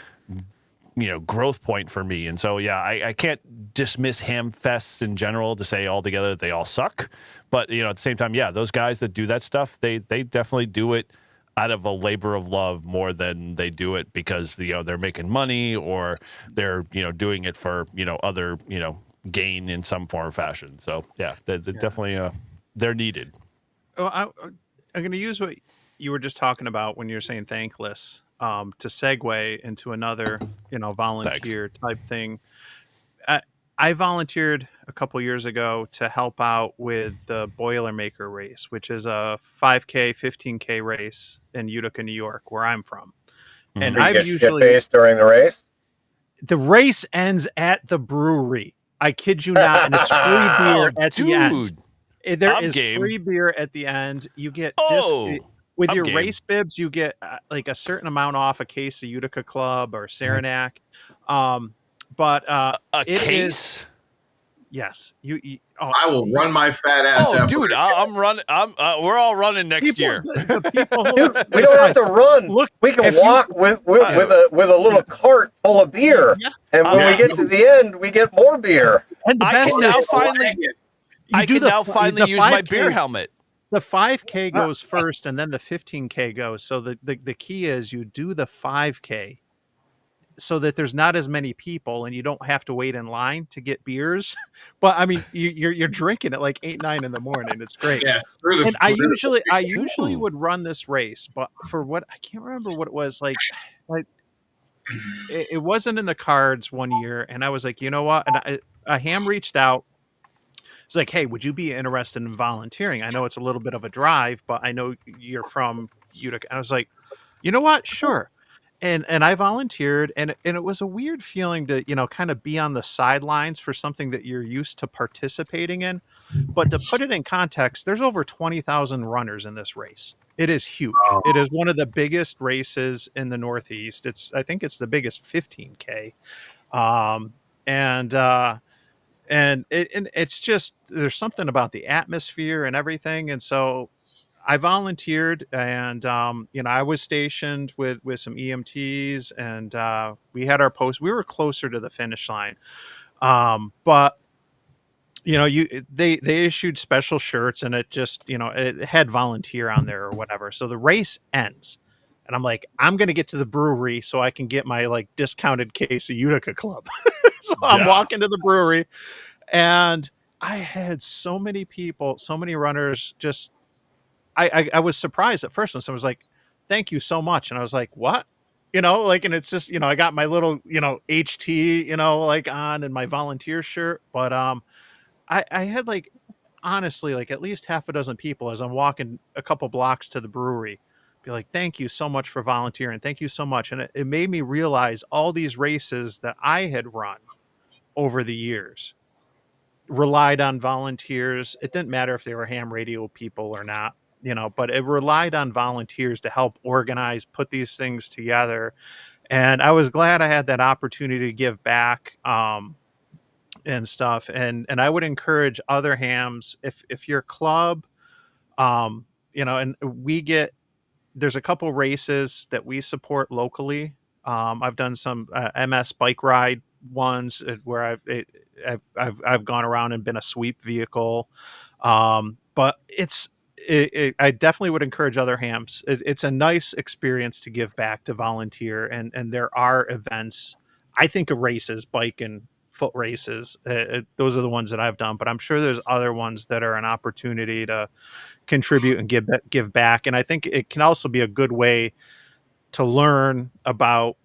growth point for me. And so yeah, I can't dismiss ham fests in general to say altogether that they all suck, but at the same time, yeah, those guys that do that stuff, they definitely do it out of a labor of love more than they do it because they're making money or they're doing it for other gain in some form or fashion. So yeah, they're definitely they're needed. Oh, I'm going to use what you were just talking about when you're saying thankless to segue into another volunteer type thing. I volunteered a couple years ago to help out with the Boilermaker race, which is a 5K, 15K race in Utica, New York, where I'm from. Mm-hmm. And I've usually shit-faced during the race. The race ends at the brewery. I kid you not, and it's free beer at the end. There is free beer at the end. You get with your race bibs, you get like a certain amount off a case of Utica Club or Saranac. But a case. Yes, I will run my fat ass. Oh, dude, I'm running. We're all running next year. The people dude, we don't have to run. Look, we can walk with a little cart full of beer, and when we get to the end, we get more beer. And the best I can now finally use my beer helmet. The 5K goes first, and then the 15K goes. So the key is you do the 5K. So that there's not as many people and you don't have to wait in line to get beers. But I mean, you're drinking at like 8, 9 in the morning. It's great. Yeah, and I usually would run this race, but for what I can't remember what it was like it wasn't in the cards one year. And I was like, you know what? And a ham reached out. It's like, hey, would you be interested in volunteering? I know it's a little bit of a drive, but I know you're from Utica. And I was like, you know what? Sure. And I volunteered, and it was a weird feeling to, kind of be on the sidelines for something that you're used to participating in. But to put it in context, there's over 20,000 runners in this race. It is huge. Oh. It is one of the biggest races in the Northeast. I think it's the biggest 15K. And it's just, there's something about the atmosphere and everything. And so I volunteered, and I was stationed with some EMTs, and we had our post. We were closer to the finish line, but they issued special shirts, and it just it had volunteer on there or whatever. So the race ends, and I'm like, I'm gonna get to the brewery so I can get my like discounted case of Utica Club. So I'm walking to the brewery, and I had so many people, so many runners just. I was surprised at first when someone was like, thank you so much. And I was like, what? And it's just, I got my little, HT, on and my volunteer shirt. But I had like, honestly, like at least half a dozen people as I'm walking a couple blocks to the brewery be like, thank you so much for volunteering. Thank you so much. And it made me realize all these races that I had run over the years relied on volunteers. It didn't matter if they were ham radio people or not. but it relied on volunteers to help organize, put these things together. And I was glad I had that opportunity to give back and stuff. And I would encourage other hams, if your club, and there's a couple races that we support locally. I've done some MS bike ride ones where I've gone around and been a sweep vehicle. But I definitely would encourage other hams. It's a nice experience to give back, to volunteer, and there are events. I think of races, bike and foot races. Those are the ones that I've done, but I'm sure there's other ones that are an opportunity to contribute and give back. And I think it can also be a good way to learn about,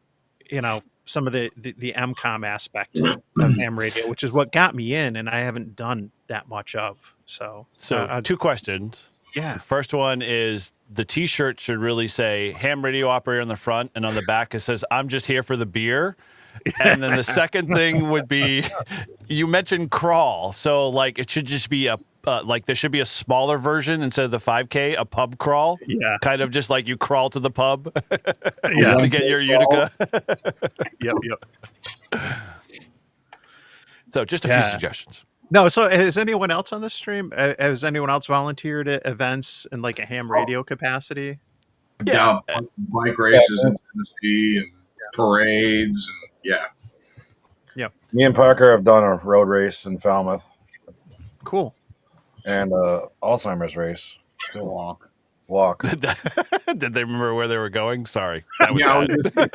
some of the MCOM aspect of ham radio, which is what got me in, and I haven't done that much of. So two questions. Yeah. The first one is the T-shirt should really say ham radio operator on the front, and on the back it says, "I'm just here for the beer." And then the second thing would be, you mentioned crawl. So like it should just be there should be a smaller version instead of the 5K, a pub crawl. Yeah. Kind of just like you crawl to the pub to get your Utica. Yep. So just a few suggestions. No, so has anyone else on the stream? Has anyone else volunteered at events in like a ham radio capacity? Yeah, bike races in Tennessee and parades. And, Yep. Me and Parker have done a road race in Falmouth. Cool. And Alzheimer's race. Walk. Did they remember where they were going? Sorry. That was bad.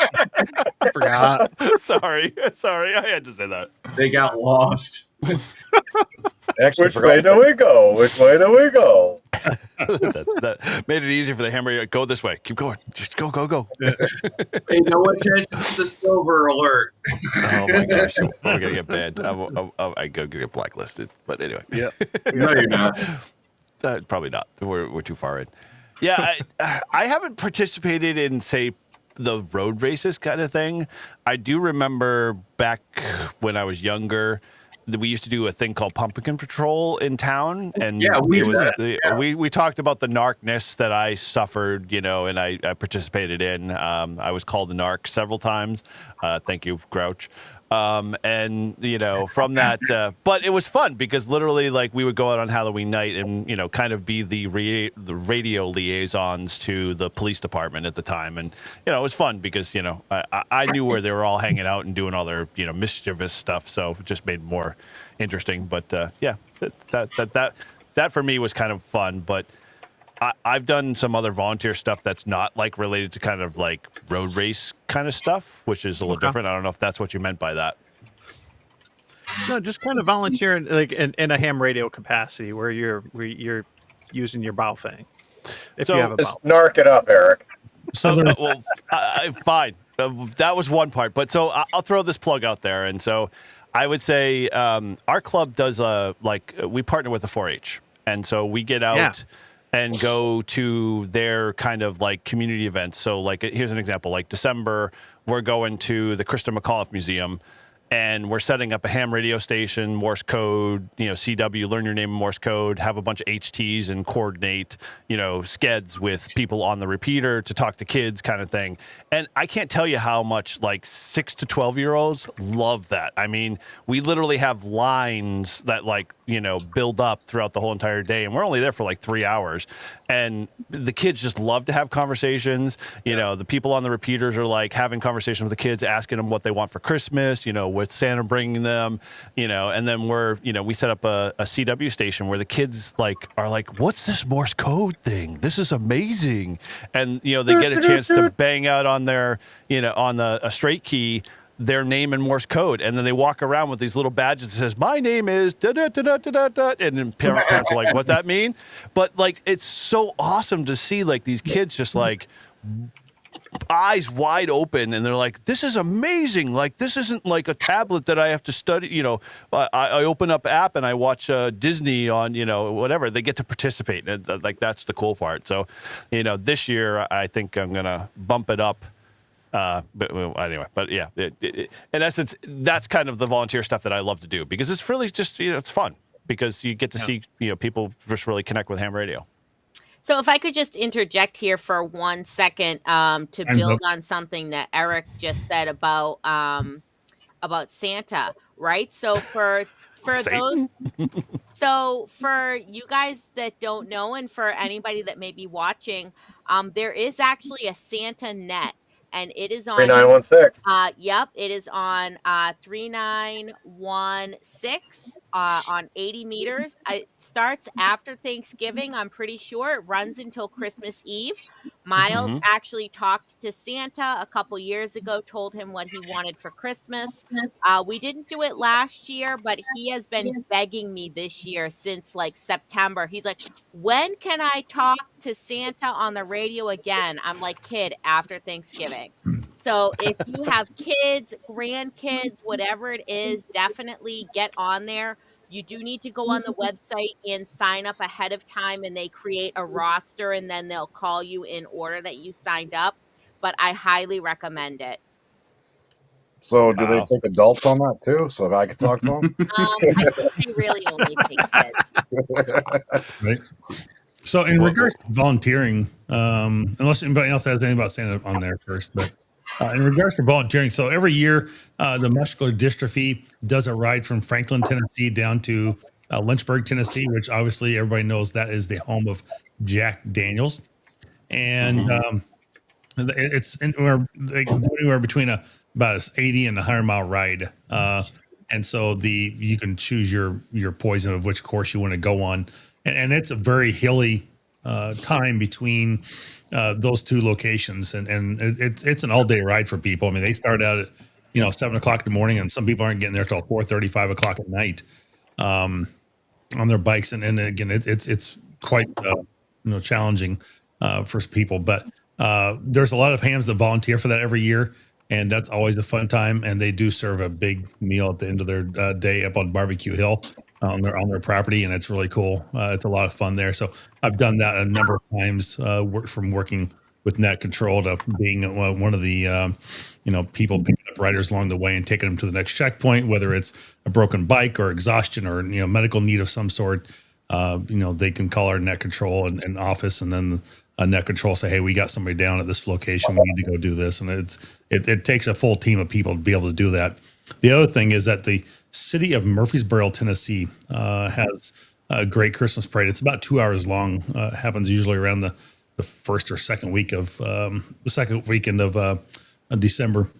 I forgot. Sorry. I had to say that. They got lost. Which way do we go? That made it easier for the hammer to go this way. Keep going. Just go. Hey, no attention to the silver alert. Oh my gosh. I'm going to get banned. I go get blacklisted. But anyway. Yeah. No, you're not. Probably not. We're too far in. Yeah, I haven't participated in, say, the road races kind of thing. I do remember back when I was younger, we used to do a thing called Pumpkin Patrol in town, and we talked about the narcness that I suffered, and I participated in. I was called a narc several times. Thank you, Grouch. And from that, but it was fun because literally, like, we would go out on Halloween night and kind of be the radio liaisons to the police department at the time, and it was fun because I knew where they were all hanging out and doing all their mischievous stuff, so it just made it more interesting. But that for me was kind of fun, but. I've done some other volunteer stuff that's not like related to kind of like road race kind of stuff, which is a little different. I don't know if that's what you meant by that. No, just kind of volunteering like in a ham radio capacity where you're using your bow fang. If you have a bow. Narc it up, Eric. So fine. That was one part, but so I'll throw this plug out there, and so I would say our club does we partner with the 4-H, and so we get out. Yeah. And go to their kind of like community events. So like, here's an example, like December, we're going to the Krista McAuliffe Museum and we're setting up a ham radio station, Morse code, CW, learn your name in Morse code, have a bunch of HTs and coordinate, skeds with people on the repeater to talk to kids kind of thing. And I can't tell you how much like 6 to 12-year-olds love that. I mean, we literally have lines that build up throughout the whole entire day. And we're only there for like 3 hours. And the kids just love to have conversations. The people on the repeaters are like having conversations with the kids, asking them what they want for Christmas, with Santa bringing them, and then we set up a CW station where the kids are like, what's this Morse code thing? This is amazing. And, they get a chance to bang out on their, on a straight key, their name in Morse code, and then they walk around with these little badges that says, my name is da da da da da da, and then parents are like, what's that mean? But it's so awesome to see these kids just eyes wide open, and they're like, this is amazing. This isn't like a tablet that I have to study. I open up app and I watch Disney on, whatever. They get to participate, and that's the cool part. So, this year I think I'm gonna bump it up. But yeah, in essence, that's kind of the volunteer stuff that I love to do because it's really just, it's fun because you get to see, people just really connect with ham radio. So if I could just interject here for 1 second to build on something that Eric just said about Santa, right? So for those, so for you guys that don't know, and for anybody that may be watching, there is actually a Santa net, and it is on 3916. Yep, it is on 3916 on 80 meters. It starts after Thanksgiving, I'm pretty sure. It runs until Christmas Eve. Miles actually talked to Santa a couple years ago, told him what he wanted for Christmas. We didn't do it last year, but he has been begging me this year since like September. He's like, when can I talk to Santa on the radio again? I'm like, kid, after Thanksgiving. So if you have kids, grandkids, whatever it is, definitely get on there. You do need to go on the website and sign up ahead of time, and they create a roster, and then they'll call you in order that you signed up. But I highly recommend it. So do they take adults on that too? So if I could talk to them? I think they really only take kids. Right. So in regards to volunteering, unless anybody else has anything about Santa on there first, but in regards to volunteering, so every year the muscular dystrophy does a ride from Franklin, Tennessee down to Lynchburg, Tennessee, which obviously everybody knows that is the home of Jack Daniels. And it's anywhere between about 80 and 100-mile ride. And so you can choose your poison of which course you want to go on. And it's a very hilly time between those two locations, and it's an all-day ride for people. I mean, they start out at 7 o'clock in the morning, and some people aren't getting there till 4:30, 5 o'clock at night on their bikes. And again, it's quite challenging for people. But there's a lot of hams that volunteer for that every year, and that's always a fun time. And they do serve a big meal at the end of their day up on Barbecue Hill on their property, and it's really cool. It's a lot of fun there. So I've done that a number of times, from working with Net Control to being one of the people picking up riders along the way and taking them to the next checkpoint, whether it's a broken bike or exhaustion or medical need of some sort. They can call our Net Control and office, and then Net Control say, hey, we got somebody down at this location, we need to go do this. And it takes a full team of people to be able to do that. The other thing is that the city of Murfreesboro, Tennessee, has a great Christmas parade. It's about 2 hours long. Happens usually around the first or second weekend of December.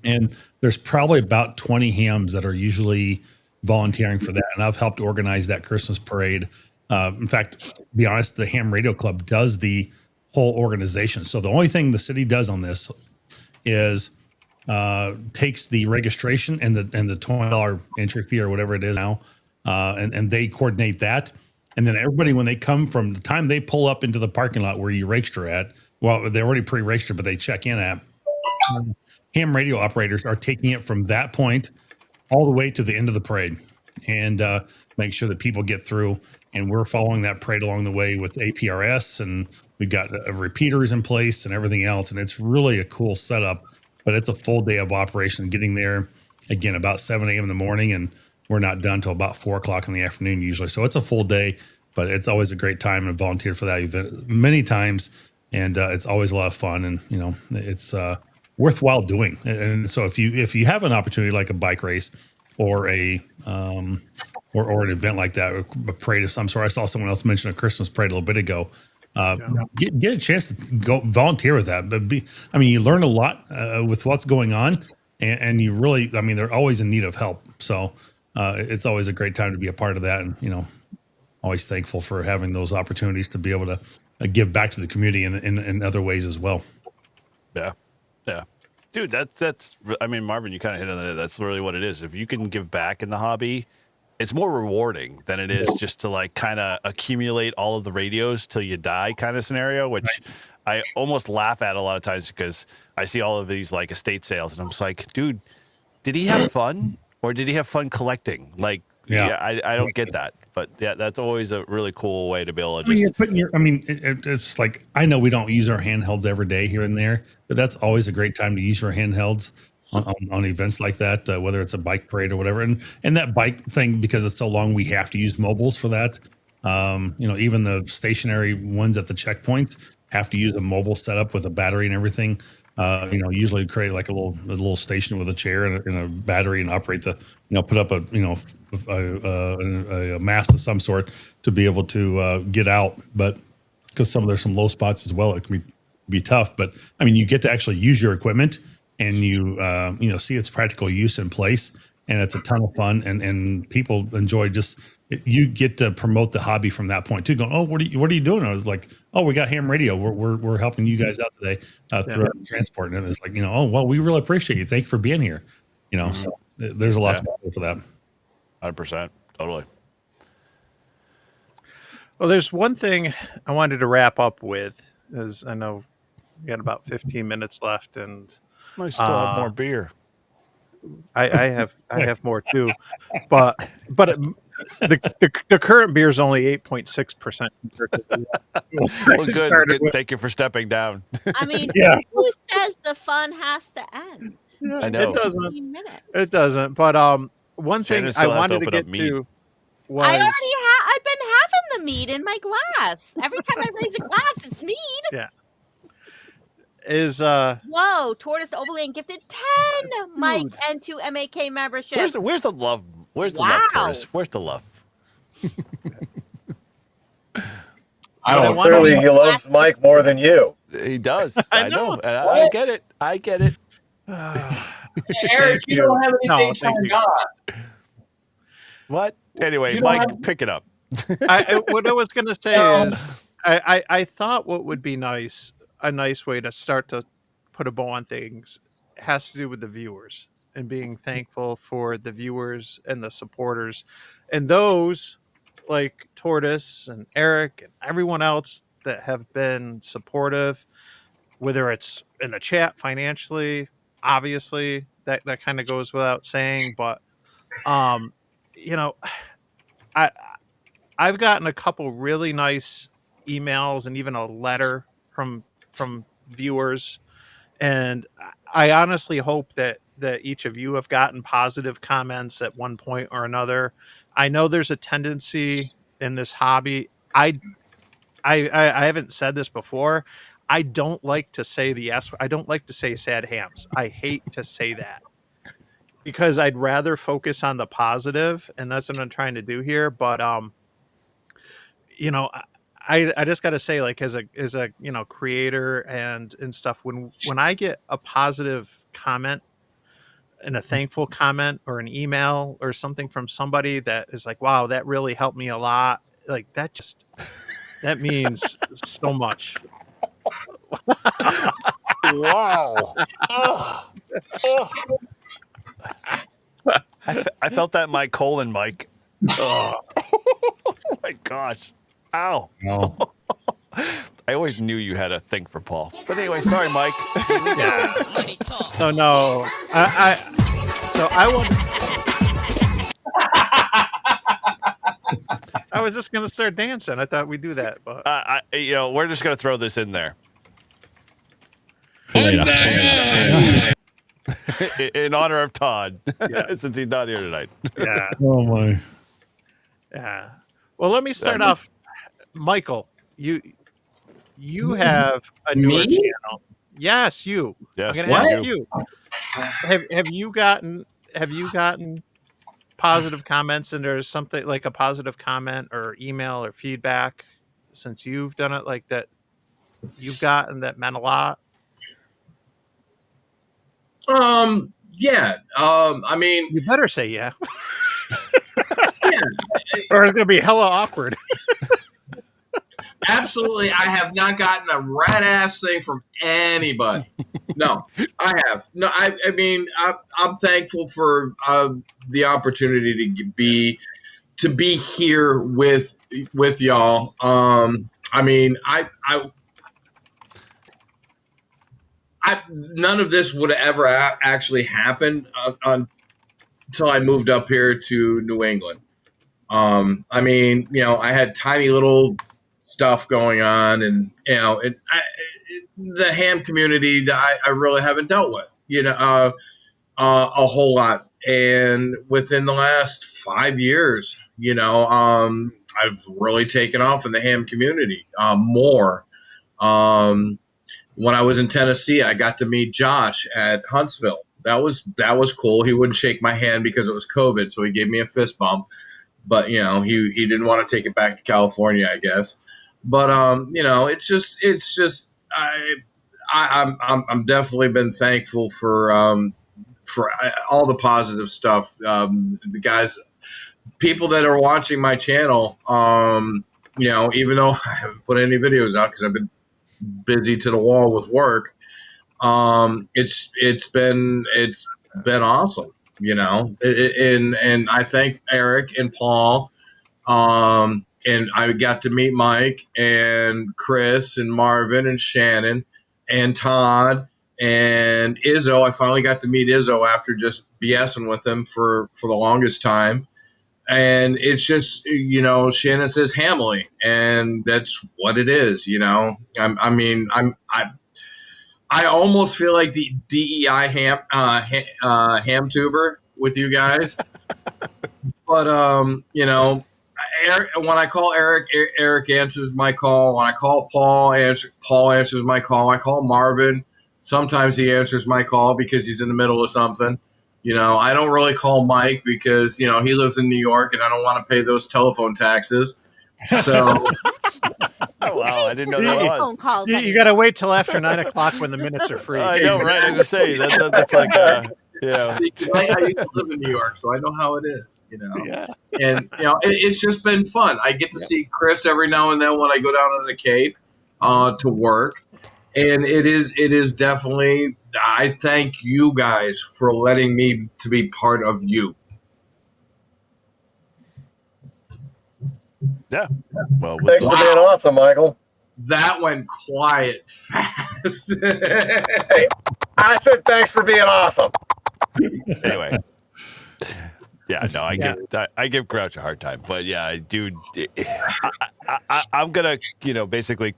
And there's probably about 20 hams that are usually volunteering for that. And I've helped organize that Christmas parade. In fact, to be honest, the Ham Radio Club does the whole organization. So the only thing the city does on this is takes the registration and the $20 entry fee or whatever it is now, and they coordinate that. And then everybody, when they come, from the time they pull up into the parking lot where you register at, well, they're already pre-registered, but they check in at, ham radio operators are taking it from that point all the way to the end of the parade, and make sure that people get through. And we're following that parade along the way with APRS, and we've got repeaters in place and everything else. And it's really a cool setup, but it's a full day of operation, getting there again about 7 a.m. in the morning, and we're not done till about 4 o'clock in the afternoon usually. So it's a full day, but it's always a great time, and volunteered for that event many times. And it's always a lot of fun, and it's worthwhile doing. And so if you have an opportunity like a bike race or or an event like that, or a parade of some sort. I saw someone else mention a Christmas parade a little bit ago. Get a chance to go volunteer with that. But you learn a lot with what's going on, and you really, they're always in need of help. So it's always a great time to be a part of that, and always thankful for having those opportunities to be able to give back to the community in other ways as well. Yeah. Dude, that's Marvin, you kind of hit on it. That's really what it is. If you can give back in the hobby, it's more rewarding than it is just to like kind of accumulate all of the radios till you die kind of scenario, which I almost laugh at a lot of times, because I see all of these like estate sales, and I'm just like, dude, did he have fun, or did he have fun collecting? Like, I don't get that. But yeah, that's always a really cool way to be able to just. It's like, I know we don't use our handhelds every day here and there, but that's always a great time to use your handhelds on events like that, whether it's a bike parade or whatever. And that bike thing, because it's so long, we have to use mobiles for that. Even the stationary ones at the checkpoints have to use a mobile setup with a battery and everything. Usually create like a little station with a chair and a battery and operate put up a mast of some sort to be able to get out. But because there's some low spots as well, it can be tough. But I mean, you get to actually use your equipment and you see its practical use in place, and it's a ton of fun, and people enjoy you get to promote the hobby from that point too. Going, oh, what are you doing? I was like, oh, we got ham radio. We're helping you guys out today through our transport, and it's like, oh, well, we really appreciate you. Thank you for being here. So there's a lot to go for that. 100%, totally. Well, there's one thing I wanted to wrap up with, as I know we got about 15 minutes left, and I still have more beer. I have more too, but the current beer is only 8.6%. Well, good. Thank you for stepping down. I mean, Yeah. who says the fun has to end? I know. It doesn't. But one thing Shannon I still has wanted to to open up get mead. to was I've been having the mead in my glass. Every time I raise a glass, it's mead. Yeah. Is Whoa, Tortise Overland gifted 10 Mike N2MAK membership. Where's the love? Where's the Wow. love, Tortise? Where's the love? Clearly, he loves Mike more than you. He does. I I know. know. I get it. I get it. Eric, you don't have anything turned on. What? Anyway, You don't Mike, have- pick it up. what I was going to say is I thought what would be a nice way to start to put a bow on things has to do with the viewers and being thankful for the viewers and the supporters and those like Tortise and Eric and everyone else that have been supportive, whether it's in the chat financially, obviously that kind of goes without saying, but I've gotten a couple really nice emails and even a letter from viewers, and I honestly hope that each of you have gotten positive comments at one point or another. I know there's a tendency in this hobby. I haven't said this before. I don't like to say the S. I don't like to say sad hams. I hate to say that because I'd rather focus on the positive, and that's what I'm trying to do here. But I just got to say, like, as a creator and stuff, when I get a positive comment and a thankful comment or an email or something from somebody that is like, wow, that really helped me a lot, like that means so much. Wow. I felt that in my colon, Mike. Oh my gosh. Ow. No. I always knew you had a thing for Paul. But anyway, sorry, Mike. So no, I was just gonna start dancing. I thought we'd do that, but we're just gonna throw this in there. In honor of Todd, since he's not here tonight. Yeah. Oh my. Yeah. Well, let me start off. Michael, you have a newer channel. Yes, you. Yes. I'm gonna ask you. Have you gotten positive comments, and there's something like a positive comment or email or feedback since you've done it like that you've gotten that meant a lot? Yeah. I mean, you better say yeah. Yeah. Or it's gonna be hella awkward. Absolutely, I have not gotten a rat ass thing from anybody. No, I have. No, I mean, I'm thankful for the opportunity to be here with y'all. I mean, I none of this would have ever actually happened until I moved up here to New England. I mean, I had tiny little stuff going on, and the ham community that I really haven't dealt with, a whole lot And within the last 5 years, I've really taken off in the ham community more. When I was in Tennessee, I got to meet Josh at Huntsville. That was cool. He wouldn't shake my hand because it was COVID, so he gave me a fist bump. But he didn't want to take it back to California, I guess. But it's just I'm definitely been thankful for all the positive stuff. The guys, people that are watching my channel, even though I haven't put any videos out because I've been busy to the wall with work, it's been awesome, and I thank Eric and Paul, and I got to meet Mike and Chris and Marvin and Shannon and Todd and Izzo. I finally got to meet Izzo after just BSing with him for the longest time. And it's just, Shannon says Hamley, and that's what it is, I almost feel like the DEI ham tuber with you guys. But, Eric, when I call Eric answers my call. When I call Paul answers my call. I call Marvin. Sometimes he answers my call because he's in the middle of something. I don't really call Mike because, he lives in New York and I don't want to pay those telephone taxes. So, oh, wow, I didn't know that was. Phone calls. You got to wait till after 9 o'clock when the minutes are free. I know, right? I was just saying that's like, yeah. See, I used to live in New York, so I know how it is, Yeah. And it's just been fun. I get to see Chris every now and then when I go down on the Cape to work, and it is definitely. I thank you guys for letting me to be part of you. Yeah. Well, Thanks for being awesome, Michael. That went quiet fast. Hey, I said thanks for being awesome. Anyway. Yeah, no, I give Grouch a hard time, but yeah, dude, I'm gonna, basically,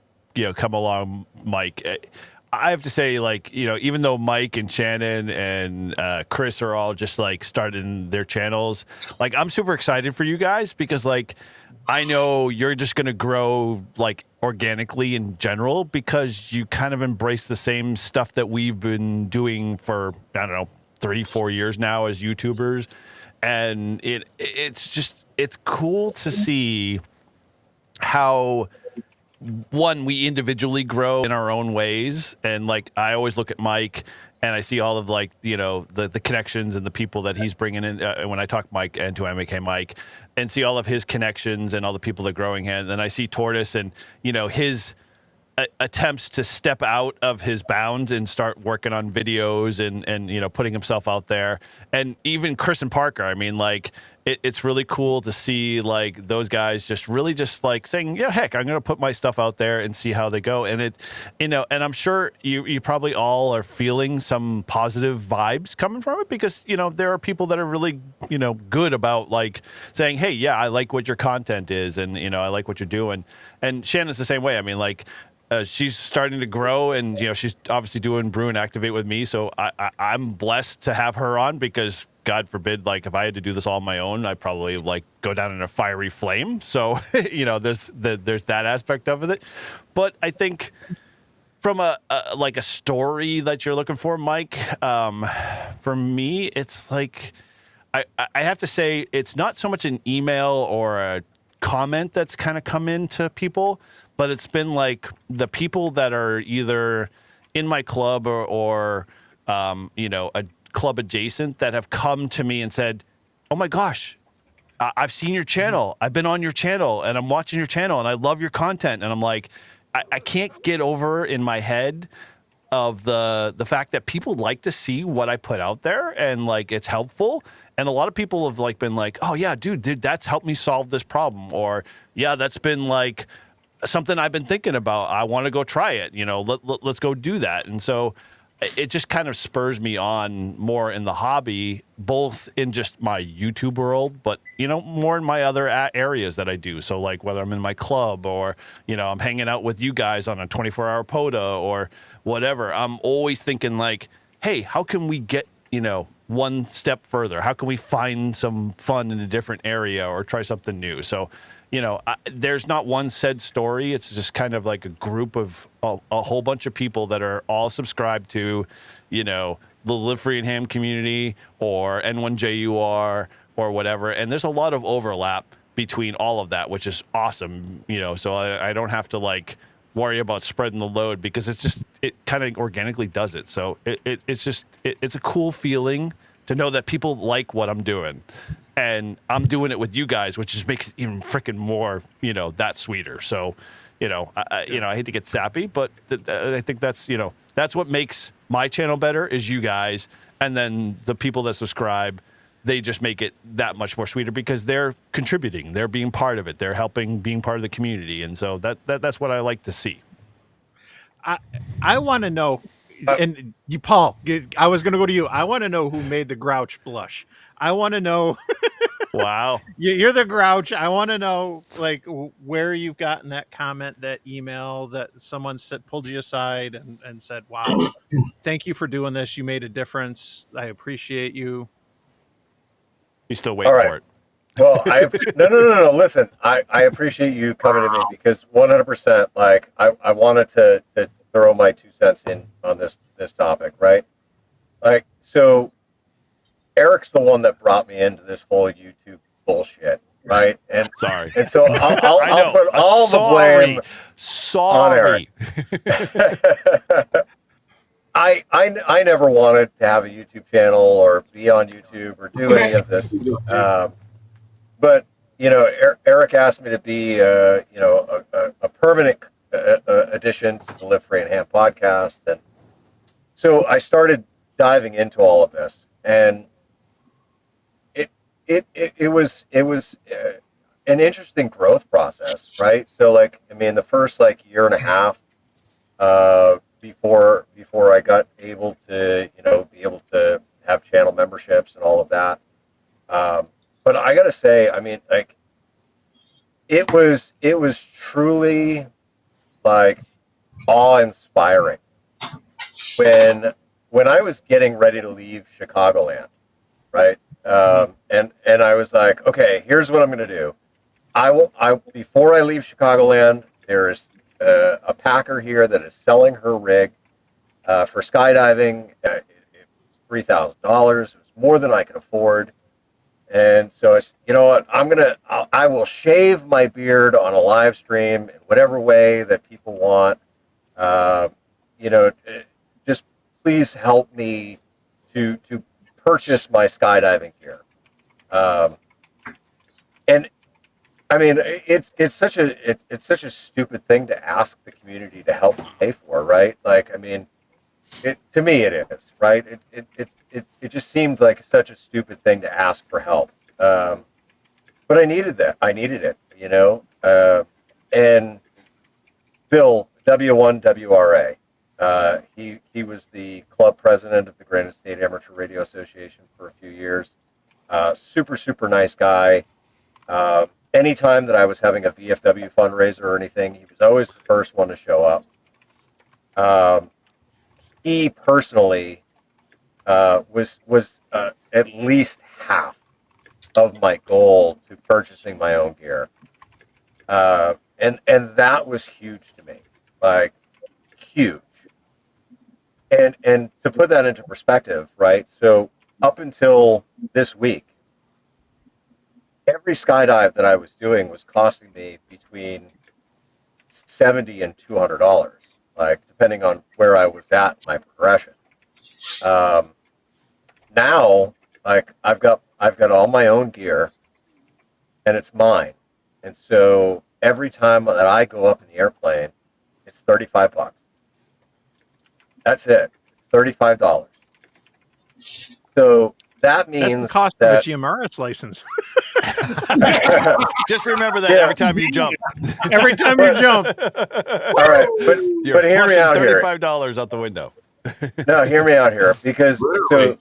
come along, Mike. I have to say, even though Mike and Shannon and Chris are all just starting their channels, I'm super excited for you guys because I know you're just going to grow organically in general because you kind of embrace the same stuff that we've been doing for, I don't know, 3-4 years now as YouTubers. And it's cool to see how one, we individually grow in our own ways. And I always look at Mike and I see all of the connections and the people that he's bringing in when I talk Mike and to MK Mike and see all of his connections and all the people that are growing in. And then I see Tortise and, his attempts to step out of his bounds and start working on videos and putting himself out there. And even Chris and Parker, I mean, it's really cool to see those guys just really just saying, yeah, heck, I'm going to put my stuff out there and see how they go. And and I'm sure you probably all are feeling some positive vibes coming from it because, there are people that are really, good about saying, hey, yeah, I like what your content is. And, I like what you're doing. And Shannon's the same way. I mean, she's starting to grow and, she's obviously doing Brew and Activate with me. So I'm blessed to have her on because God forbid, if I had to do this all on my own, I'd probably go down in a fiery flame. So, there's that aspect of it. But I think from a story that you're looking for, Mike, for me, it's I have to say it's not so much an email or a comment that's kind of come into people, but it's been the people that are either in my club or a club adjacent that have come to me and said, oh my gosh, I've seen your channel. I've been on your channel and I'm watching your channel and I love your content. And I'm I can't get over in my head of the fact that people like to see what I put out there and it's helpful. And a lot of people have been oh yeah, dude, that's helped me solve this problem. Or yeah, that's been something I've been thinking about. I want to go try it. Let's go do that. And so it just kind of spurs me on more in the hobby, both in just my YouTube world, but, more in my other areas that I do. So whether I'm in my club or, I'm hanging out with you guys on a 24-hour POTA or whatever, I'm always thinking hey, how can we get, one step further? How can we find some fun in a different area or try something new? So, there's not one said story. It's just kind of like a group of a whole bunch of people that are all subscribed to, the Live Free and Ham community or N1JUR or whatever. And there's a lot of overlap between all of that, which is awesome, so I don't have to like worry about spreading the load because it kind of organically does it. So it's a cool feeling to know that people like what I'm doing. And I'm doing it with you guys, which just makes it even freaking more, that sweeter. So, I hate to get sappy, but I think that's what makes my channel better is you guys. And then the people that subscribe, they just make it that much more sweeter because they're contributing. They're being part of it. They're helping being part of the community. And so that's what I like to see. I want to know, and you, Paul, I was going to go to you. I want to know who made the Grouch blush. I want to know. Wow. You're the Grouch. I want to know, like, where you've gotten that comment, that email that someone pulled you aside and said, wow, thank you for doing this. You made a difference. I appreciate you. You still wait for it. Well, no. Listen, I appreciate you coming to me because 100%, like, I wanted to throw my 2 cents in on this topic, right? Like, so Eric's the one that brought me into this whole YouTube bullshit, right? And sorry. And so I'll put all the blame on Eric. I never wanted to have a YouTube channel or be on YouTube or do any of this. But Eric asked me to be a permanent addition to the Live Free and Ham podcast, and so I started diving into all of this, and it was an interesting growth process, right? So, like, I mean, the first year and a half before I got able to be able to have channel memberships and all of that. But I gotta say, I mean, like, it was truly like awe-inspiring when I was getting ready to leave Chicagoland, right? And I was like, okay, here's what I'm gonna do. Before I leave Chicagoland, there's a packer here that is selling her rig for skydiving. It was $3,000. It was more than I could afford. And so I said, you know what, I will shave my beard on a live stream in whatever way that people want. Just please help me to purchase my skydiving gear. And I mean, it's such a stupid thing to ask the community to help pay for, right? Like, I mean, to me it is, right? It just seemed like such a stupid thing to ask for help. But I needed that. I needed it, and Bill W1WRA, he was the club president of the Granite State Amateur Radio Association for a few years. Super nice guy. Anytime that I was having a VFW fundraiser or anything, he was always the first one to show up. He personally was at least half of my goal to purchasing my own gear, and that was huge to me, like, huge. And to put that into perspective, right? So up until this week, every skydive that I was doing was costing me between $70 and $200, like, depending on where I was at in my progression. Now, like, I've got all my own gear, and it's mine. And so every time that I go up in the airplane, it's $35. That's it, $35. So that means that's the cost of a GMRS license. Just remember that every time you jump. Every time you jump. All right, but hear me out here. $35 out the window. No, hear me out here, because so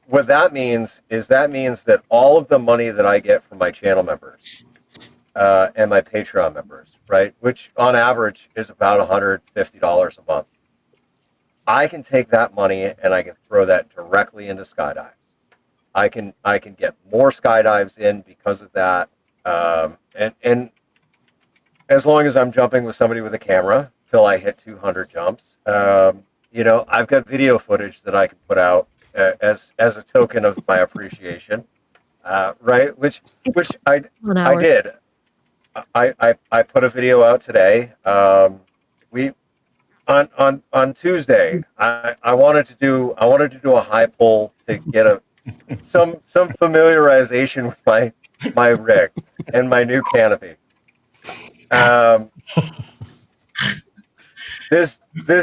what that means is that all of the money that I get from my channel members and my Patreon members, right, which on average is about $150 a month, I can take that money and I can throw that directly into skydives. I can get more skydives in because of that. And as long as I'm jumping with somebody with a camera till I hit 200 jumps, you know, I've got video footage that I can put out as a token of my appreciation, right? Which I did. I put a video out today. We on Tuesday. I wanted to do a high pull to get some familiarization with my rig and my new canopy. This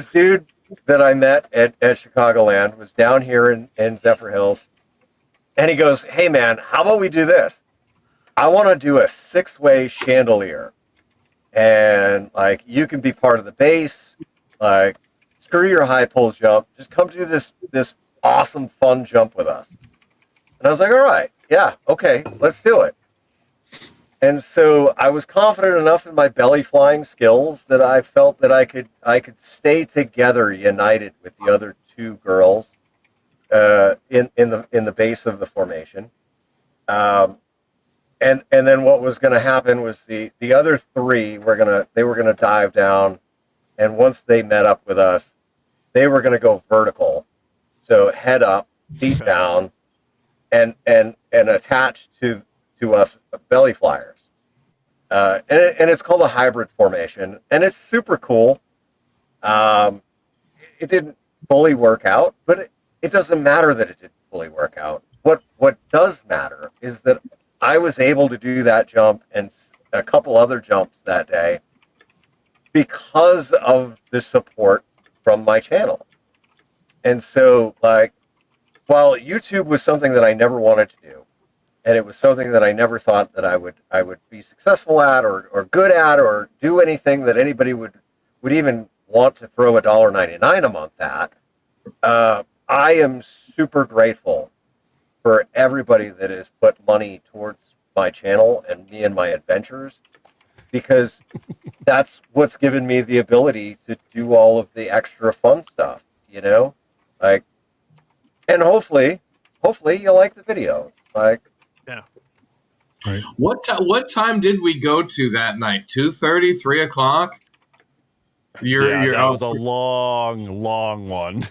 dude that I met at Chicagoland was down here in Zephyr Hills, and he goes, "Hey man, how about we do this? I want to do a 6-way chandelier, and like you can be part of the base. Like, screw your high pull jump. Just come do this awesome fun jump with us." And I was like, "All right, yeah, okay, let's do it." And so I was confident enough in my belly flying skills that I felt that I could stay together, united with the other 2 girls in the base of the formation. And then what was going to happen was the other 3 were gonna dive down, and once they met up with us, they were going to go vertical, so head up, feet down, and attached to us belly flyers. And it's called a hybrid formation, and it's super cool. It didn't fully work out, but it doesn't matter that it didn't fully work out. What does matter is that I was able to do that jump and a couple other jumps that day because of the support from my channel. And so, like, while YouTube was something that I never wanted to do, and it was something that I never thought that I would be successful at or good at or do anything that anybody would even want to throw $1.99 a month at, I am super grateful for everybody that has put money towards my channel and me and my adventures, because that's what's given me the ability to do all of the extra fun stuff, you know? Like, and hopefully you like the video. Like, yeah. Right. What time did we go to that night? 2:30, 3 o'clock? That was a long one.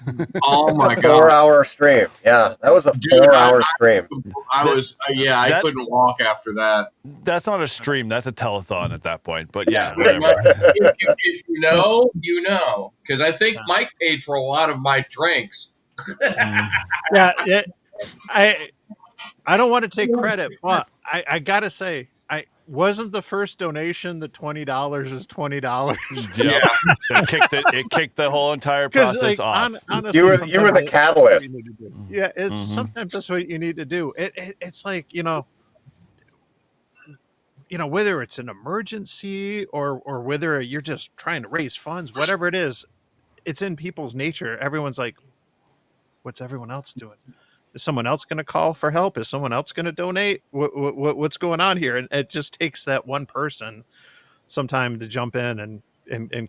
Oh my god! 4-hour stream. Yeah, that was a 4-hour stream. I couldn't walk after that. That's not a stream. That's a telethon at that point. But yeah, if you know, you know. Because I think Mike paid for a lot of my drinks. Yeah, I don't want to take credit, but I gotta say, wasn't the first donation the $20 is $20. Yeah, it kicked the whole entire process off. Honestly, you were the catalyst. Yeah, it's sometimes that's what you need to do. It's like, you know, whether it's an emergency or whether you're just trying to raise funds, whatever it is, it's in people's nature. Everyone's like, what's everyone else doing? Is someone else going to call for help? Is someone else going to donate? What's going on here? And it just takes that one person sometime to jump in and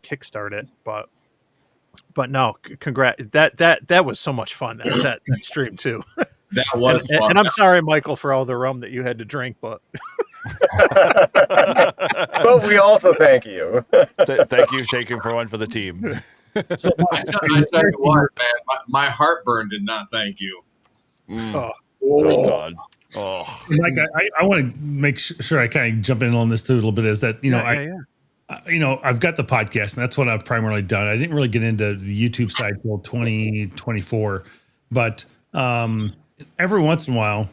kickstart it. But no, congrats. That was so much fun. That stream too. That was fun. And I'm sorry, Michael, for all the rum that you had to drink, but but we also thank you. Thank you, Shaken for one for the team. So, I tell you what, man, my heartburn did not thank you. Oh God! Oh, Mike, I want to make sure I kind of jump in on this too a little bit. Is that I've got the podcast, and that's what I've primarily done. I didn't really get into the YouTube side till 2024, but every once in a while,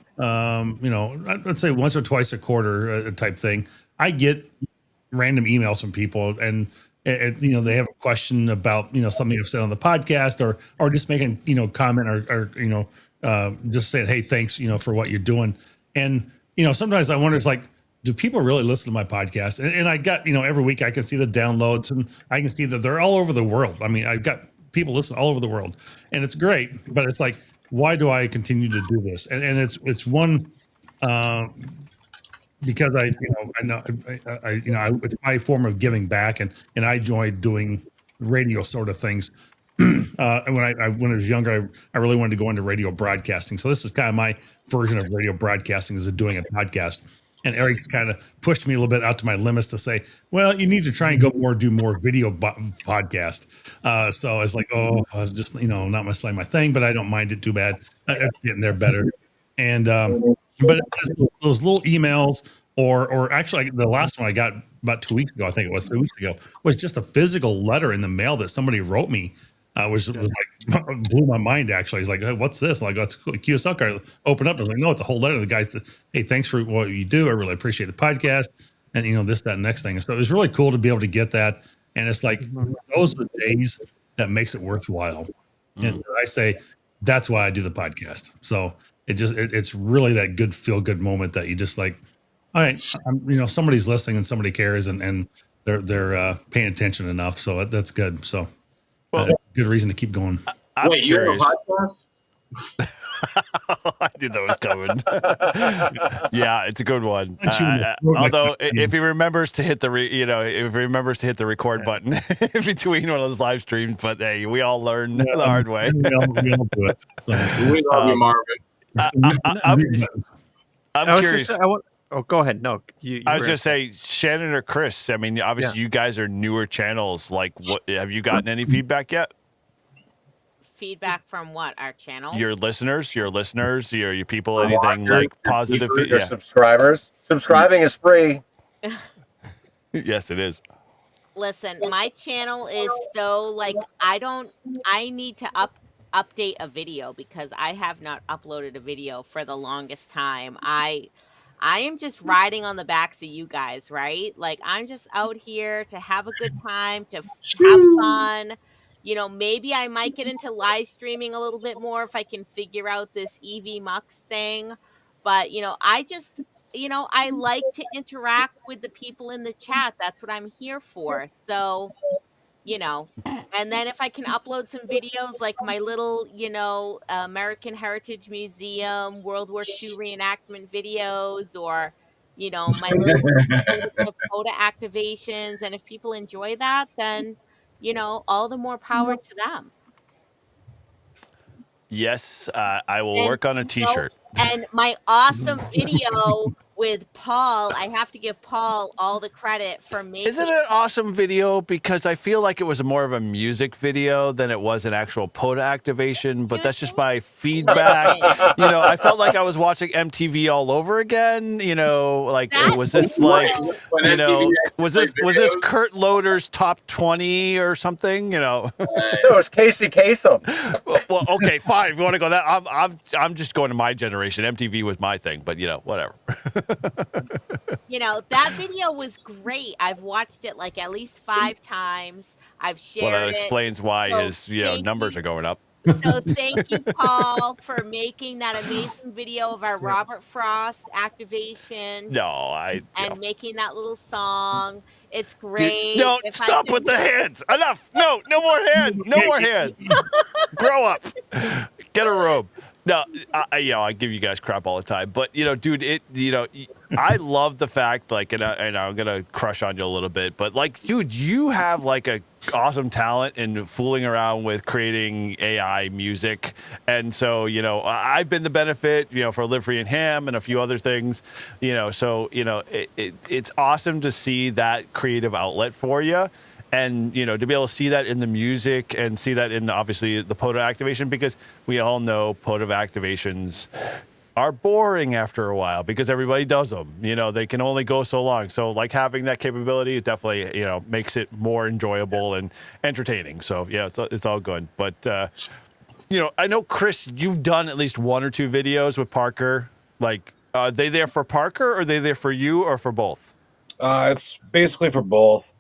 let's say once or twice a quarter type thing, I get random emails from people, and they have a question about something I've said on the podcast, or just making comment or just saying, hey, thanks, for what you're doing. And, sometimes I wonder, it's like, do people really listen to my podcast? And I got, every week I can see the downloads, and I can see that they're all over the world. I mean, I've got people listen all over the world, and it's great, but it's like, why do I continue to do this? And it's one, because I know it's my form of giving back, and I enjoy doing radio sort of things. when I was younger, I really wanted to go into radio broadcasting. So this is kind of my version of radio broadcasting, is doing a podcast. And Eric's kind of pushed me a little bit out to my limits to say, well, you need to try and do more video podcast. So it's like, just, not necessarily my thing, but I don't mind it too bad. It's getting there better. And, but those little emails or actually the last one I got about 2 weeks ago, I think it was 3 weeks ago, was just a physical letter in the mail that somebody wrote me. Was like blew my mind. Actually, he's like, hey, "What's this?" Like, "It's a QSL card." Open up. I was like, "No, it's a whole letter." The guy said, "Hey, thanks for what you do. I really appreciate the podcast." And this, that, and next thing. So it was really cool to be able to get that. And it's like those are the days that makes it worthwhile. And I say that's why I do the podcast. So it's really that good feel good moment that you just like, all right, somebody's listening and somebody cares and they're paying attention enough. So that's good. So. Well, good reason to keep going. Wait, you have a podcast? I knew that was coming. Yeah, it's a good one. Although, if he remembers to hit the record button in between one of those live streams, but hey, we all learn the hard way. We all do it. So. We love you, Marvin. I'm curious. Go ahead. No, I was just say, Shannon or Chris. I mean, obviously, you guys are newer channels. Like, what have you gotten any feedback yet? Feedback from what? Our channel? Your listeners, your people, anything like positive? Your subscribers. Subscribing is free. Yes, it is. Listen, my channel is so I need to update a video because I have not uploaded a video for the longest time. I am just riding on the backs of you guys, right? Like, I'm just out here to have a good time, to have fun. Maybe I might get into live streaming a little bit more if I can figure out this EV Mux thing. But, I just, I like to interact with the people in the chat. That's what I'm here for. So, and then if I can upload some videos like my little, American Heritage Museum, World War II reenactment videos, or, my little POTA activations. And if people enjoy that, then, all the more power to them. Yes, I will work on a t-shirt. And my awesome video with Paul, I have to give Paul all the credit for making. Isn't it an awesome video? Because I feel like it was more of a music video than it was an actual POTA activation, but that's just my feedback. I felt like I was watching MTV all over again. Was this was this Kurt Loder's top 20 or something? It was Casey Kasem. Well, okay, fine. If you want to go that, I'm just going to my generation. MTV was my thing, but whatever. That video was great. I've watched it at least 5 times. I've shared it. Well, that explains why his numbers are going up. So thank you, Paul, for making that amazing video of our Robert Frost activation. And making that little song. It's great. Dude, stop with the hands. Enough. No more hands. No more hands. Grow up. Get a robe. No, I give you guys crap all the time, but dude, I love the fact, and I'm gonna crush on you a little bit, but dude, you have a awesome talent in fooling around with creating AI music, and so I've been the benefit, for Live Free and Ham and a few other things, so it's awesome to see that creative outlet for you. And, to be able to see that in the music and see that in, obviously, the POTA activation, because we all know POTA activations are boring after a while because everybody does them. They can only go so long. So, having that capability, it definitely, makes it more enjoyable and entertaining. So, yeah, it's all good. But, I know, Chris, you've done at least 1 or 2 videos with Parker. Are they there for Parker, or are they there for you, or for both? It's basically for both.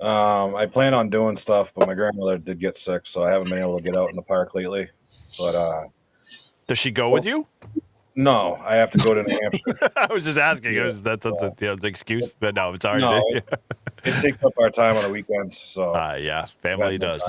I plan on doing stuff, but my grandmother did get sick, so I haven't been able to get out in the park lately. But does she go with you? No, I have to go to New Hampshire. I was just asking. That's the excuse, but no, it's already. No, it takes up our time on the weekends. So yeah, family does.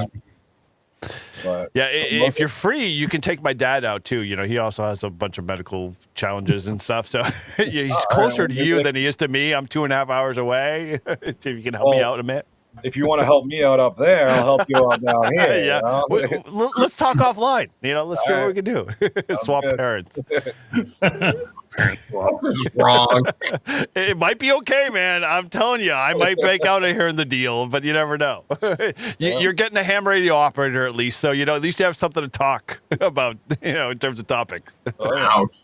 But if you're free, you can take my dad out too. He also has a bunch of medical challenges and stuff, so he's closer to you than he is to me. I'm 2.5 hours away. See if you can help me out a bit. if you want to help me out up there, I'll help you out down here. Yeah. You know? Let's talk offline. Let's see All what we right. can do. Sounds Swap good. parents. This is wrong. It might be okay, man. I'm telling you, I might break out of here in the deal, but you never know. You're getting a ham radio operator at least, so at least you have something to talk about, in terms of topics. Oh, yeah. Ouch.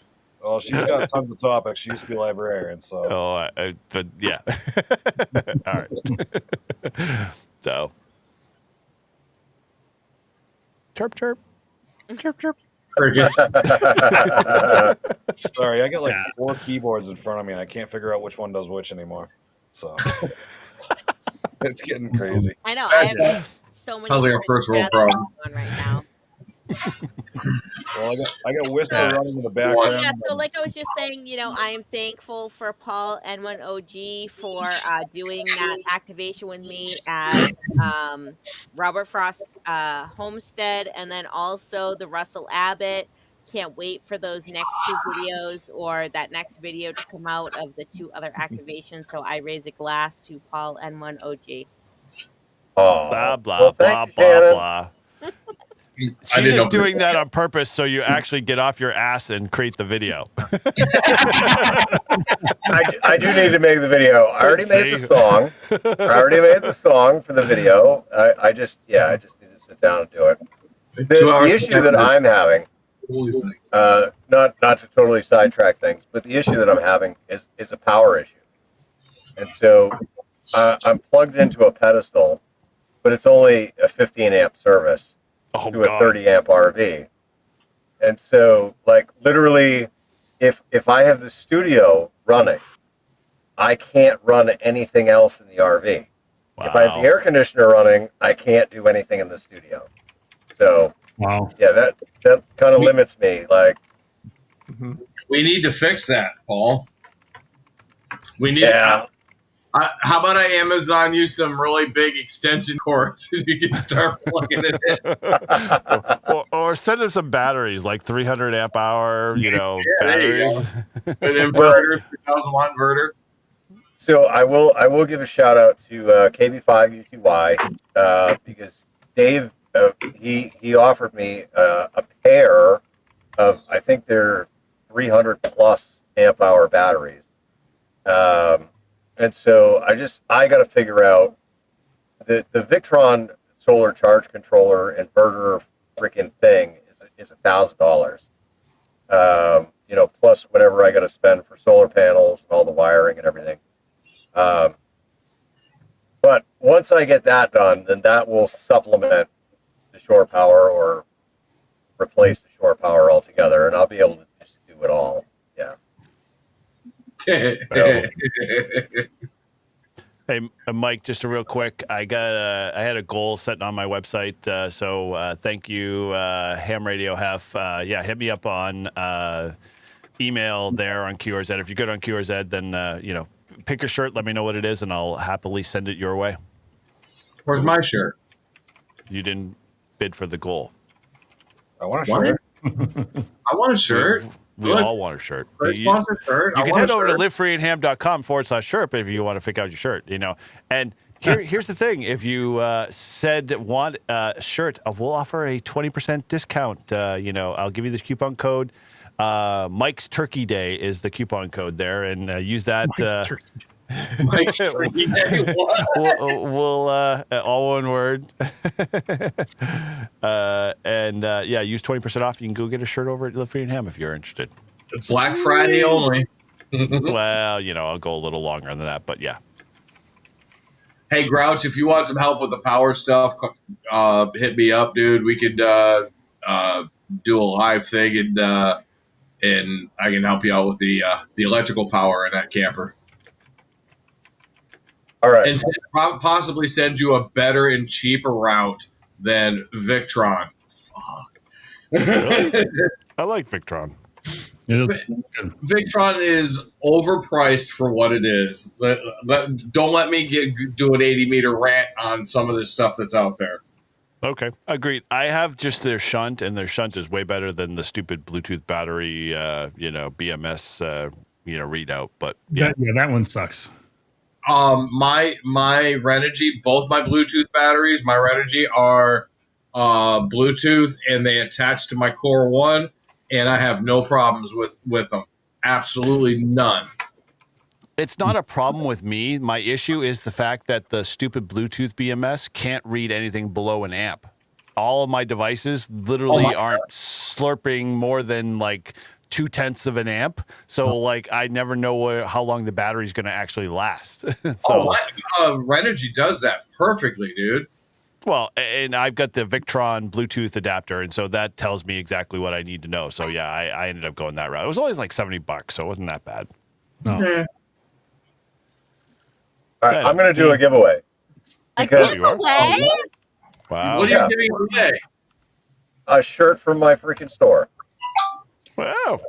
Well, she's got tons of topics. She used to be a librarian, so. Oh, but yeah. All right. So, chirp, chirp, chirp, chirp. Crickets. Sorry, I got like 4 keyboards in front of me, and I can't figure out which one does which anymore. So it's getting crazy. I know. I have so many. Sounds like a first world problem. on right now. Well, I got Whisper running in the background. Yeah, so like I was just saying, I am thankful for Paul N1NUG for doing that activation with me at Robert Frost Homestead, and then also the Russell Abbott. Can't wait for those next 2 videos or that next video to come out of the 2 other activations. So I raise a glass to Paul N1NUG. Oh, Blah, blah, well, blah, thank you, blah, Shannon. blah. She's just doing that on purpose so you actually get off your ass and create the video. I do need to make the video. I already made the song. I already made the song for the video. I just need to sit down and do it. The issue that I'm having, not to totally sidetrack things, but the issue that I'm having is a power issue. And so I'm plugged into a pedestal, but it's only a 15 amp service to a 30 amp RV. And so, like, literally, if I have the studio running, I can't run anything else in the RV. Wow. If I have the air conditioner running, I can't do anything in the studio. So, yeah, that kind of limits me. Like, we need to fix that, Paul. We need. Yeah. How about I Amazon you some really big extension cords so you can start plugging it in? or send them some batteries, like 300 amp hour, batteries. An inverter, 3000-watt inverter. So I will give a shout out to KB5UTY because Dave he offered me a pair of, I think they're 300 plus amp hour batteries. And so I got to figure out the Victron solar charge controller inverter freaking thing is $1,000. Plus whatever I got to spend for solar panels and all the wiring and everything. But once I get that done, then that will supplement the shore power or replace the shore power altogether, and I'll be able to just do it all. Yeah. Hey, Mike, just a real quick. I had a goal set on my website, so thank you, Ham Radio Hef. Hit me up on email there on QRZ. If you're good on QRZ, then pick a shirt, let me know what it is, and I'll happily send it your way. Where's my shirt? You didn't bid for the goal. I want a shirt. I want a shirt. We all want a shirt. Sponsor shirt. You can head over to livefreeandham.com/shirt if you want to pick out your shirt. And here's the thing: if you want a shirt, we'll offer a 20% discount. I'll give you the coupon code. Mike's Turkey Day is the coupon code there, and use that. Mike's Turkey Day. We'll all one word. Use 20% off. You can go get a shirt over at Live Free and Ham if you're interested. Black Friday only. Well, I'll go a little longer than that, but yeah. Hey, Grouch, if you want some help with the power stuff, hit me up, dude. We could do a live thing, and I can help you out with the electrical power in that camper. All right. And possibly send you a better and cheaper route than Victron. Fuck. I like Victron. Victron is overpriced for what it is. Don't let me do an 80-meter rant on some of this stuff that's out there. Okay, agreed. I have just their shunt, and their shunt is way better than the stupid Bluetooth battery, BMS, readout. But yeah, that one sucks. My Renogy, both my Bluetooth batteries, my Renogy are Bluetooth, and they attach to my Core One, and I have no problems with them. Absolutely none. It's not a problem with me. My issue is the fact that the stupid Bluetooth BMS can't read anything below an amp. All of my devices literally aren't slurping more than like 0.2 of an amp. So like I never know how long the battery's going to actually last. Renogy does that perfectly, dude. Well, and I've got the Victron Bluetooth adapter, and so that tells me exactly what I need to know. So yeah, I ended up going that route. It was always like $70, so it wasn't that bad. No. Yeah. All right, I'm going to do a giveaway. A giveaway? Wow. What are you giving away? A shirt from my freaking store. Wow.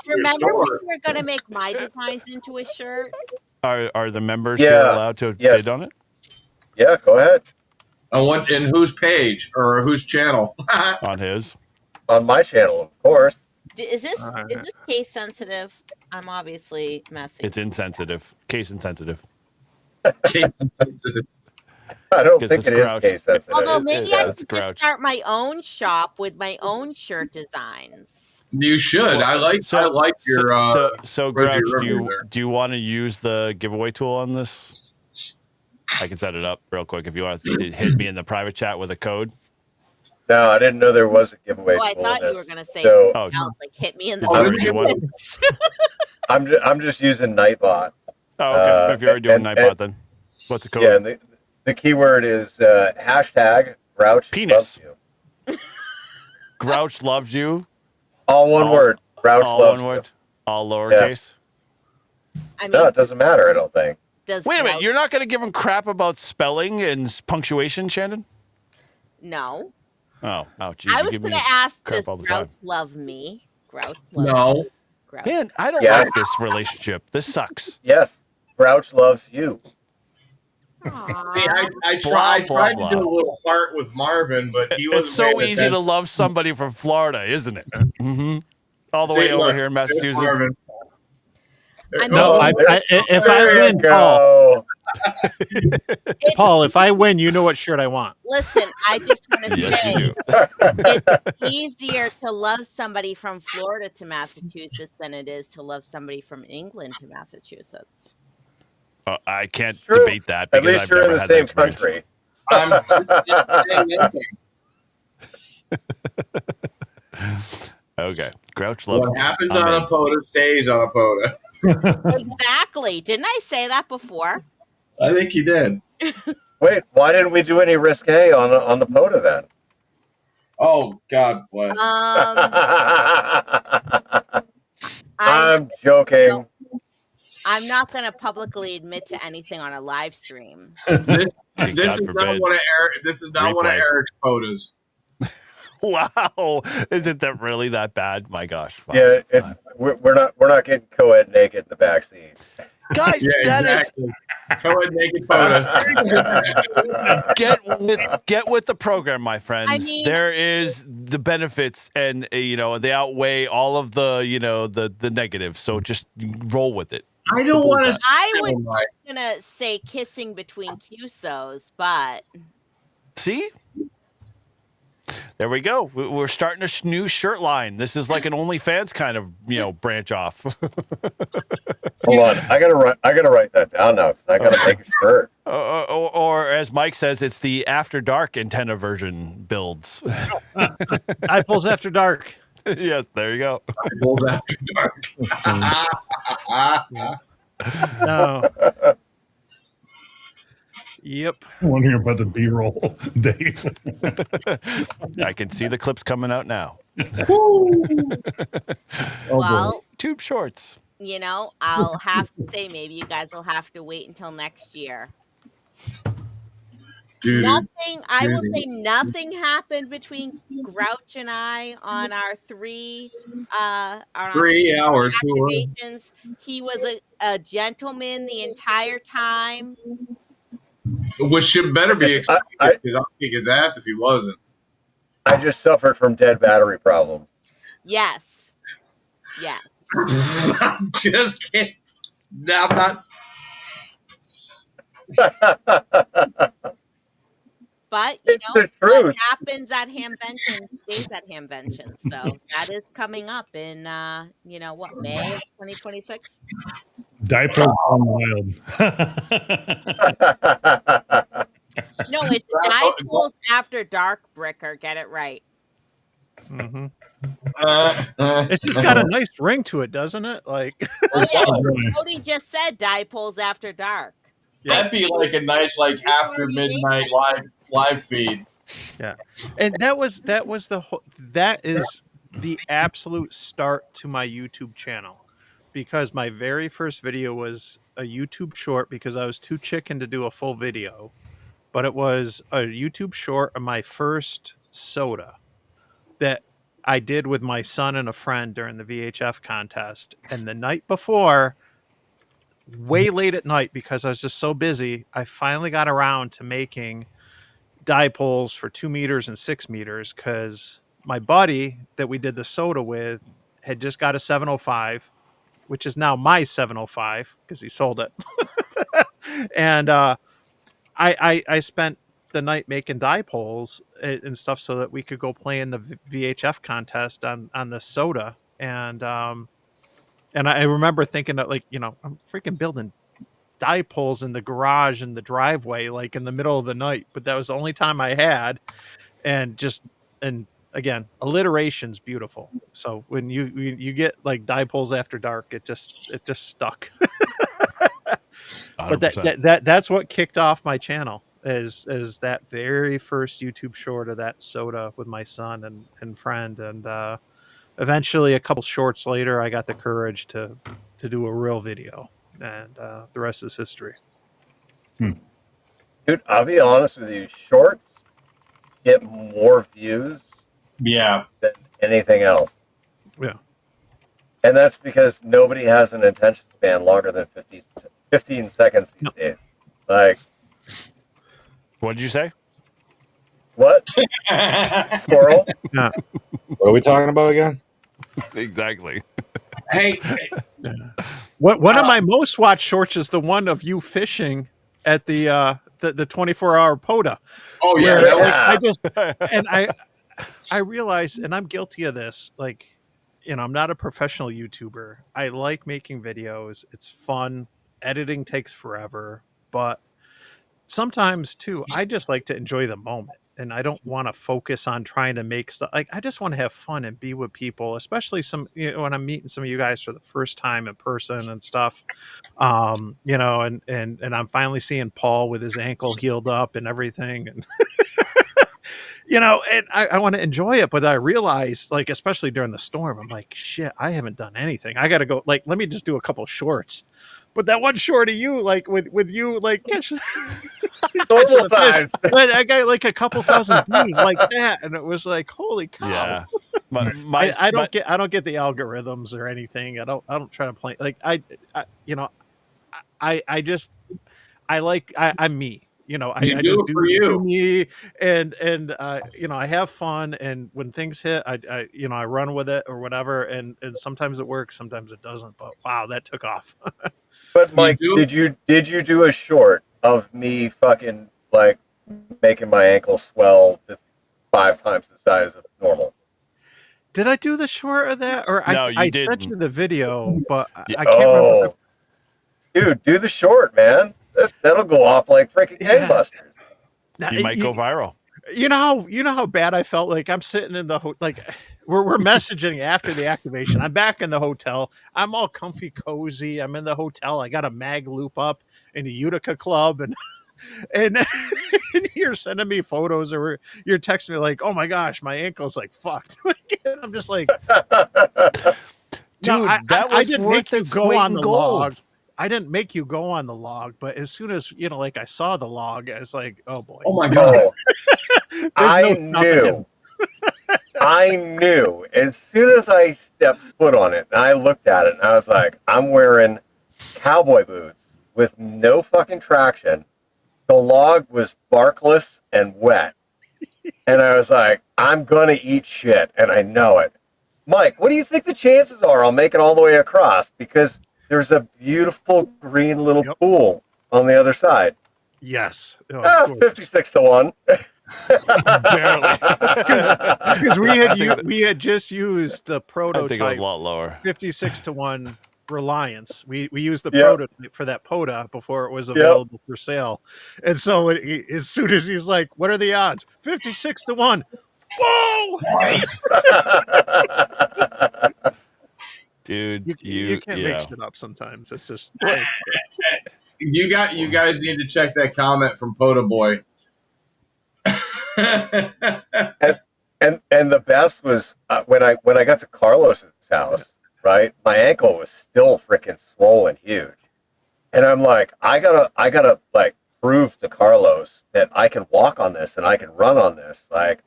Remember when you were going to make my designs into a shirt? Are the members here allowed to bid on it? Yeah, go ahead. In whose page or whose channel? On his. On my channel, of course. Is this case sensitive? I'm obviously messing. It's insensitive. Case insensitive. Case insensitive. I don't think it is case sensitive. Although maybe I could just start my own shop with my own shirt designs. You should. I like your. So Grouch, do you want to use the giveaway tool on this? I can set it up real quick if you want to hit me in the private chat with a code. No, I didn't know there was a giveaway. Oh, I tool thought in you this. were going to say So- something else, like hit me in the Whatever you want. I'm just using Nightbot. Oh, okay. If you're already doing Nightbot, then what's the code? Yeah, and the keyword is hashtag Grouch Penis. loves you. Grouch loves you. All one word. Grouch all loves one word. you. All lowercase. I mean, No, it doesn't matter. I don't think. Wait a minute. You're not going to give him crap about spelling and punctuation, Shannon? No. Oh, geez. I you was give going me to ask, crap does all the Grouch time. love me? Grouch love No. me? Grouch. Man, I don't Yes. like this relationship. This sucks. Yes, Grouch loves you. See, I tried to do a little heart with Marvin, but he was. It's so easy to love somebody from Florida, isn't it? Mm-hmm. All the way over here in Massachusetts. Marvin. No, if I win, Paul, if I win, you know what shirt I want. Listen, I just want to Yes, say you it's easier to love somebody from Florida to Massachusetts than it is to love somebody from England to Massachusetts. I can't True. debate that At because least I've you're in never the had same that experience. country. Okay. Grouch loves What me. happens I'm on in. a POTA stays on a POTA. Exactly. Didn't I say that before? I think you did. Wait, why didn't we do any risque on the POTA then? Oh, God bless. I'm joking. I'm not going to publicly admit to anything on a live stream. This God is not forbid. one of Eric. This is not one of Replay. Eric's POTAs. Wow. Isn't that really that bad? My gosh. Wow. Yeah, it's we're not getting co-ed naked in the backseat. Guys, Yeah, that exactly. Co-ed naked POTA. is get with the program, my friends. I mean- there is the benefits, and they outweigh all of the the negatives. So just roll with it. I don't want to. I was just going to say kissing between QSOs, but See? There we go. We're starting a new shirt line. This is like an OnlyFans kind of branch off. Hold on, I gotta write that down now because I gotta make a shirt. or as Mike says, it's the After Dark antenna version builds. Eyepoles After Dark. Yes, there you go. Bulls after dark. No. Yep. I'm wondering about the B-roll, Dave. I can see the clips coming out now. well, Tube shorts. I'll have to say maybe you guys will have to wait until next year. Dude. Nothing. I will say nothing happened between Grouch and I on our 3 hour tour. activations. He was a gentleman the entire time. Which should better be expected because I'll kick his ass if he wasn't. I just suffered from dead battery problems. Yes. Yes. I'm just kidding. No, I'm not. But you It's know the what truth. happens at Hamvention stays at Hamvention. So that is coming up in May of 2026. Diapers gone wild. No, it's Diapools After Dark, Bricker. Get it right. Mm-hmm. It's just got a nice ring to it, doesn't it? Like, well, yeah, Cody just said Diapools After Dark. That'd be like a nice after midnight live feed. Yeah, and that is the absolute start to my YouTube channel, because my very first video was a YouTube short because I was too chicken to do a full video, but it was a YouTube short of my first soda that I did with my son and a friend during the VHF contest. And the night before, way late at night, because I was just so busy, I finally got around to making dipoles for 2 meters and 6 meters, because my buddy that we did the soda with had just got a 705, which is now my 705 because he sold it. And I spent the night making dipoles and stuff so that we could go play in the VHF contest on the soda. And I remember thinking that, like, I'm freaking building dipoles in the garage in the driveway, like in the middle of the night, but that was the only time I had. And again, alliteration's beautiful. So when you get like dipoles after dark, it just stuck. But that's what kicked off my channel, is that very first YouTube short of that soda with my son and friend. And eventually a couple shorts later, I got the courage to do a real video, and the rest is history. Dude, I'll be honest with you, shorts get more views than anything else. Yeah. And that's because nobody has an attention span longer than 15 seconds these days. Like, what did you say? What? Squirrel? Yeah. What are we talking about again? Exactly. Hey. One of my most watched shorts is the one of you fishing at the 24-hour POTA. Oh yeah, I realize, and I'm guilty of this, like, I'm not a professional YouTuber. I like making videos. It's fun. Editing takes forever, but sometimes too, I just like to enjoy the moment, and I don't want to focus on trying to make stuff. Like, I just want to have fun and be with people, especially when I'm meeting some of you guys for the first time in person and stuff. And I'm finally seeing Paul with his ankle healed up and everything, and and I want to enjoy it, but I realize, like, especially during the storm, I'm like, shit, I haven't done anything. I got to go, like, let me just do a couple shorts. But that one short of you, like with you, like, normal time. I got like a couple thousand views like that, and it was like, holy cow! Yeah, I don't get the algorithms or anything. I don't try to play like I'm me. I just do me, and I have fun, and when things hit, I run with it or whatever, and sometimes it works, sometimes it doesn't. But wow, that took off. But Mike, did you do a short of me fucking like making my ankle swell to 5 times the size of normal? Did I do the short of that, or no, I didn't. sent you the video, but I can't remember. Dude, do the short, man. That'll go off like freaking gangbusters. You might go viral. You know how bad I felt. Like, I'm sitting in the we're messaging after the activation. I'm back in the hotel. I'm all comfy, cozy. I'm in the hotel. I got a mag loop up in the Utica Club, and you're sending me photos, or you're texting me like, "Oh my gosh, my ankle's like fucked." And I'm just like, dude, that was I didn't make you go on the log. I didn't make you go on the log, but as soon as I saw the log, I was like, "Oh boy!" Oh my god! I knew as soon as I stepped foot on it, and I looked at it, and I was like, "I'm wearing cowboy boots with no fucking traction." The log was barkless and wet, and I was like, "I'm gonna eat shit," and I know it. Mike, what do you think the chances are I'll make it all the way across? Because there's a beautiful green little pool on the other side. Yes. Oh, 56-1. Barely. Because we had just used the I prototype. think it was a lot lower. 56-1 Reliance. We used the Yep. prototype for that POTA before it was available for sale. And so as soon as he's like, what are the odds? 56-1. Whoa! Dude, You can't make shit up sometimes. It's just You guys need to check that comment from POTA Boy. and the best was when I got to Carlos's house, right? My ankle was still freaking swollen huge. And I'm like, I gotta like prove to Carlos that I can walk on this and I can run on this, like,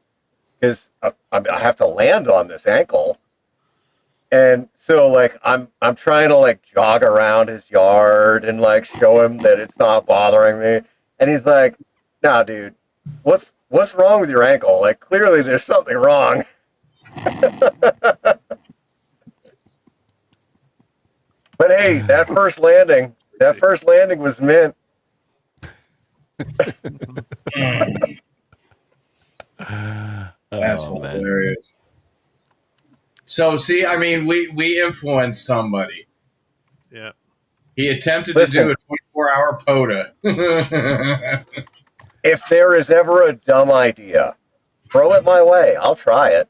because I have to land on this ankle. And so like I'm trying to like jog around his yard and like show him that it's not bothering me. And he's like, nah, dude, what's wrong with your ankle? Like clearly there's something wrong. But hey, that first landing was mint. That's hilarious. So, see, I mean, we influenced somebody. Yeah. He attempted to do a 24-hour POTA. If there is ever a dumb idea, throw it my way. I'll try it.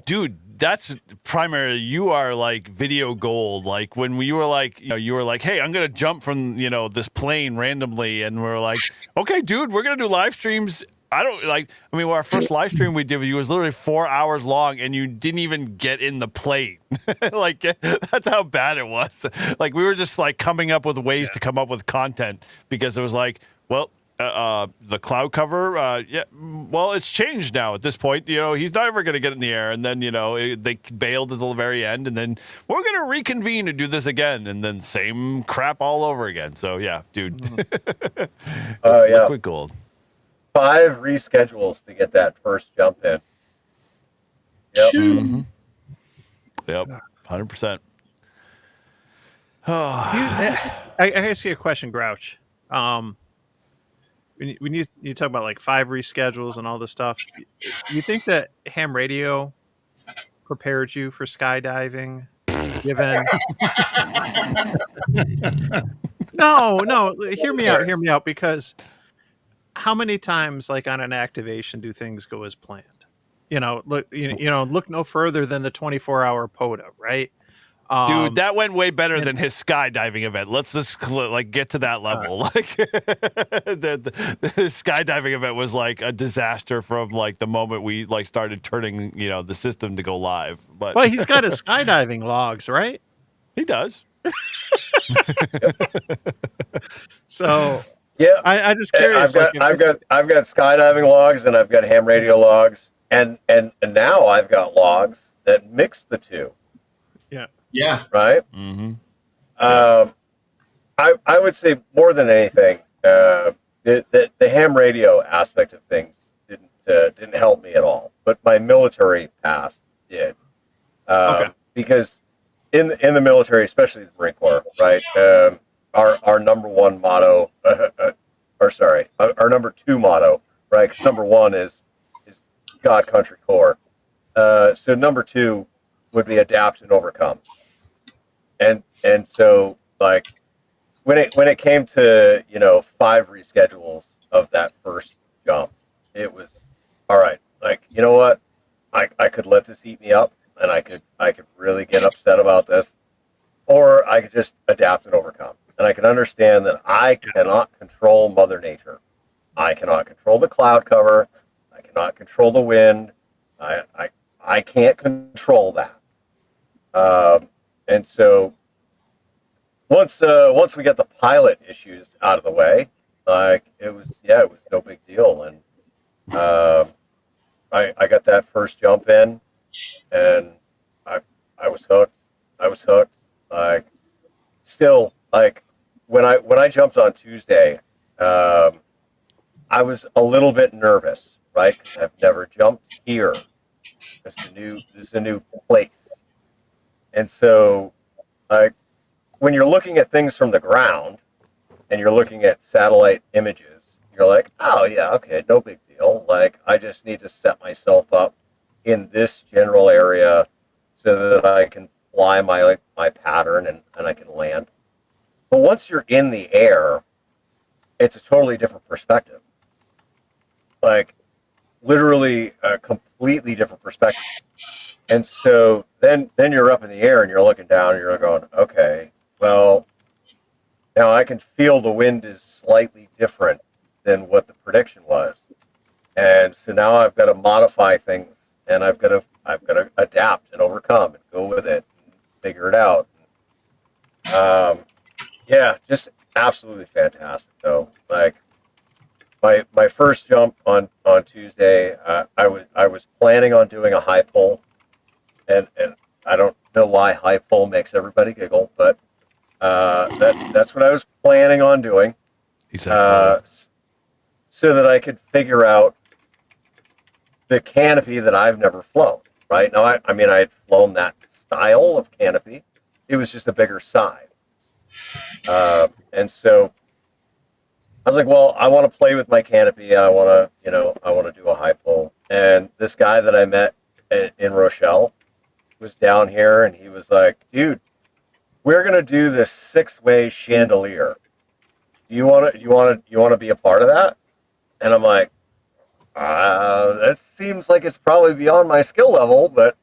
Dude, that's primary. You are like video gold. Like when you were like, hey, I'm going to jump from, this plane randomly. And we're like, okay, dude, we're going to do live streams. Our first live stream we did with you was literally 4 hours long and you didn't even get in the plane. Like, that's how bad it was. Like, we were just like coming up with ways to come up with content because it was like, well, the cloud cover, it's changed now at this point. He's not ever going to get in the air. And then, they bailed at the very end. And then we're going to reconvene and do this again. And then same crap all over again. So, yeah, dude. Liquid gold. 5 reschedules to get that first jump in. Yep. Mm-hmm. Yep. 100%. I ask you a question, Grouch. When you talk about like 5 reschedules and all this stuff, you think that ham radio prepared you for skydiving? Given no, hear me out, because how many times, like on an activation, do things go as planned? Look no further than the 24-hour POTA, right? Dude, that went way better than his skydiving event. Let's just get to that level. Like the skydiving event was like a disaster from like the moment we like started turning the system to go live. But well, he's got his skydiving logs, right? He does. So yeah, I just curious. I've got skydiving logs and I've got ham radio logs, and now I've got logs that mix the two. Yeah. Right. Mm-hmm. I would say more than anything, the ham radio aspect of things didn't help me at all, but my military past did. Because in the military, especially the Marine Corps, right? Our number one motto, our number 2 motto, right? 'Cause number 1 is God, country, corps. So number 2 would be adapt and overcome. And so like when it came to 5 reschedules of that first jump, it was all right. Like, you know what, I could let this eat me up, and I could really get upset about this, or I could just adapt and overcome. And I can understand that I cannot control Mother Nature. I cannot control the cloud cover. I cannot control the wind. I can't control that. And so once we got the pilot issues out of the way, like it was no big deal. And I got that first jump in, and I was hooked. Like still, like when I jumped on Tuesday, I was a little bit nervous, right? 'Cause I've never jumped here. This is a new place. And so, like, when you're looking at things from the ground, and you're looking at satellite images, you're like, oh yeah, okay, no big deal. Like, I just need to set myself up in this general area so that I can fly my pattern and I can land. But once you're in the air, it's a totally different perspective. Like, literally a completely different perspective. And so then you're up in the air and you're looking down and you're going, okay, well, now I can feel the wind is slightly different than what the prediction was. And so now I've got to modify things, and I've got to adapt and overcome and go with it and figure it out. Yeah, just absolutely fantastic though. Like, my first jump on Tuesday, I was planning on doing a high pull, and I don't know why high pull makes everybody giggle, but that's what I was planning on doing, so that I could figure out the canopy that I've never flown. Right now, I mean, I had flown that style of canopy. It was just a bigger size, and so I was like, well, I want to play with my canopy. I want to do a high pull. And this guy that I met in Rochelle was down here, and he was like, dude, we're gonna do this 6-way chandelier. You want to be a part of that? And I'm like, that seems like it's probably beyond my skill level, but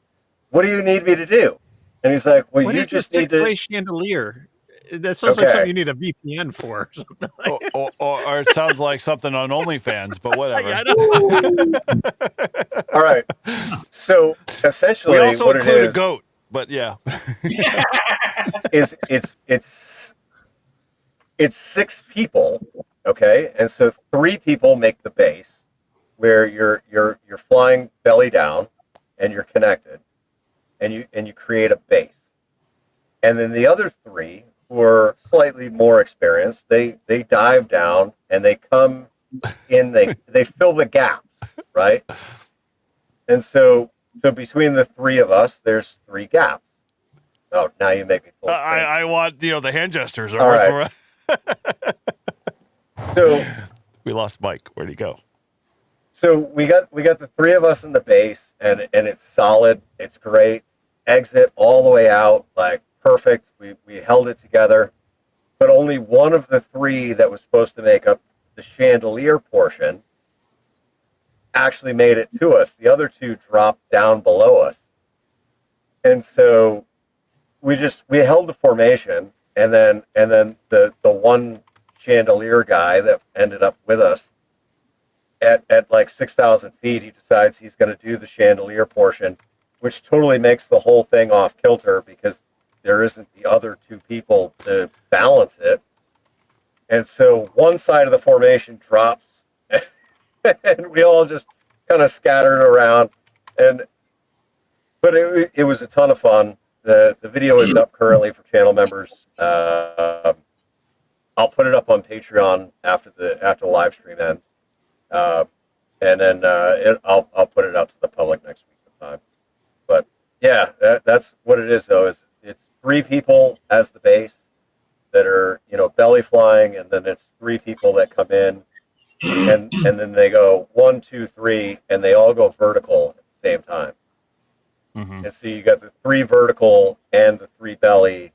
what do you need me to do? And he's like, well, you just need to. 6-way chandelier? That sounds like something you need a VPN for, or something like or it sounds like something on OnlyFans, but whatever. Yeah, I know. All right. So essentially, we also what include it is, a goat, but yeah, it's 6 people, okay, and so 3 people make the base, where you're flying belly down, and you're connected, and you create a base, and then the other 3, who are slightly more experienced, they dive down and they come in, they fill the gaps, right? And so between the 3 of us, there's 3 gaps. Oh, now you make me full screen. I want the hand gestures. All right. So we lost Mike. Where'd he go? So we got the 3 of us in the base, and it's solid. It's great. Exit all the way out, like perfect. We held it together, but only one of the 3 that was supposed to make up the chandelier portion actually made it to us. The other 2 dropped down below us, and so we held the formation, and then the one chandelier guy that ended up with us at like 6,000 feet, he decides he's going to do the chandelier portion, which totally makes the whole thing off kilter because there isn't the other 2 people to balance it. And so one side of the formation drops and we all just kind of scattered around. But it was a ton of fun. The video is up currently for channel members. I'll put it up on Patreon after the live stream ends. And then I'll put it out to the public next week sometime. But yeah, that's what it is though, is it's 3 people as the base that are, belly flying, and then it's 3 people that come in, and then they go 1, 2, 3, and they all go vertical at the same time. Mm-hmm. And so you got the 3 vertical and the 3 belly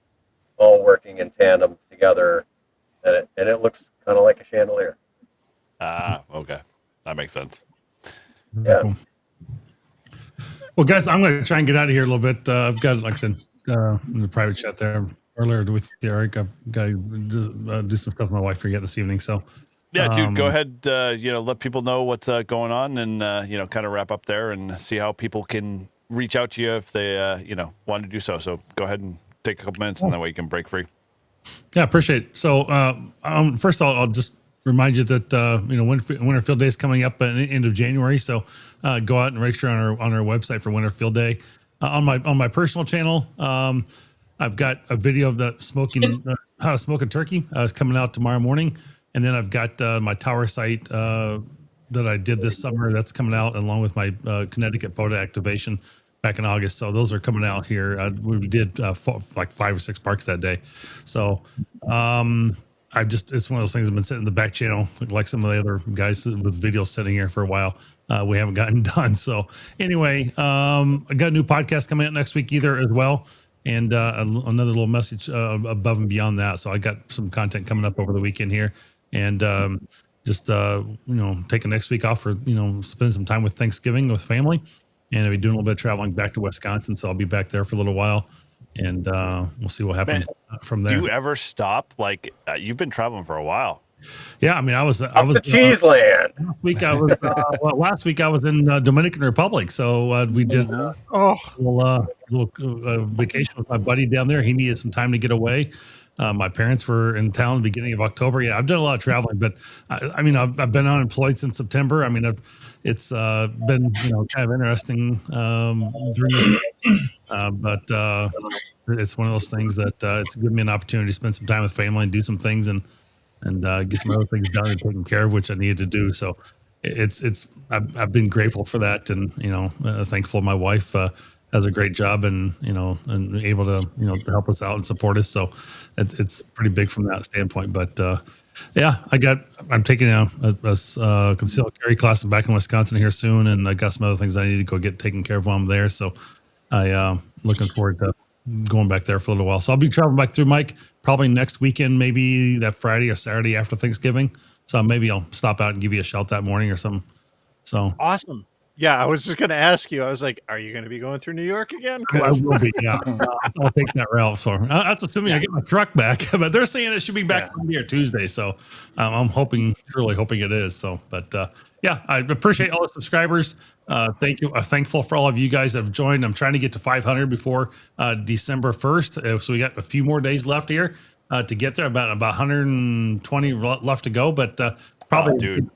all working in tandem together, and it looks kind of like a chandelier. Okay, that makes sense. Yeah. Cool. Well, guys, I'm going to try and get out of here a little bit. I've got, like I said, in the private chat there earlier with Eric, I've got to do some stuff with my wife for this evening. So, yeah, dude, go ahead. Let people know what's going on, and kind of wrap up there and see how people can reach out to you if they want to do so. So go ahead and take a couple minutes, and that way you can break free. Yeah, appreciate it. So, first I'll just remind you that Winter Field Day is coming up at the end of January. So go out and register on our website for Winter Field Day. On my personal channel, I've got a video of the smoking how to smoke a turkey. It's coming out tomorrow morning, and then I've got my tower site that I did this summer. That's coming out along with my Connecticut POTA activation back in August. So those are coming out here. We did like 5 or 6 parks that day. So it's one of those things I've been sitting in the back channel, like some of the other guys with videos sitting here for a while. We haven't gotten done. So anyway, I got a new podcast coming out next week either as well. And another little message above and beyond that. So I got some content coming up over the weekend here, and just taking next week off for spending some time with Thanksgiving with family, and I'll be doing a little bit of traveling back to Wisconsin. So I'll be back there for a little while, and we'll see what happens from there. Do you ever stop? Like you've been traveling for a while. Yeah, I mean, I was to Cheeseland. Last week I was in Dominican Republic, so we did a little vacation with my buddy down there. He needed some time to get away. My parents were in town at the beginning of October. Yeah, I've done a lot of traveling, but I've been unemployed since September. I mean, it's been kind of interesting during this, but it's one of those things that it's given me an opportunity to spend some time with family and do some things and get some other things done and taken care of, which I needed to do. So I've been grateful for that, and thankful my wife has a great job and able to help us out and support us. So it's pretty big from that standpoint. But I'm taking a concealed carry class back in Wisconsin here soon, and I got some other things I need to go get taken care of while I'm there. So I looking forward to going back there for a little while. So I'll be traveling back through, Mike, probably next weekend, maybe that Friday or Saturday after Thanksgiving. So maybe I'll stop out and give you a shout that morning or something. So awesome. Yeah, I was just going to ask you. I was like, "Are you going to be going through New York again?" I will be. Yeah, I'll take that route. So that's assuming I get my truck back. But they're saying it should be back Monday or Tuesday. So I'm truly hoping it is. So, but I appreciate all the subscribers. Thank you. I'm thankful for all of you guys that have joined. I'm trying to get to 500 before December 1st. So we got a few more days left here to get there. About 120 left to go. But probably.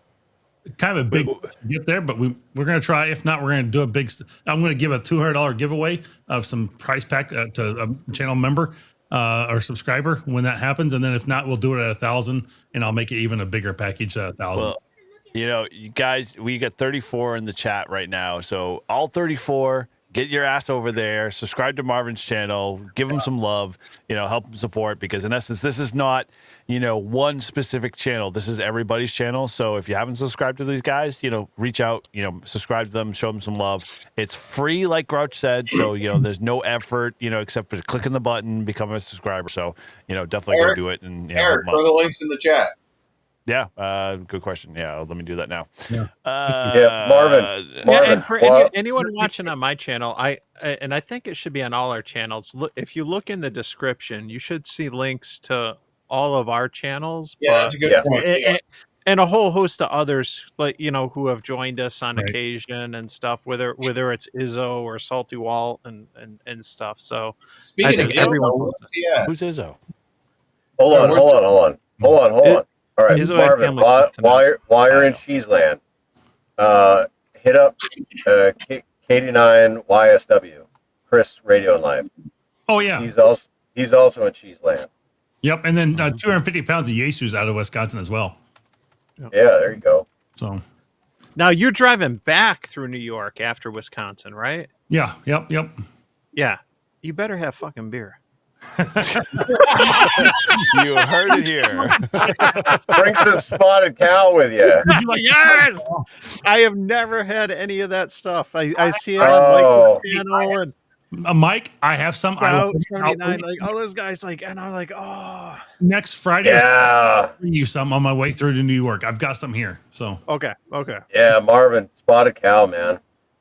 Kind of a big get there, but we're going to try. If not, we're going to do I'm going to give a $200 giveaway of some prize pack to a channel member or subscriber when that happens. And then if not, we'll do it at 1,000, and I'll make it even a bigger package at 1,000. Well, you guys, we got 34 in the chat right now. So all 34, get your ass over there, subscribe to Marvin's channel, give him some love, help him support, because in essence, this is not, one specific channel. This is everybody's channel. So if you haven't subscribed to these guys, reach out, subscribe to them, show them some love. It's free, like Grouch said. So, there's no effort, except for clicking the button, become a subscriber. So, definitely go do it. And Eric, throw the links in the chat. Yeah, good question. Yeah, let me do that now. Yeah, Marvin. And for anyone watching on my channel, I think it should be on all our channels. Look, if you look in the description, you should see links to all of our channels. Yeah, that's a good point. And a whole host of others, like who have joined us on occasion and stuff. Whether it's Izzo or Salty Walt and stuff. So speaking of Izzo, who's Izzo? Hold on. All right, Marvin, while you're in Cheeseland, hit up K89YSW, Chris Radio and Live. Oh yeah, he's also in Cheeseland. Yep, and then 250 pounds of Jesus out of Wisconsin as well. Yeah, there you go. So now you're driving back through New York after Wisconsin, right? Yeah. Yep. Yeah, you better have fucking beer. You heard it here. Bring some spotted cow with you. Yes, I have never had any of that stuff. I see it on Mike's channel and Mike. I have some. Out 79, like all those guys, and I'm like, oh. Next Friday, I'll bring you some on my way through to New York. I've got some here. So okay. Yeah, Marvin, spotted cow, man.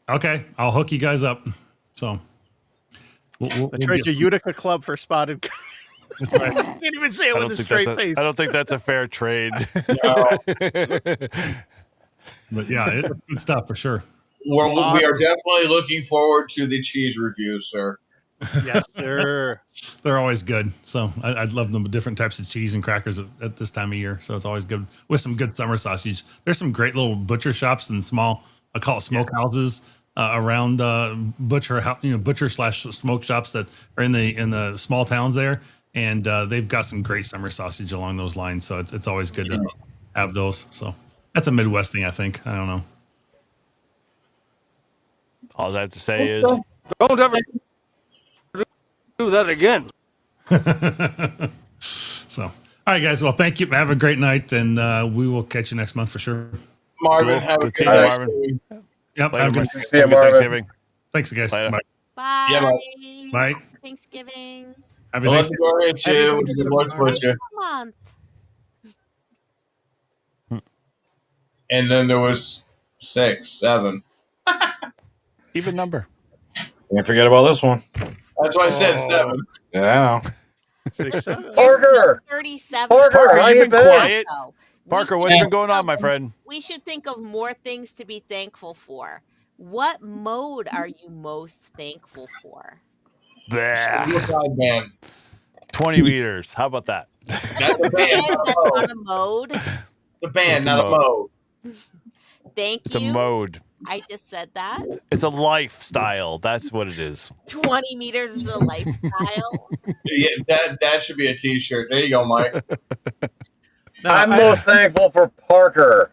Okay, I'll hook you guys up. So. We'll trade you Utica Club for spotted cow. Can't even say it with a straight face. I don't think that's a fair trade. No. But yeah, it's good stuff for sure. We are definitely looking forward to the cheese reviews, sir. Yes, sir. They're always good. So I love them with different types of cheese and crackers at this time of year. So it's always good with some good summer sausage. There's some great little butcher shops and small, I call it smokehouses. Around butcher/smoke shops that are in the small towns there, and they've got some great summer sausage along those lines. So it's always good to have those. So that's a Midwest thing, I think. I don't know. All I have to say is, don't ever do that again. So, All right, guys. Well, thank you. Have a great night, and we will catch you next month for sure. Marvin, Cool. have a Good good seeing you, night. Marvin. Yep. Later, Have a good, Marvin. See you, Have a good Marvin. Thanksgiving. thanks, guys. Later. Bye. Bye. Yeah, Bye. Thanksgiving. Happy Well, let's Thanksgiving. go ahead, Happy you. Thanksgiving, Let's Marvin. put you. Month. And then there was 6, 7. Even number. Can't forget about this one. That's why I said 7. Yeah, I know. 6, 7. Parker. 37. Parker, how you've you been been? quiet. So, we Parker, should what's been think going on, of- my friend? We should think of more things to be thankful for. What mode are you most thankful for? Blah. Simplified man. 20 meters. How about that? That's a band, That's not a not mode. a mode. It's a band, It's a not a mode. Thank It's a you. mode. I just said that. It's a lifestyle. That's what it is. 20 meters is a lifestyle. Yeah, that should be a T-shirt. There you go, Mike. No, I'm most thankful for Parker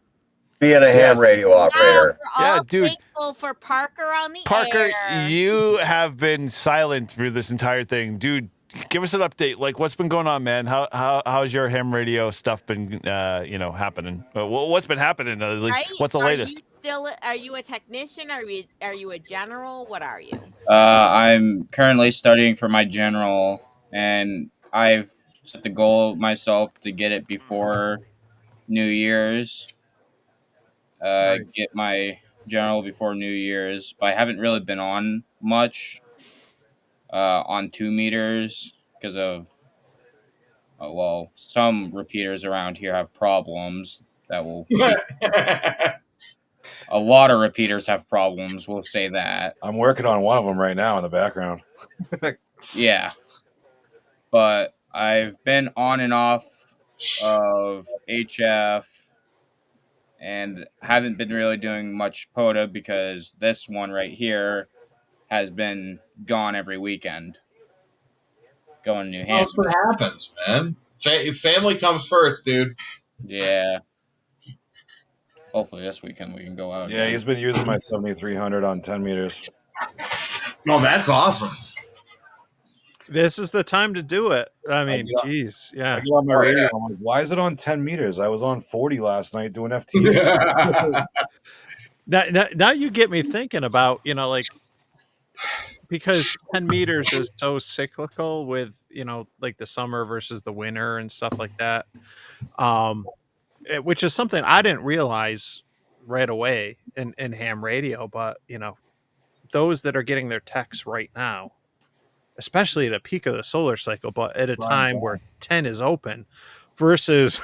being a ham Yes. radio operator. We're Yeah, all dude. thankful for Parker on the Parker, air. you have been silent through this entire thing. Dude, give us an update. Like, what's been going on, man? How's your ham radio stuff been, happening? What's been happening, at least? Right? What's the latest? Are you a technician? Are you a general? What are you? I'm currently studying for my general, and I've set the goal myself to get it before New Year's. Get my general before New Year's, but I haven't really been on much on 2 meters because of some repeaters around here have problems that will. A lot of repeaters have problems. We'll say that. I'm working on one of them right now in the background. Yeah, but I've been on and off of HF and haven't been really doing much POTA because this one right here has been gone every weekend. Going to New Hampshire. That's what happens, man. Family comes first, dude. Yeah. Hopefully this weekend we can go out. Yeah, he's been using my 7300 on 10 meters. Oh, that's awesome. This is the time to do it. I mean, get on- geez, yeah. I get on my radio. I'm like, why is it on 10 meters? I was on 40 last night doing FT. Now you get me thinking about, like, because 10 meters is so cyclical with, like the summer versus the winter and stuff like that. Which is something I didn't realize right away in ham radio, but those that are getting their techs right now, especially at a peak of the solar cycle, but at a time where 10 is open versus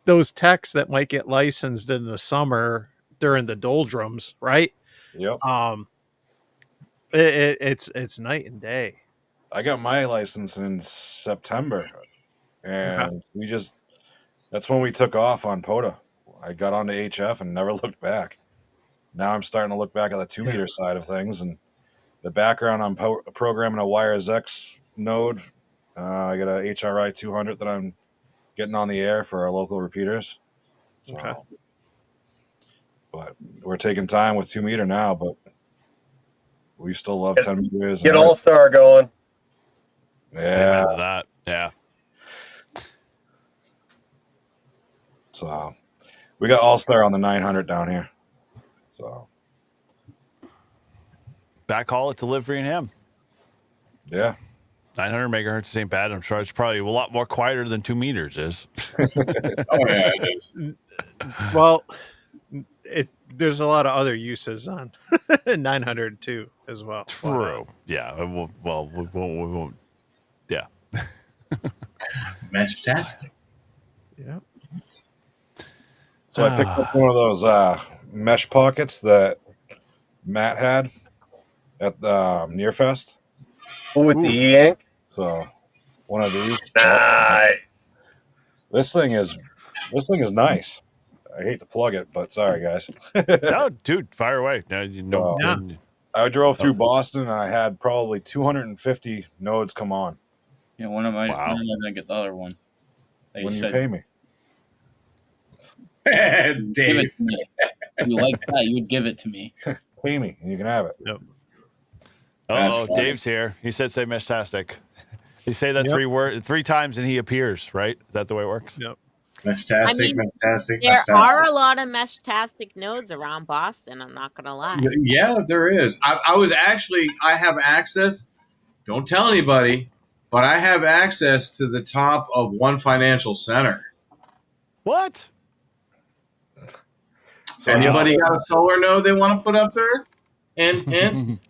those techs that might get licensed in the summer during the doldrums, right? Yep. It's night and day. I got my license in September, and that's when we took off on POTA. I got onto HF and never looked back. Now I'm starting to look back at the 2 meter side of things, and the background I'm programming a Wires X node. I got a HRI 200 that I'm getting on the air for our local repeaters. So, Okay. But we're taking time with 2 meter now, but we still love 10 meters. Get All-Star going. Yeah. Amen to that. Yeah. So we got All-Star on the 900 down here. So Backhaul at delivery and ham. yeah. 900 megahertz ain't bad. I'm sure it's probably a lot more quieter than 2 meters is. Oh, yeah, it is. Well, there's a lot of other uses on 900 too as well. True. Yeah. We won't. Yeah. Fantastic. Yeah. So I picked up one of those mesh pockets that Matt had at the Nearfest. With the E-Ink? So one of these. Nice. This thing is nice. I hate to plug it, but sorry guys. No, dude, fire away. No, I drove through Boston and I had probably 250 nodes come on. Yeah, when am I gonna get the other one? Like When you pay me. Give it to me. If you like that, you would give it to me. Pay me and you can have it. Yep. Oh, Dave's here. He said say meshtastic. You say that three times and he appears, right? Is that the way it works? Yep. Fantastic, fantastic. There are a lot of Meshtastic nodes around Boston. I'm not gonna lie. Yeah, there is. I have access. Don't tell anybody, but I have access to the top of one financial center. What? So anybody got a solar node they want to put up there? And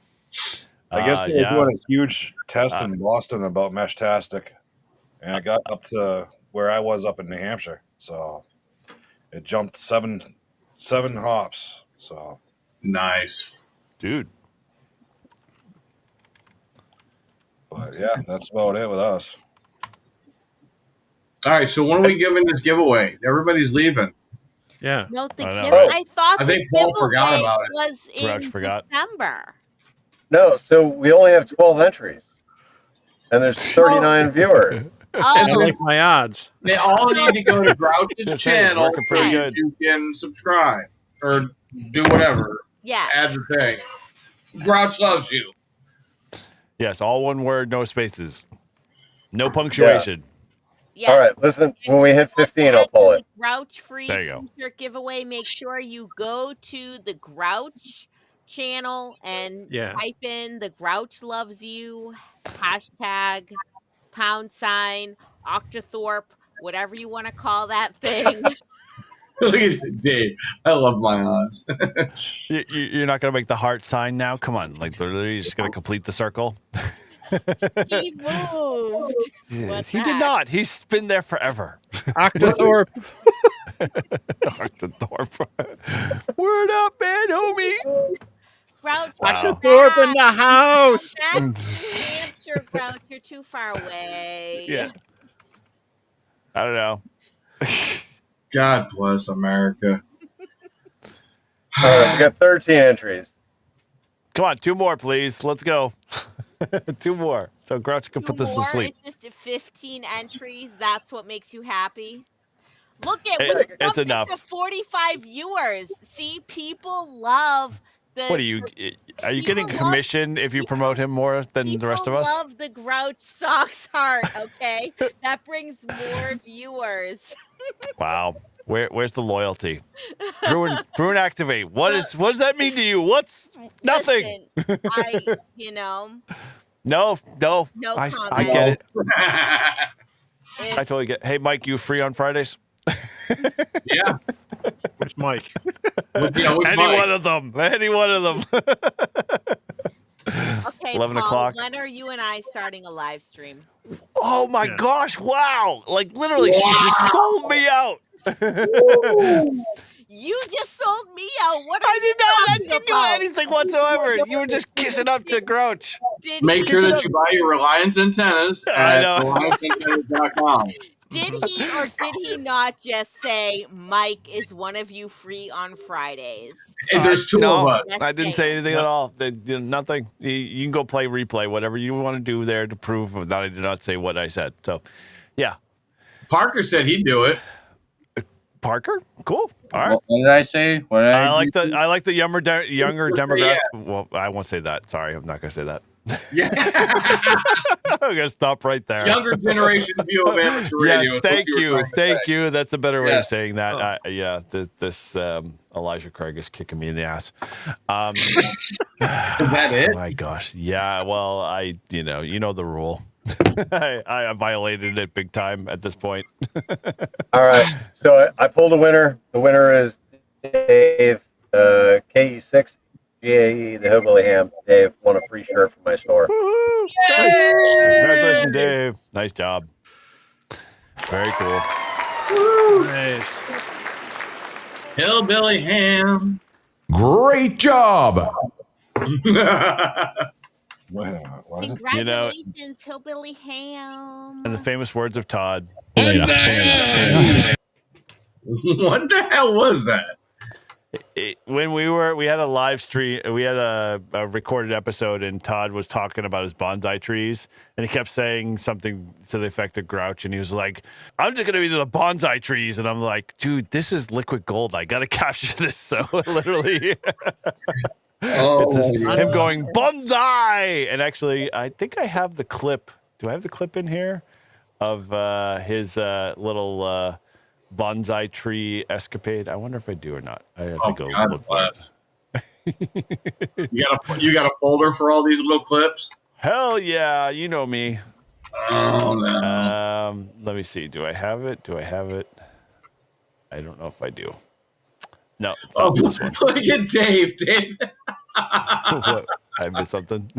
I guess they were doing a huge test in Boston about Meshtastic, and I got up to where I was up in New Hampshire, so it jumped seven hops. So nice, dude. But yeah, that's about it with us. All right, so when are we giving this giveaway? Everybody's leaving. Yeah. No, I thought I think Paul forgot about it. was in December. No, so we only have 12 entries, and there's 39 viewers. I like my odds. They all need to go to Grouch's channel working pretty so good. you can subscribe or do whatever. Yeah. Add the thing. Grouch loves you. Yes, all one word, no spaces. No punctuation. Yeah. All right, listen, when we hit 15, I'll pull it. Grouch free There you go. t-shirt giveaway. Make sure you go to the Grouch channel and type in the Grouch loves you hashtag # Octothorpe, whatever you want to call that thing. Look at Dave. I love my odds. You're not going to make the heart sign now? Come on. Like, literally, you're just going to complete the circle? He moved. He did not. He's been there forever. Octothorpe. Octothorpe. Word up, man, homie. Grouch, Octothorpe in the house. back to New Hampshire, Grouch. You're too far away. Yeah. I don't know. God bless America. All right, we got 13 entries. Come on, 2 more, please. Let's go. 2 more. So Grouch can put this to sleep. It's just 15 entries. That's what makes you happy. Look at It's enough. to 45 viewers. See, people love the. What are you getting commission if you promote him more than the rest of us? Love the Grouch socks heart. Okay, that brings more viewers. Wow. Where's the loyalty? Bruin activate. What does that mean to you? What's nothing? Listen, No. No I get it. I totally get. Hey, Mike, you free on Fridays? Yeah. Which Mike? One of them. Any one of them. Okay, 11 Paul, o'clock. when are you and I starting a live stream? Oh my gosh! Wow! Like literally, she just sold me out. You just sold me out. What are I you didn't do anything whatsoever. You were just kissing up to Grouch. Make sure that you buy your Reliance antennas at know. RelianceAntennas.com. Did he or did he not just say Mike is one of you free on Fridays? And there's 2 of us. I didn't say anything at all. Nothing. You can go play replay, whatever you want to do there to prove that I did not say what I said. So, yeah. Parker said he'd do it. Parker, cool. All right. What did I say? I like the younger demographic. Yeah. Well, I won't say that. Sorry, I'm not gonna say that. Yeah. I'm gonna stop right there. Younger generation view of amateur radio. Yes, thank you. That's a better way of saying that. This Elijah Craig is kicking me in the ass. Is that it? Oh my gosh. Yeah. Well, you know the rule. I violated it big time at this point. All right, so I pulled a winner. The winner is Dave KE6 GAE, the Hillbilly Ham. Dave won a free shirt from my store. Congratulations, Dave. Nice job. Very cool. Nice. Hillbilly Ham. Great job. Congratulations, Hillbilly Ham. And the famous words of Todd. What the hell was that? When we had a live stream, we had a recorded episode, and Todd was talking about his bonsai trees, and he kept saying something to the effect of Grouch, and he was like, "I'm just gonna be the bonsai trees," and I'm like, "Dude, this is liquid gold. I gotta capture this." So literally. It's him going bonsai, and actually, I think I have the clip Do I have the clip in here of his little bonsai tree escapade? I wonder if I do or not. I have to go look for it. You got a folder for all these little clips? Hell yeah, you know me. Oh no. Let me see. Do I have it? I don't know if I do. No. This one. Look at Dave. Dave. What? I missed something.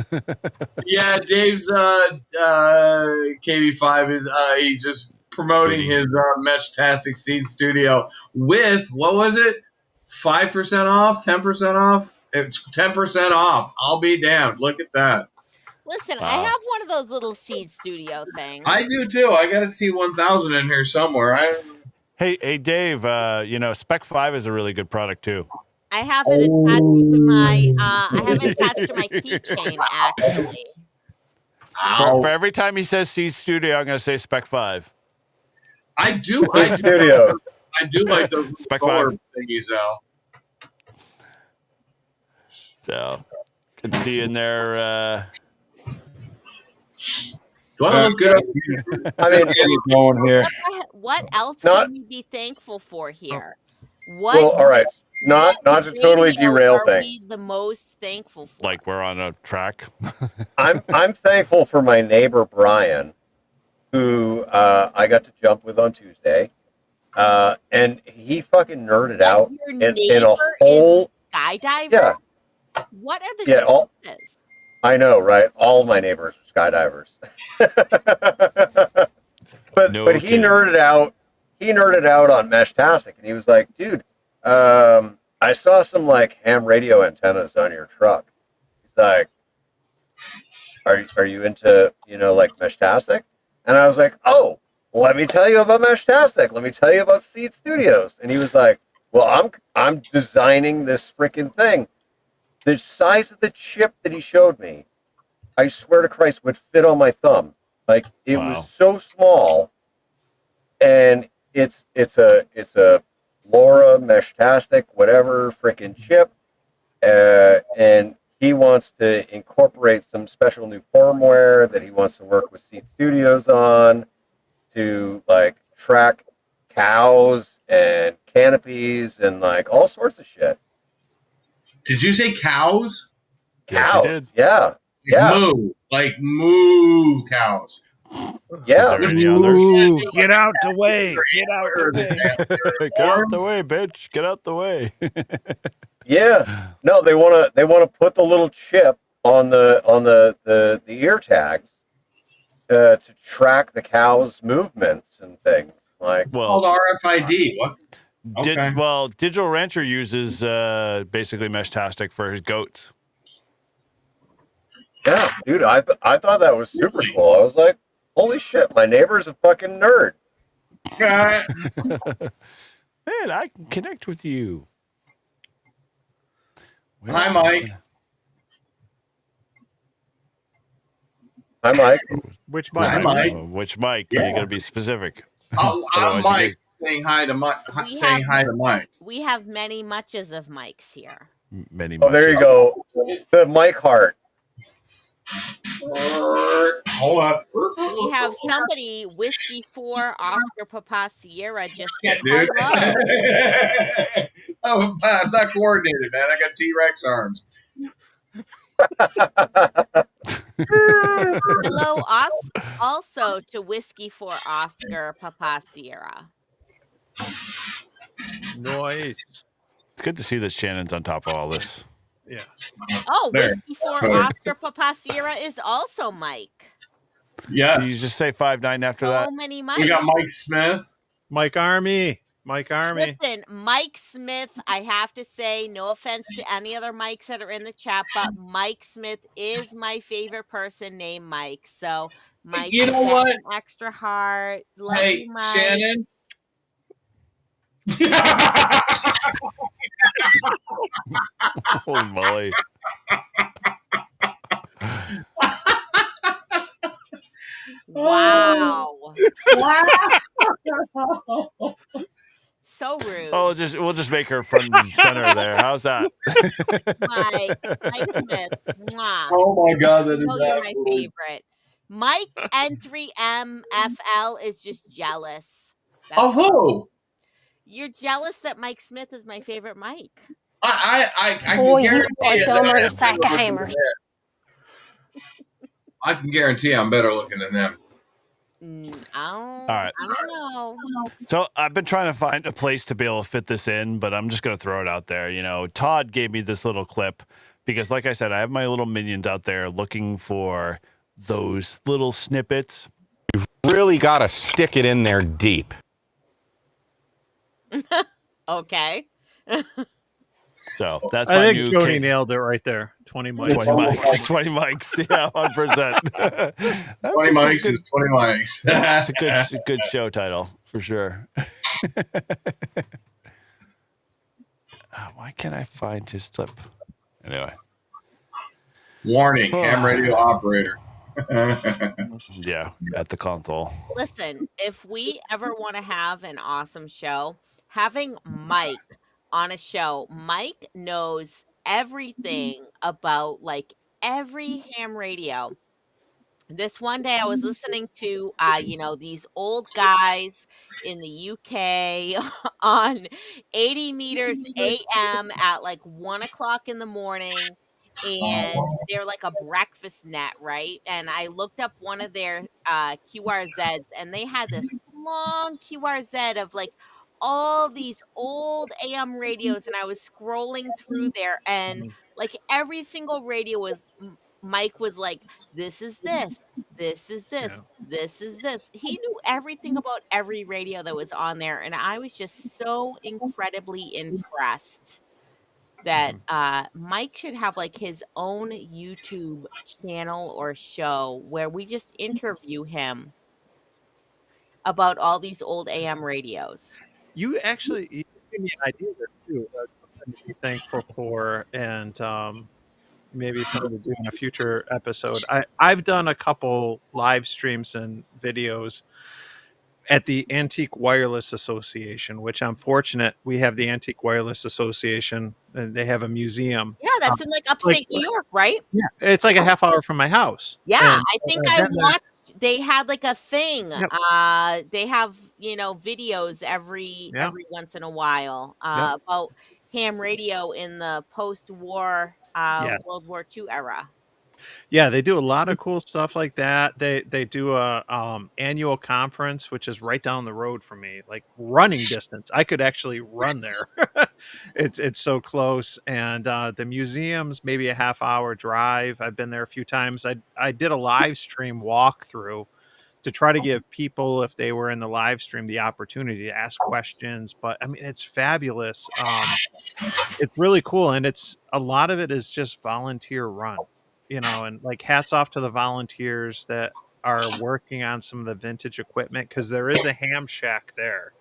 Yeah, Dave's KB5 is he just promoting his Mesh-tastic Seed Studio with, what was it? 5% off, 10% off? It's 10% off. I'll be damned. Look at that. Listen, I have one of those little Seed Studio things. I do too. I got a T1000 in here somewhere. Hey, Dave. Spec 5 is a really good product too. I have it attached to my. I have it attached to my keychain actually. For every time he says Seed Studio, I'm going to say Spec 5. I do. Studios. I do like those Spec solar 5 thingies though. So, good to see you in there. Do I look good? I mean, going here. What else can you be thankful for here? What? Well, all right. Not to totally derail are things. we the most thankful for? Like we're on a track. I'm thankful for my neighbor Brian, who I got to jump with on Tuesday, and he fucking nerded out in a whole skydiver. Yeah. What are the chances? I know, right? All my neighbors are skydivers. but he nerded out. He nerded out on Mesh-tastic, and he was like, "Dude, I saw some like ham radio antennas on your truck." He's like, "Are you into like Mesh-tastic?" And I was like, "Oh, let me tell you about Mesh-tastic. Let me tell you about Seed Studios." And he was like, "Well, I'm designing this freaking thing." The size of the chip that he showed me, I swear to Christ, would fit on my thumb. Like it was so small, and it's a LoRa Mesh-tastic whatever freaking chip, and he wants to incorporate some special new firmware that he wants to work with Seed Studios on to like track cows and canopies and like all sorts of shit. Did you say cows? Cows, yeah. Moo, like moo cows. Yeah. Ooh, get out the way. Get out the way. Get out the way, bitch. Get out the way. Yeah. No, they want to put the little chip on the ear tags to track the cow's movements and things. Like called RFID. What? Digital Rancher uses basically Mesh-tastic for his goats. Yeah, dude, I thought that was super cool. I was like, holy shit, my neighbor's a fucking nerd. Man, I can connect with you. Hi, Mike. Hi, Mike. Which Mike? Hi, Mike. Which Mike? Yeah. You got to be specific. I'm Mike saying hi to Mike. Saying hi to Mike. We have many muches of mics here. Many. Oh, there you go. The Mike heart. Hold on. We have somebody, Whiskey 4 Oscar Papa Sierra, just said Dude. hello. I'm not coordinated, man. I got T-Rex arms. Hello, also to Whiskey 4 Oscar Papa Sierra. Nice. It's good to see that Shannon's on top of all this. Yeah. Oh, There. Whiskey 4 Oscar Papa Sierra is also Mike. Yes. You just say 5'9" after So that. many Mikes. We got Mike Smith. Mike Army. Listen, Mike Smith, I have to say, no offense to any other Mikes that are in the chat, but Mike Smith is my favorite person named Mike. So, Mike, You know what? an extra heart. Love Hey, you, Mike. Shannon. Holy moly. Wow. So rude. Oh, we'll just make her front and center there. How's that? Mike Smith. Mwah. Oh my God, that is Oh, you're my absolutely. favorite. Mike N3MFL is just jealous. Of who? You're jealous that Mike Smith is my favorite Mike. I Boy, can you guarantee are you dumber that than a I'm sack better of looking than hammers. them. I can guarantee I'm better looking than them. I don't know. So I've been trying to find a place to be able to fit this in, but I'm just going to throw it out there. You know, Todd gave me this little clip because, like I said, I have my little minions out there looking for those little snippets. You've really got to stick it in there deep. Okay. So that's I my think new Jody case. nailed it right there. 20 mics. 20 mics. 20 mics. Yeah, 100%. 20 mics is 20 mics. It's a good show title for sure. Why can't I find his clip? Anyway. Warning, ham radio operator. Yeah, at the console. Listen, if we ever want to have an awesome show, having Mike on a show, Mike knows everything about like every ham radio. This one day I was listening to these old guys in the UK on 80 meters AM at like 1 o'clock in the morning, and they're like a breakfast net, right? And I looked up one of their QRZs, and they had this long QRZ of like all these old AM radios, and I was scrolling through there, and like every single radio was Mike was like, this is this, this is this, this is this. He knew everything about every radio that was on there, and I was just so incredibly impressed that Mike should have like his own YouTube channel or show where we just interview him about all these old AM radios. You actually gave me an idea there too. Something to be thankful for, and maybe something to do in a future episode. I've done a couple live streams and videos at the Antique Wireless Association, which I'm fortunate we have the Antique Wireless Association, and they have a museum. Yeah, that's in like upstate New York, right? Yeah, it's like a half hour from my house. Yeah, And I think I've I been there. watched. They had like a thing. Yep. They have videos every once in a while about ham radio in the post-war Yes. World War II era. Yeah, they do a lot of cool stuff like that. They do a annual conference, which is right down the road from me, like running distance. I could actually run there. It's so close. And the museum's maybe a half hour drive. I've been there a few times. I did a live stream walkthrough to try to give people, if they were in the live stream, the opportunity to ask questions. But I mean, it's fabulous. It's really cool, and it's a lot of it is just volunteer run. And like hats off to the volunteers that are working on some of the vintage equipment, because there is a ham shack there.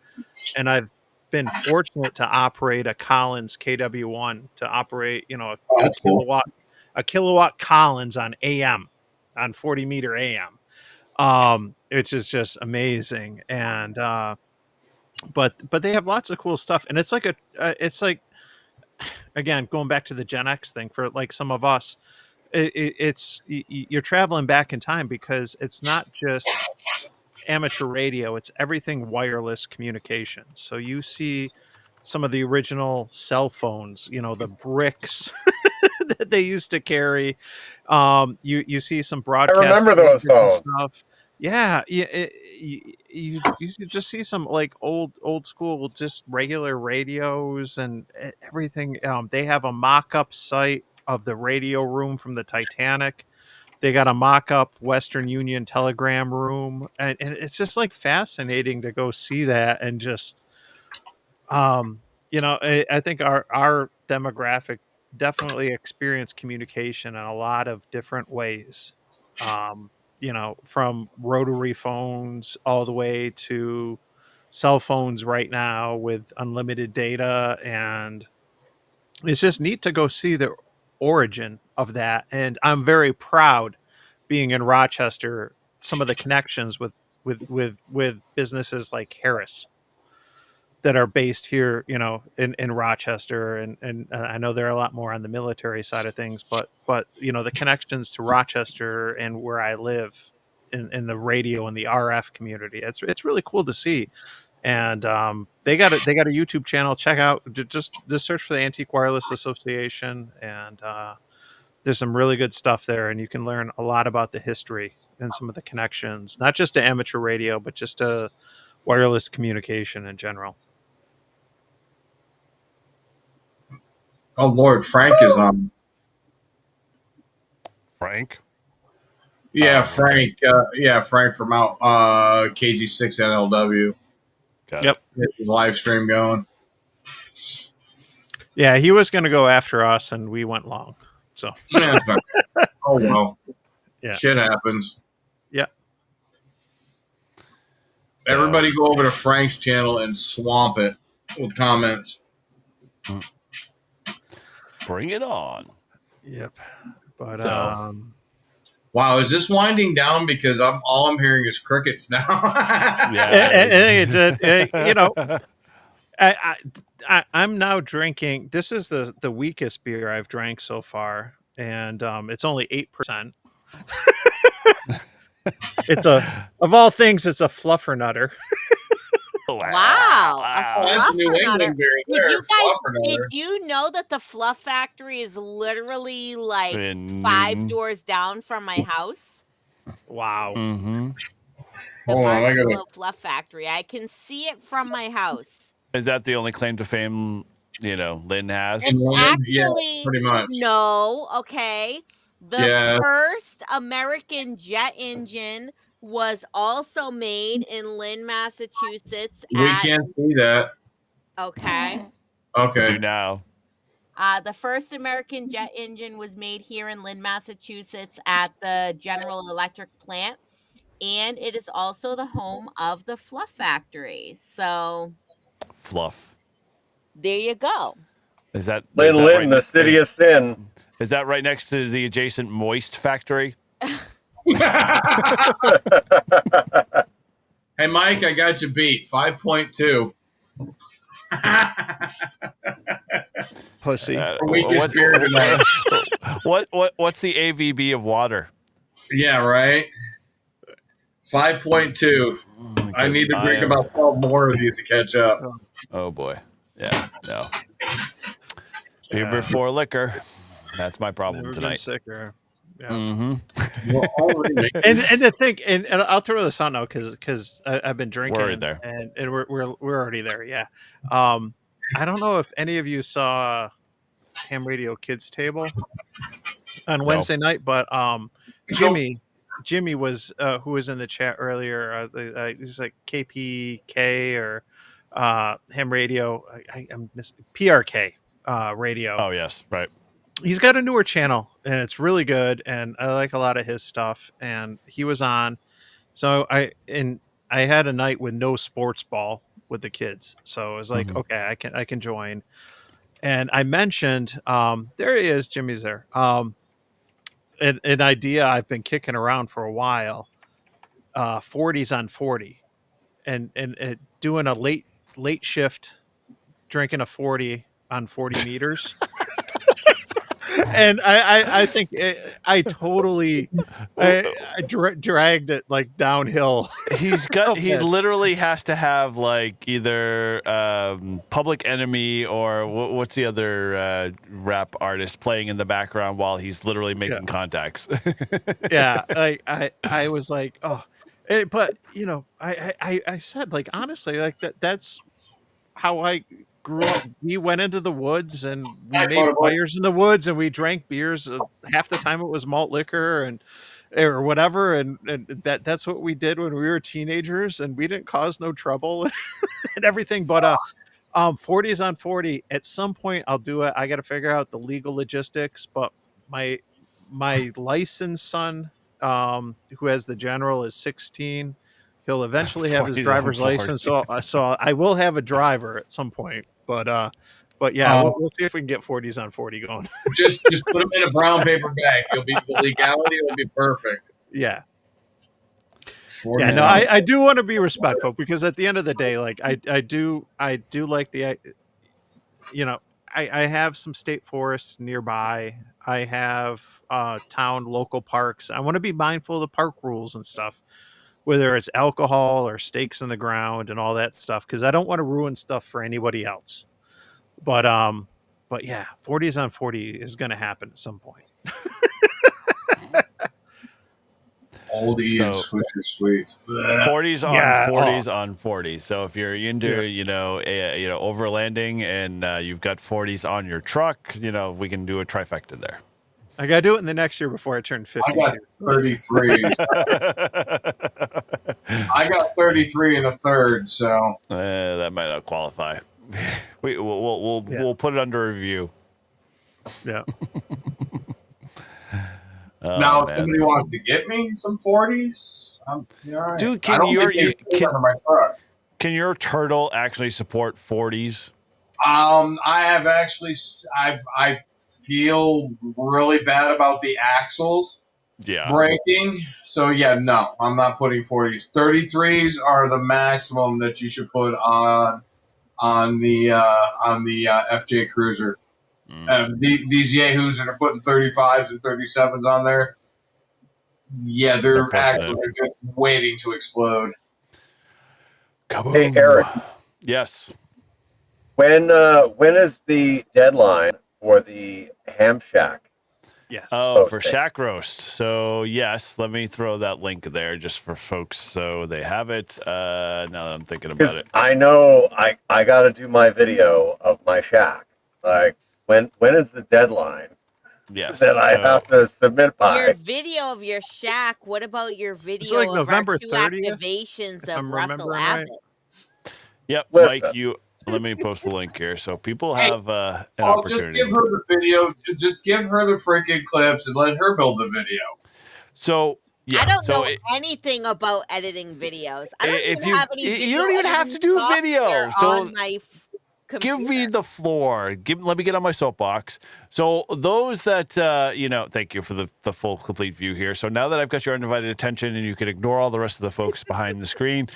And I've been fortunate to operate a Collins KW1, to operate, a kilowatt Collins on AM, on 40 meter AM. Which is just amazing. And but they have lots of cool stuff. And it's like it's like, again, going back to the Gen X thing, for like some of us, you're traveling back in time, because it's not just amateur radio, it's everything wireless communications. So you see some of the original cell phones, the bricks that they used to carry. You see some broadcast. I remember those phones. Stuff. Yeah, you just see some like old school, just regular radios and everything. They have a mock-up site of the radio room from the Titanic. They got a mock-up Western Union telegram room, and it's just like fascinating to go see that. And just I think our demographic definitely experience communication in a lot of different ways. From rotary phones all the way to cell phones right now with unlimited data. And it's just neat to go see the origin of that. And I'm very proud, being in Rochester, some of the connections with businesses like Harris that are based here, in Rochester. And I know there are a lot more on the military side of things, but the connections to Rochester and where I live in the radio and the RF community. It's really cool to see. And they got a YouTube channel. Check out, just search for the Antique Wireless Association, and there's some really good stuff there, and you can learn a lot about the history and some of the connections, not just to amateur radio, but just to wireless communication in general. Oh Lord, Frank is on. Frank? Yeah, Frank. Frank from out KG6NLW. Yep. Get his live stream going. Yeah, he was going to go after us, and we went long. So. Yeah, it's not bad. Oh well. Yeah. Shit happens. Yeah. Everybody go over to Frank's channel and swamp it with comments. Bring it on. Yep. But wow, is this winding down? Because all I'm hearing is crickets now. You know, I'm now drinking. This is the weakest beer I've drank so far, and it's only 8%. It's of all things, it's a fluffernutter. Wow. That's New England beer there. Did you know that the Fluff Factory is literally like 5 doors down from my house? Wow. Mm-hmm. The Marshmallow Fluff Factory. I can see it from my house. Is that the only claim to fame, Lynn has? Actually, pretty much. No. Okay. The first American jet engine was also made in Lynn, Massachusetts. We can't see that. Okay. Okay. Do now. The first American jet engine was made here in Lynn, Massachusetts at the General Electric plant. And it is also the home of the Fluff Factory. So. Fluff. There you go. Is that Lynn, right the city of sin. Is that right next to the adjacent Moist Factory? Hey, Mike, I got you beat. 5.2. Pussy. Weakest beer tonight. What's the AVB of water? Yeah, right. 5.2. I need to drink about 12 more of these to catch up. Oh boy. Yeah. No. Beer before liquor. That's my problem Never tonight. been sicker. Yeah. Mm-hmm. and the thing, and I'll throw this out now because I've been drinking. We're already there. And we're already there. Yeah. I don't know if any of you saw Ham Radio Kids Table on Wednesday night, but Jimmy was who was in the chat earlier. He's like KPK or Ham Radio. I'm missing PRK Radio. Oh yes, right. He's got a newer channel and it's really good, and I like a lot of his stuff. And he was on, so I had a night with no sports ball with the kids, so I was like, okay, I can join. And I mentioned, there he is, Jimmy's there. An idea I've been kicking around for a while, 40s on 40, and doing a late shift, drinking a 40 on 40 meters. And I think I totally dragged it like downhill. He literally has to have like either Public Enemy or what's the other rap artist playing in the background while he's literally making contacts. Yeah, like I was like, oh, but I said, like, honestly, like that's how I grew up. We went into the woods and we made fires in the woods and we drank beers. Half the time it was malt liquor or whatever, and that's what we did when we were teenagers, and we didn't cause no trouble and everything. But 40s on 40, at some point I'll do it. I got to figure out the legal logistics, but my licensed son, who has the general, is 16. He'll eventually have his driver's license, so I will have a driver at some point. But yeah, we'll see if we can get 40s on 40 going. just put them in a brown paper bag. The legality will be perfect. Yeah. Yeah, no, I do want to be respectful, because at the end of the day, like I do like the, I have some state forests nearby. I have town local parks. I want to be mindful of the park rules and stuff, whether it's alcohol or stakes in the ground and all that stuff, because I don't want to ruin stuff for anybody else. But yeah, 40s on 40 is going to happen at some point. Oldie and Swisher Sweets. 40s on Yeah, 40s on 40s. So if you're into, overlanding and you've got 40s on your truck, we can do a trifecta there. I got to do it in the next year before I turn 50. I got 33. I got 33 and a third, so that might not qualify. We'll put it under review. Yeah. Now, if somebody wants to get me some 40s, all right. Dude, I don't think they fit under my truck. Can your turtle actually support 40s? I have actually, I feel really bad about the axles breaking. So yeah, no, I'm not putting 40s. 33s are the maximum that you should put on the FJ Cruiser. These yahoos that are putting 35s and 37s on there, yeah, their axles are just waiting to explode. Kaboom. Hey, Eric. Yes. When is the deadline for the ham shack? Yes. Oh, for shack roast. So yes, let me throw that link there just for folks so they have it. Now that I'm thinking about it, I know I got to do my video of my shack. Like when is the deadline? Yes. That I have to submit by. Your video of your shack. What about your video like of November our 2 30th, activations if of I'm Russell remembering Abbott? right. Yep, Listen. Mike, let me post the link here so people have an Well, opportunity. just give her the video. Just give her the freaking clips and let her build the video. So yeah, I don't know anything about editing videos. I don't even have any video. You don't even have to do video. So on my computer. give me the floor. Let me get on my soapbox. So those that thank you for the full complete view here. So now that I've got your undivided attention and you can ignore all the rest of the folks behind the screen,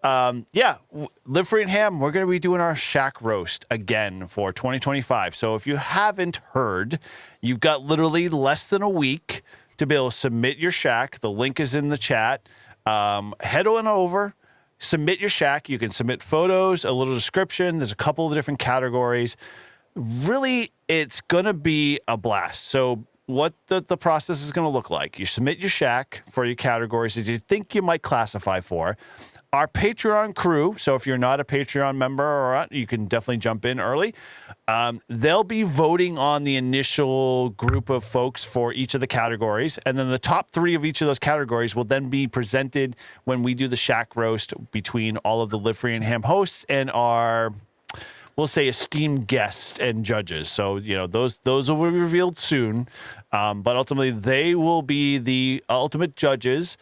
Live Free and Ham, we're going to be doing our shack roast again for 2025. So if you haven't heard, you've got literally less than a week to be able to submit your shack. The link is in the chat. Head on over. Submit your shack. You can submit photos, a little description. There's a couple of different categories. Really, it's going to be a blast. So what the process is going to look like. You submit your shack for your categories that you think you might classify for. Our Patreon crew, so if you're not a Patreon member or not, you can definitely jump in early. They'll be voting on the initial group of folks for each of the categories. And then the top 3 of each of those categories will then be presented when we do the shack roast between all of the Live Free and Ham hosts and our, we'll say, esteemed guests and judges. So, those will be revealed soon. But ultimately, they will be the ultimate judges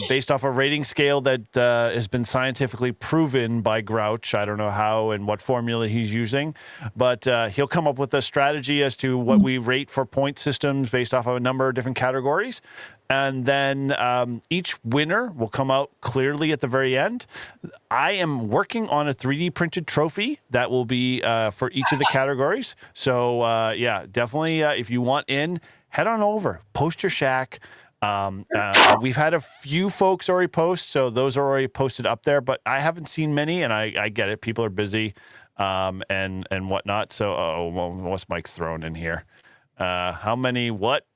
based off a rating scale that has been scientifically proven by Grouch. I don't know how and what formula he's using, but he'll come up with a strategy as to what we rate for point systems based off of a number of different categories. And then each winner will come out clearly at the very end. I am working on a 3D printed trophy that will be for each of the categories. So, definitely if you want in, head on over, post your shack. We've had a few folks already post, so those are already posted up there, but I haven't seen many, and I get it. People are busy and whatnot. So, what's Mike's thrown in here? How many? What?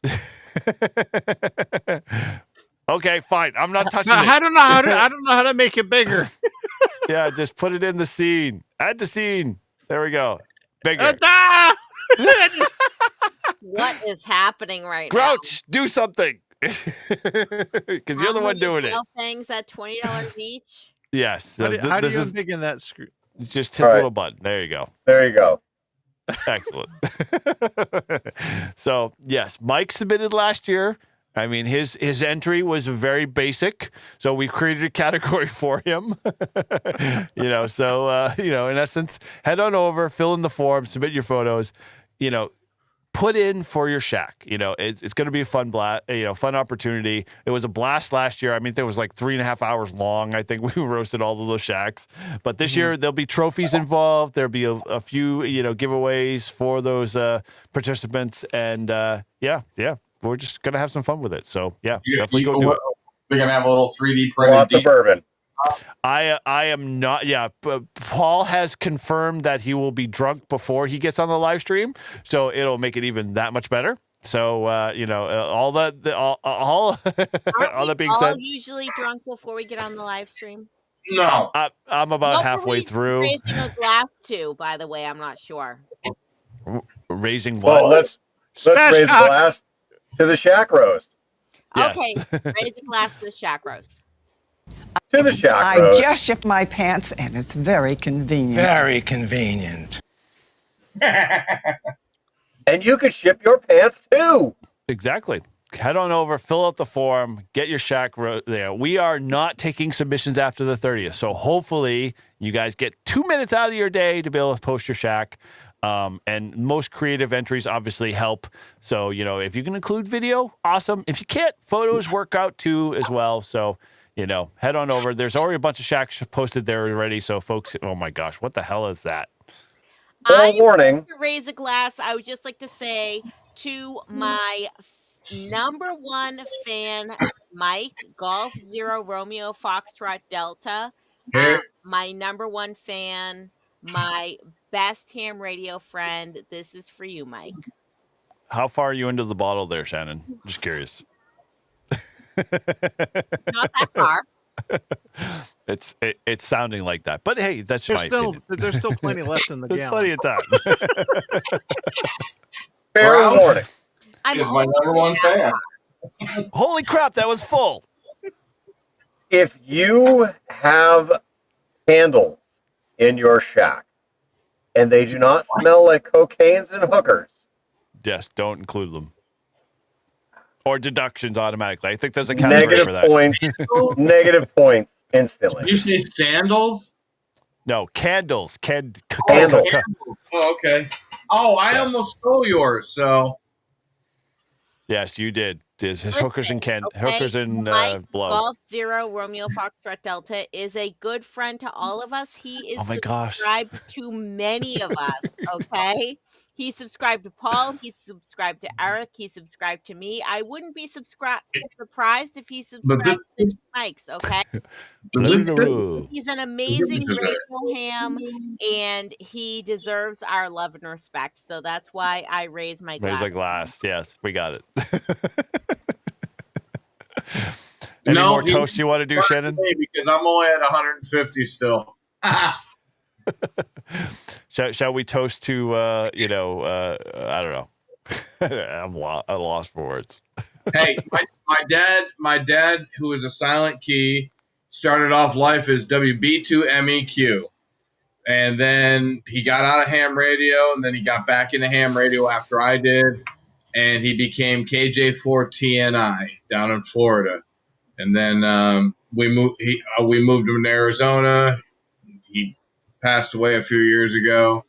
Okay, fine. I'm not touching it. I don't know how to make it bigger. Yeah, just put it in the scene. Add the scene. There we go. Bigger. What is happening right now? Grouch, do something. Because you're the one doing it. Things at $20 each. Yes. How do you unbiggen that screw? Just hit the little button. There you go. There you go. Excellent. So, yes, Mike submitted last year. I mean, his entry was very basic, so we created a category for him. In essence, head on over, fill in the form, submit your photos. put in for your shack. You know, it's going to be a fun fun opportunity. It was a blast last year. I mean, it was like 3.5 hours long. I think we roasted all of those shacks. But this year there'll be trophies involved. There'll be a few, giveaways for those participants. And we're just going to have some fun with it. So definitely go do it. They're going to have a little 3D printed. Lots of bourbon. I am not. Yeah, Paul has confirmed that he will be drunk before he gets on the live stream, so it'll make it even that much better. So all that being said, usually drunk before we get on the live stream. No, I'm about halfway through. Raising a glass to, by the way, I'm not sure. Raising what? Well, let's raise a glass to the shack roast. Yes. Okay, raise a glass to the shack roast. To the shack I roast. just shipped my pants, and it's very convenient. Very convenient. And you could ship your pants too. Exactly. Head on over, fill out the form, get your shack there. We are not taking submissions after the 30th, so hopefully you guys get 2 minutes out of your day to be able to post your shack. And most creative entries obviously help. So, if you can include video, awesome. If you can't, photos work out too as well. So, head on over. There's already a bunch of shacks posted there already. So, folks, oh my gosh, what the hell is that? Warning. To raise a glass, I would just like to say to my number one fan, Mike, Golf Zero Romeo Foxtrot Delta, my number one fan, my best ham radio friend. This is for you, Mike. How far are you into the bottle there, Shannon? Just curious. Not that far. It's sounding like that, but hey, that's my opinion. There's still plenty left in the There's gallon. plenty of time. Fair warning. Is my number one fan. Holy crap, that was full. If you have candles in your shack and they do not smell like cocaines and hookers, yes, don't include them. Or deductions automatically. I think there's a category for that. Negative points instantly. Did you say sandals? No, candles. Candles. Oh, okay. Oh, I almost stole yours. So yes, you did. There's hookers and Mike, blow. Golf Zero Romeo Foxtrot Delta is a good friend to all of us. He is subscribed to many of us. Okay, he's subscribed to Paul. He's subscribed to Eric. He's subscribed to me. I wouldn't be surprised if he subscribed to the Mikes. Okay, he's an amazing radio ham, and he deserves our love and respect. So that's why I raise my glass. Raise a glass. Yes, we got it. Any more toast you want to do, Shannon? Because I'm only at 150 still. Shall we toast to I don't know. I'm lost for words. Hey, my dad, who is a silent key, started off life as WB2MEQ. And then he got out of ham radio, and then he got back into ham radio after I did. And he became KJ4TNI down in Florida. And then we moved him to Arizona. He passed away a few years ago.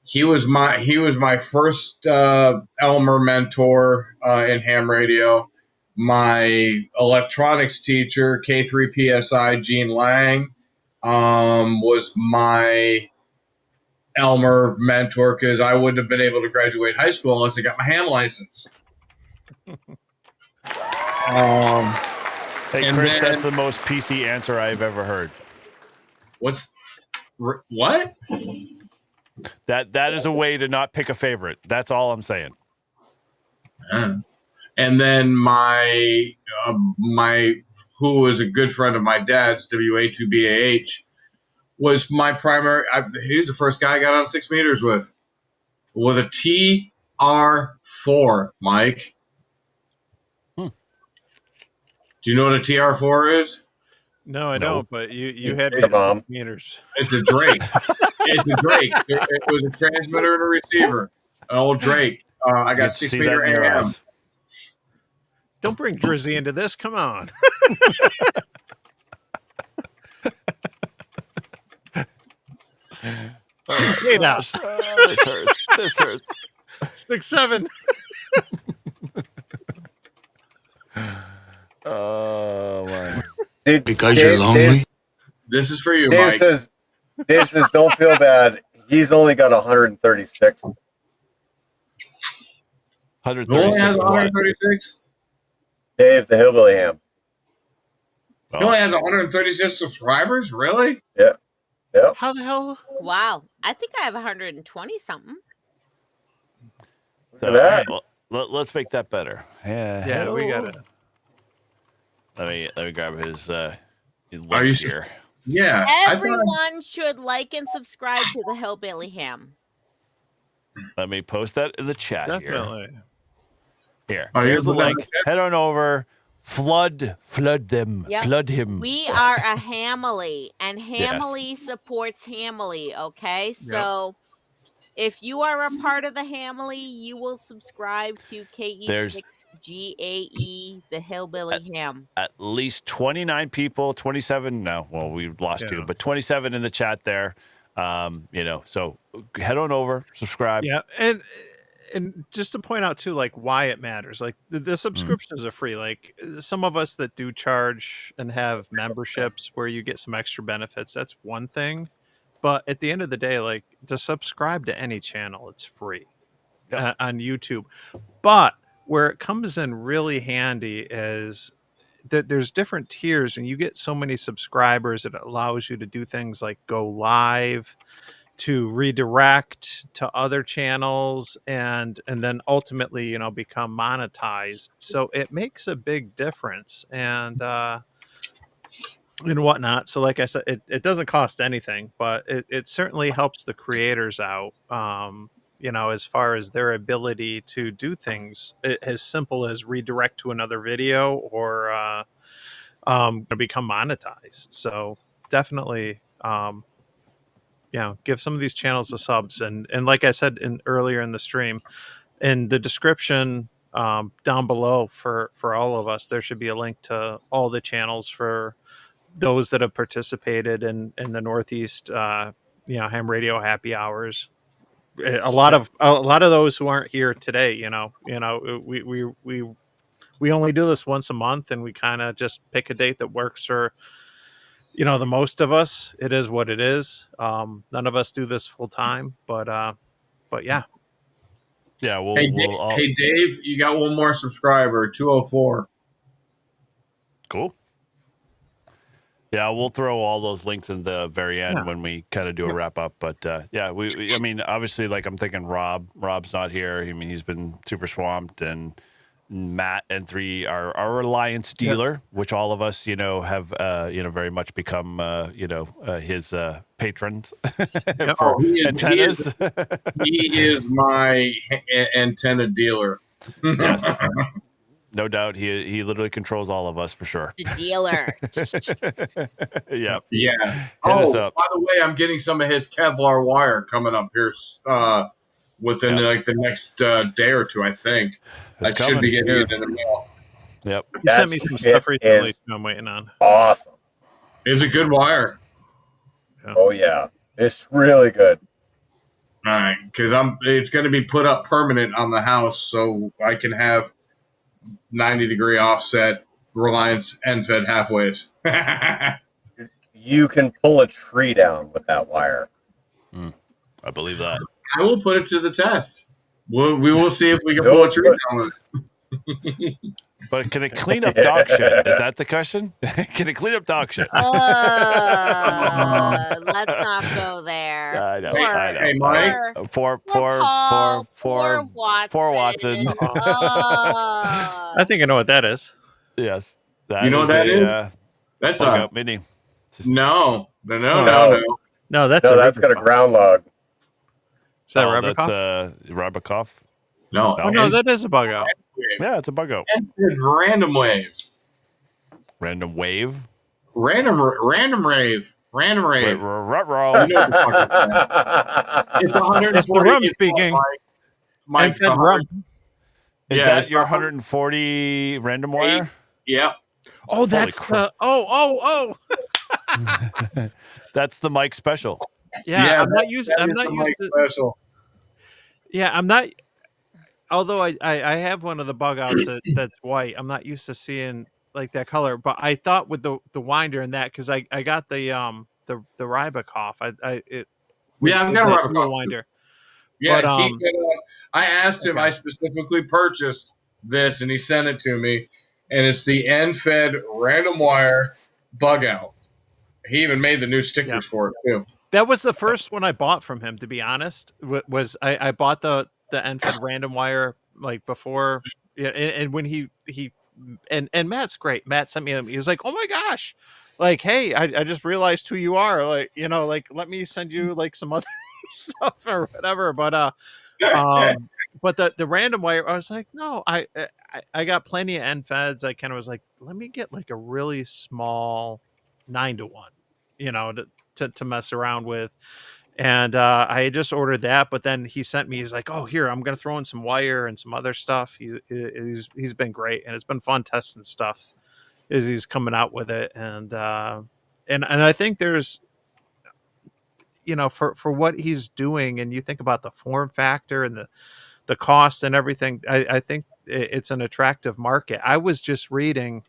He was my first Elmer mentor in ham radio. My electronics teacher, K3PSI Gene Lang, was my Elmer mentor because I wouldn't have been able to graduate high school unless I got my ham license. Hey, Chris, that's the most PC answer I've ever heard. What? That is a way to not pick a favorite. That's all I'm saying. And then my who was a good friend of my dad's, WA2BAH, was my primary. He's the first guy I got on 6 meters with a TR4, Mike. Do you know what a TR4 is? No, I don't. But you had meters. It's a Drake. It's a Drake. It was a transmitter and a receiver. An old Drake. I got 6 meter AM. Don't bring Drizzy into this. Come on. Hey, now. This hurts. 6'7". Oh my! Because you're lonely. This is for you, Dave Mike. says, don't feel bad. He's only got 136. 136. Who only has 136? Dave, the hillbilly ham. He only has 136 subscribers? Really? Yeah. Yeah. How the hell? Wow. I think I have 120 something. So, that. all right, well, let's make that better. Yeah, we got it. Let me grab his Are link you here. Yeah. Everyone should like and subscribe to the Hillbilly Ham. Let me post that in the chat Definitely. here. Oh, Here's the you're link. Head on over. Flood them. Yep. Flood him. We are a family, and family supports family, okay? So if you are a part of the family, you will subscribe to KE6GAE, the Hillbilly Ham. At least 29 people, 27. No, well, we lost you, but 27 in the chat there. So head on over, subscribe. Yeah, and just to point out too, like why it matters. Like the subscriptions are free. Like some of us that do charge and have memberships where you get some extra benefits, that's one thing. But at the end of the day, like to subscribe to any channel, it's free on YouTube. But where it comes in really handy is that there's different tiers, and you get so many subscribers, it allows you to do things like go live, to redirect to other channels, and then ultimately, become monetized. So it makes a big difference and whatnot. So like I said, it doesn't cost anything, but it certainly helps the creators out, as far as their ability to do things as simple as redirect to another video or become monetized. So definitely, give some of these channels the subs. And like I said earlier in the stream, in the description down below for all of us, there should be a link to all the channels for those that have participated in the Northeast, ham radio happy hours. A lot of those who aren't here today, we only do this once a month, and we kind of just pick a date that works for the most of us. It is what it is. None of us do this full time, but yeah. Yeah. Hey, Dave, you got one more subscriber, 204. Cool. Yeah, we'll throw all those links in the very end when we kind of do a wrap up. But obviously, like I'm thinking Rob's not here. I mean, he's been super swamped, and Matt and N3 are our Alliance dealer, which all of us, have, very much become, his patrons for antennas. He is my antenna dealer. Yes. No doubt, he literally controls all of us for sure. The dealer. Yeah. Hit us up. By the way, I'm getting some of his Kevlar wire coming up here within the next day or two, I think. I should be getting it in the mail. Yep. He sent me some stuff recently I'm waiting on. Awesome. It's a good wire. Yeah. Oh yeah, it's really good. All right, because it's going to be put up permanent on the house, so I can have 90-degree offset Reliance end-fed half waves. You can pull a tree down with that wire. I believe that. I will put it to the test. We will see if we can pull a tree down with it. But can it clean up dog shit? Is that the question? Can it clean up dog shit? Let's not go there. I know. Hey, Mike. Poor Watson. I think I know what that is. Yes. You know what that is? That's a mini. No. No, that's got a ground log. Is that Rabikoff? That's Rabikoff. No. Oh, no, that is a bug out. Yeah, it's a bug out. Random wave. Random wave? Random rave. Ruh-roh. It's 140. It's the rum speaking. Mike, Is that your 140 random wire? Yep. Oh, that's the. Oh. That's the Mike special. Yeah, I'm not used to. Special. Yeah, I'm not. although I have one of the bug outs that's white. I'm not used to seeing like that color, but I thought with the winder and that, because I got the Rybakoff. Yeah, I've got a Rybakoff winder. Yeah, but, I asked him. I specifically purchased this, and he sent it to me, and it's the end-fed random wire bug out. He even made the new stickers for it too. That was the first one I bought from him, to be honest. Was I bought the end-fed random wire like before, and when he and Matt's great. Matt sent me him. He was like, "Oh my gosh, like, hey, I just realized who you are. Like, like, let me send you like some other stuff or whatever." But but the random wire, I was like, no, I got plenty of end feds. I kind of was like, let me get like a really small 9-to-1, to mess around with. And I had just ordered that, but then he sent me, he's like, oh, here, I'm gonna throw in some wire and some other stuff. He's been great, and it's been fun testing stuff as he's coming out with it. And I think there's, for what he's doing, and you think about the form factor and the cost and everything, I think it's an attractive market. I was just reading,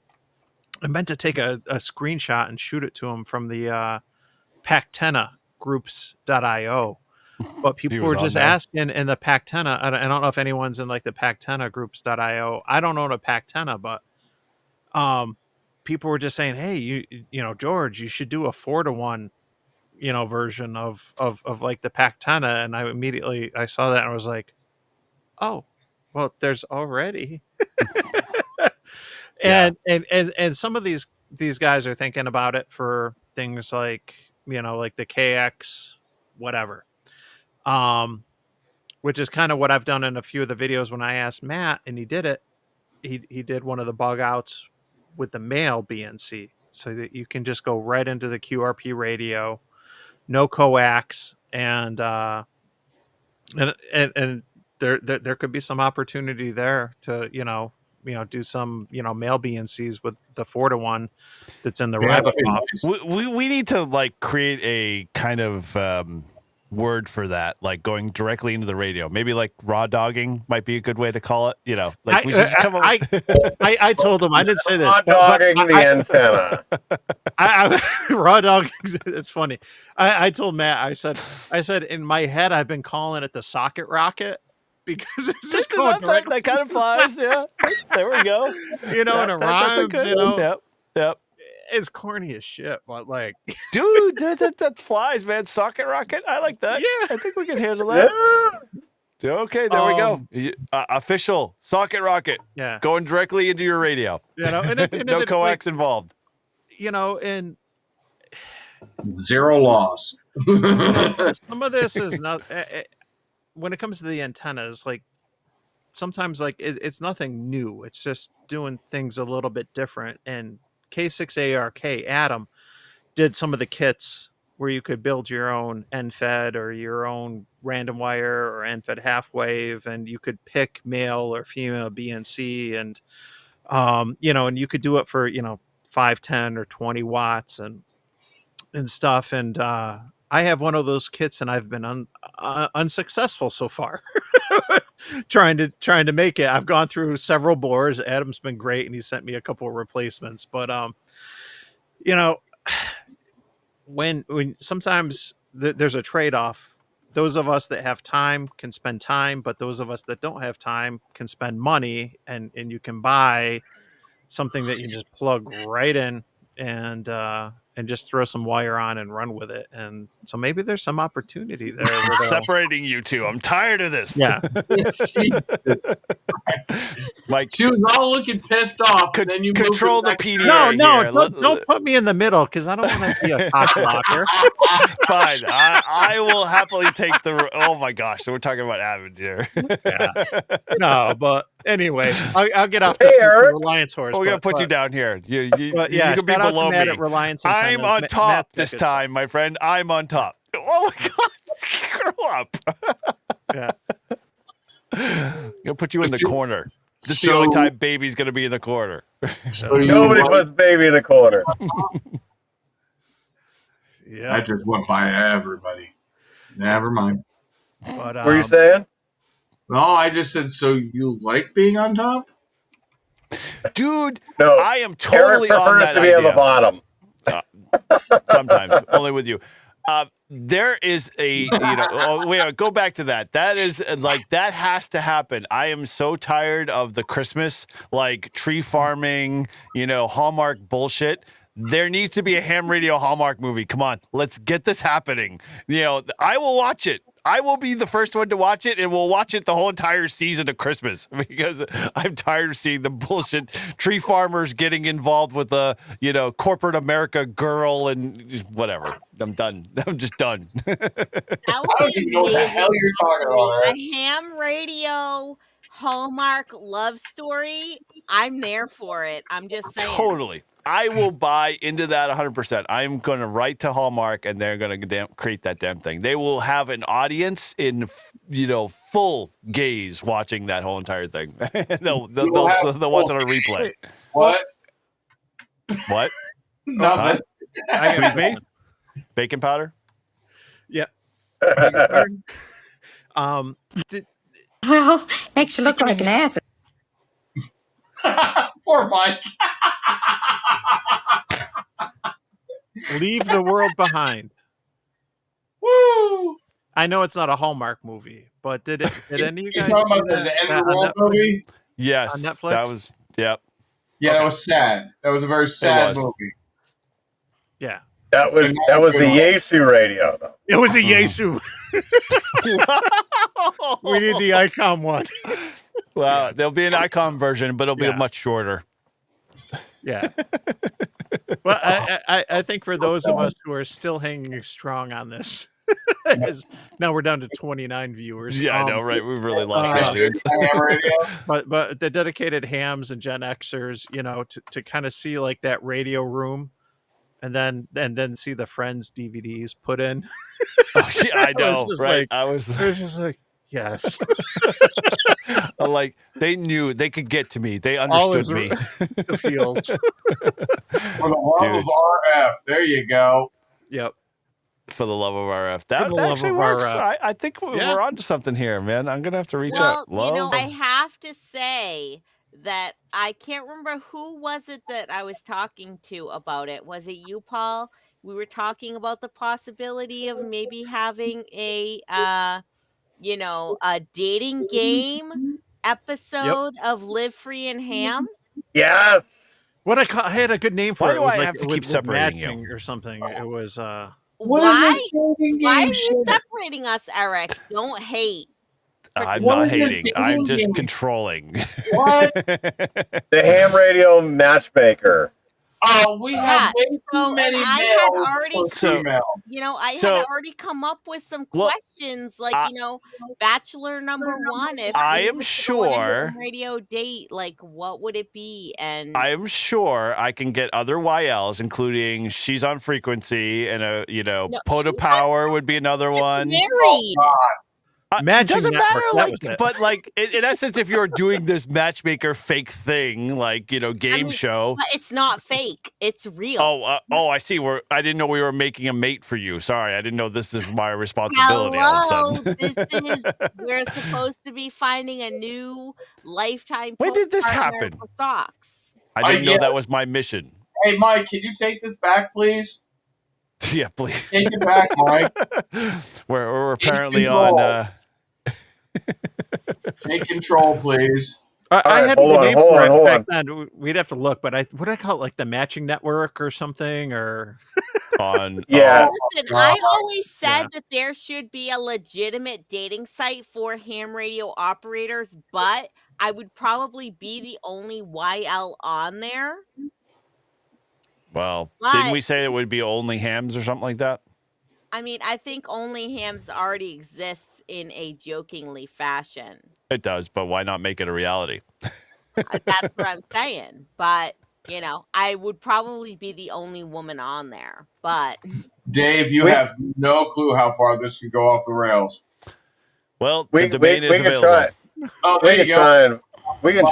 I meant to take a screenshot and shoot it to him from the Pactena groups.io, but people were just asking in the Pactena. I don't know if anyone's in like the Pactena groups.io. I don't own a Pactena, but people were just saying, hey, George, you should do a 4-to-1 version of like the Pactena. And I saw that and I was like, oh, well, there's already and some of these guys are thinking about it for things like, like the KX whatever, which is kind of what I've done in a few of the videos. When I asked Matt and he did it, he did one of the bug outs with the male BNC, so that you can just go right into the QRP radio, no coax, and there could be some opportunity there to do some male BNCs with the 4-to-1 that's in the Rybakoff. We need to like create a kind of word for that, like going directly into the radio. Maybe like raw dogging might be a good way to call it. Like we should just come up. I told him, I didn't say this. Raw dogging the antenna. Raw dogging. It's funny. I told Matt. I said in my head I've been calling it the socket rocket, because it's just going directly. That kind of flies. Yeah, there we go. And it rhymes. Yep. It's corny as shit, but like, dude, that flies, man. Socket rocket. I like that. Yeah, I think we can handle that. Yeah. Okay, there we go. Official socket rocket. Yeah, going directly into your radio. And no coax involved. And zero loss. Some of this is not. When it comes to the antennas, like sometimes like it's nothing new. It's just doing things a little bit different. And K6ARK Adam did some of the kits where you could build your own end-fed or your own random wire or end-fed half wave, and you could pick male or female BNC, and and you could do it for 5, 10, or 20 watts and stuff. And I have one of those kits, and I've been unsuccessful so far trying to make it. I've gone through several bores. Adam's been great, and he sent me a couple of replacements. But when sometimes there's a trade-off. Those of us that have time can spend time, but those of us that don't have time can spend money, and you can buy something that you just plug right in and just throw some wire on and run with it. And so maybe there's some opportunity there. Separating you two. I'm tired of this. Yeah. Jesus. Mike, she was all looking pissed off. And then you control the PDA. No, don't put me in the middle, because I don't want to be a cock blocker. Fine. I will happily take the. Oh my gosh. So we're talking about Avid here. Yeah. No, but anyway, I'll get off the Reliance horse. We're going to put you down here. You can be below me. Reliance I'm on top this time, my friend. I'm on top. Oh my God. Grow up. Yeah. I'm going to put you in the corner. This is the only time baby's going to be in the corner. Nobody puts baby in the corner. Yeah. I just went by everybody. Never mind. But, what are you saying? No, I just said, so you like being on top? Dude, No, I am totally Eric on prefers that to be idea. on the bottom. Sometimes, only with you. There is a, go back to that. That is like, that has to happen. I am so tired of the Christmas, like tree farming, Hallmark bullshit. There needs to be a ham radio Hallmark movie. Come on, let's get this happening. I will watch it. I will be the first one to watch it, and we'll watch it the whole entire season of Christmas because I'm tired of seeing the bullshit tree farmers getting involved with a, corporate America girl and whatever. I'm done. I'm just done. That I don't even know what the hell you're talking about. Eric. A ham radio Hallmark love story. I'm there for it. I'm just saying. Totally. I will buy into that 100%. I'm going to write to Hallmark, and they're going to create that damn thing. They will have an audience in, full gaze watching that whole entire thing. they'll watch it on a replay. What? What? Nothing. Excuse me? Baking powder? Yeah. Well, makes you look like an ass. Poor Mike. Leave the World Behind. Woo! I know it's not a Hallmark movie, but did any of you guys talking see about the that End of the on World Netflix? movie? Yes. On Netflix? That was, yep. Yeah, Okay. that was sad. That was a very sad was. movie. Yeah. That was a Yesu radio, though. It was a Yesu. We need the icon one. Well, there'll be an icon version, but it'll be much shorter. Yeah. Well, I think for those of us who are still hanging strong on this, now we're down to 29 viewers. Yeah, I know, right? We've really lost audience. But the dedicated hams and Gen Xers, to kind of see like that radio room, and then see the Friends DVDs put in. Oh, yeah, I know, right? It was just like, yes. Like they knew they could get to me. They understood me. The fields. For the love of RF. There you go. Yep. For the love of RF. That the love actually of works. RF. I think we're onto something here, man. I'm gonna have to reach out. Well, I have to say that I can't remember who was it that I was talking to about it. Was it you, Paul? We were talking about the possibility of maybe having a dating game episode of Live Free and Ham. Yes. What I had a good name for Why it. do It was I like have to with keep separating matching you? or something. It was Why are you separating us, Eric? Don't hate. I'm not hating. I'm just controlling. What? The ham radio matchmaker. Oh, we had way too many I males had already, for female. had already come up with some questions, like Bachelor #1. If I we am were to go on a sure- ham radio date, like what would it be? And I am sure I can get other YLs, including She's on Frequency and POTA Power would be another one. married. Matching doesn't Network, matter, that was it. but in essence, if you're doing this matchmaker fake thing, game show. But it's not fake. It's real. Oh, I see. I didn't know we were making a mate for you. Sorry, I didn't know this is my responsibility. All of a sudden. We're supposed to be finding a new lifetime. When did this partner happen? for Socks. I didn't know that was my mission. Hey, Mike, can you take this back, please? Yeah, please. Take it back, Mike. We're apparently on. Take control, please. I had hold the on, name hold for on, it hold back on. then. We'd have to look, but what do I call it? Like the Matching Network or something, or on. Yeah. Listen, I always said that there should be a legitimate dating site for ham radio operators, but I would probably be the only YL on there. Well, But- didn't we say it would be only hams or something like that? I mean, I think only hams already exists in a jokingly fashion. It does, but why not make it a reality? That's what I'm saying. But, I would probably be the only woman on there. But Dave, you have no clue how far this could go off the rails. Well, the domain is we can available. try. Oh, We there you can go. try and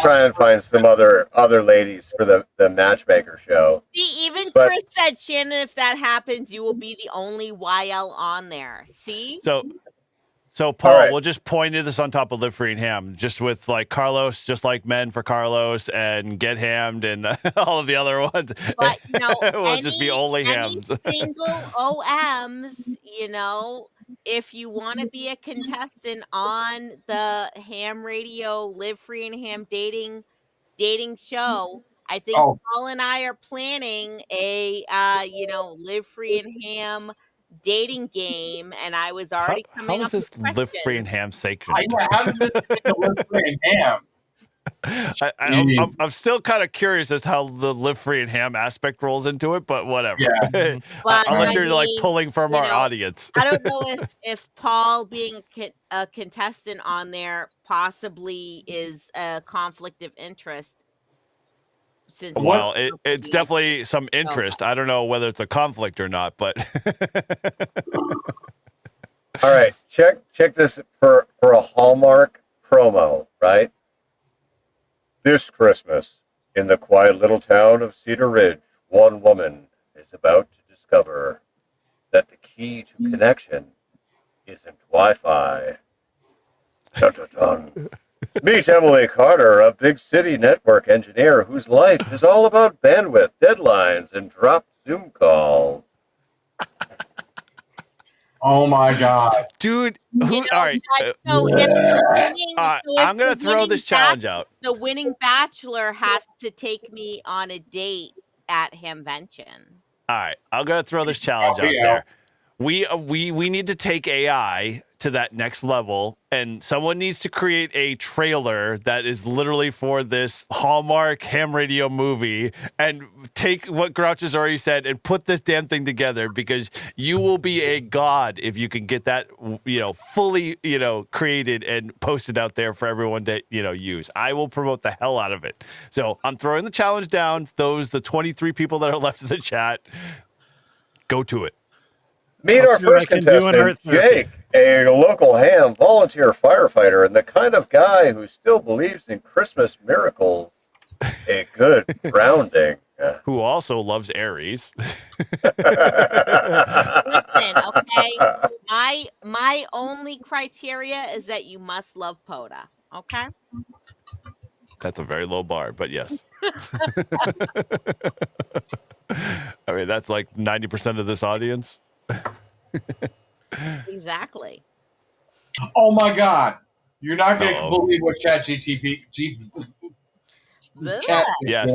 try and find some other ladies for the matchmaker show. see, even But- Chris said, Shannon, if that happens, you will be the only YL on there. See? So, Paul, right. we'll just point to this on top of Live Free and Ham, just with like Carlos, just like men for Carlos, and Get Hammed, and all of the other ones. But it will just be only hams. single OMs, if you want to be a contestant on the Ham Radio Live Free and Ham dating show, I think Paul and I are planning a Live Free and Ham dating game, and I was already coming how up is this with Live Free and Ham sanctioned? How did this get to Live Free and Ham? I'm still kind of curious as to how the Live Free and Ham aspect rolls into it, but whatever. Yeah. But, unless I you're like mean, pulling from our audience. I don't know if Paul being a contestant on there possibly is a conflict of interest. Since Well, it's definitely some interest. I don't know whether it's a conflict or not, but All right, check this for a Hallmark promo, right? This Christmas, in the quiet little town of Cedar Ridge, one woman is about to discover that the key to connection isn't Wi-Fi. Dun, dun, dun. Meet Emily Carter, a big city network engineer whose life is all about bandwidth, deadlines, and dropped Zoom calls. Oh my God, dude! All right, so if the winning, I'm gonna throw this challenge out. The winning bachelor has to take me on a date at Hamvention. All right, I'm gonna throw this challenge out there. We need to take AI to that next level, and someone needs to create a trailer that is literally for this Hallmark ham radio movie, and take what Grouch has already said and put this damn thing together, because you will be a god if you can get that fully created and posted out there for everyone to use. I will promote the hell out of it. So I'm throwing the challenge down. The 23 people that are left in the chat, go to it. Meet our first contestant, Jake, a local ham volunteer firefighter and the kind of guy who still believes in Christmas miracles. A good grounding. Who also loves Aries. Listen, okay? My only criteria is that you must love POTA, okay? That's a very low bar, but yes. I mean, that's like 90% of this audience. Exactly. Oh my God, you're not going to believe what ChatGPT. Yes,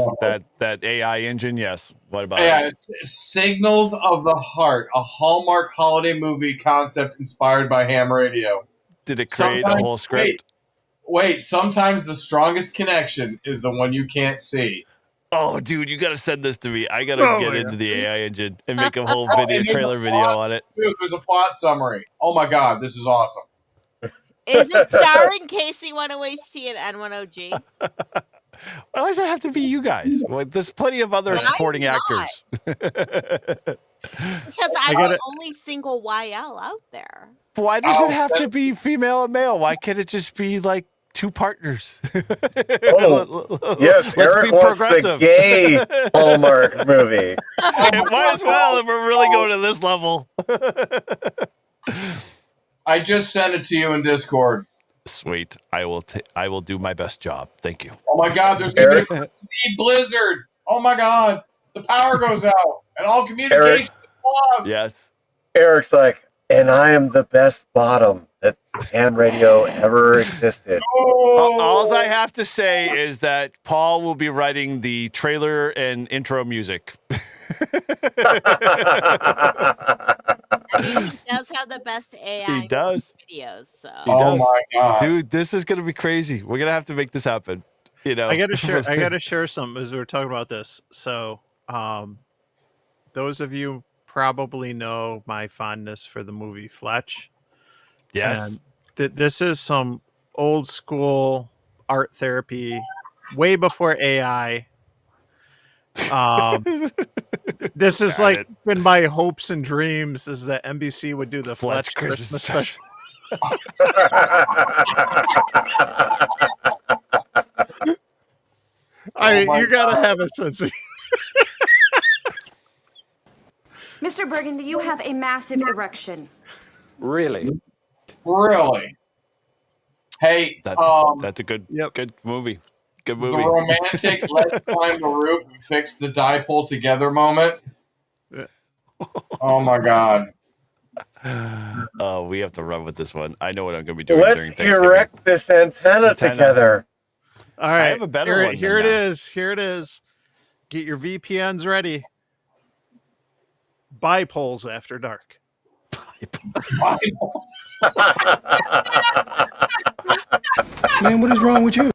that AI engine. Yes. What about it? Signals of the Heart, a Hallmark holiday movie concept inspired by ham radio. Did it create a whole script? Wait, sometimes the strongest connection is the one you can't see. Oh, dude, you got to send this to me. I got to get into the AI engine and make a whole trailer video on it. Dude, there's a plot summary. Oh my God, this is awesome. Is it starring KC1OHT and N1NUG? Why does it have to be you guys? Well, there's plenty of other supporting actors. Because I'm the only single YL out there. Why does it have to be female and male? Why can't it just be like two partners? Yes, let's Eric be wants progressive. the gay Hallmark movie. It might as well if we're really going to this level. I just sent it to you in Discord. Sweet. I will do my best job. Thank you. Oh my God, there's going to be a crazy blizzard. Oh my God, the power goes out and all communication is lost. Yes. Eric's like, and I am the best bottom that ham radio ever existed. All I have to say is that Paul will be writing the trailer and intro music. I mean, he does have the best AI He does. videos. So. Oh my God, dude, this is gonna be crazy. We're gonna have to make this happen. I gotta share something as we were talking about this. So, those of you probably know my fondness for the movie Fletch. Yes. And this is some old school art therapy, way before AI. This is been my hopes and dreams is that NBC would do the Fletch Christmas special. You gotta have a sense of Mr. Burgundy, you have a massive erection. Really? Really? Hey, that's a good movie. Good movie. The romantic let's climb the roof and fix the dipole together moment. Oh my God. Oh, we have to run with this one. I know what I'm going to be doing Let's during Thanksgiving. erect this antenna together. All right. I have a better one. Here it is. Here it is. Get your VPNs ready. Bipoles after dark. Man, what is wrong with you?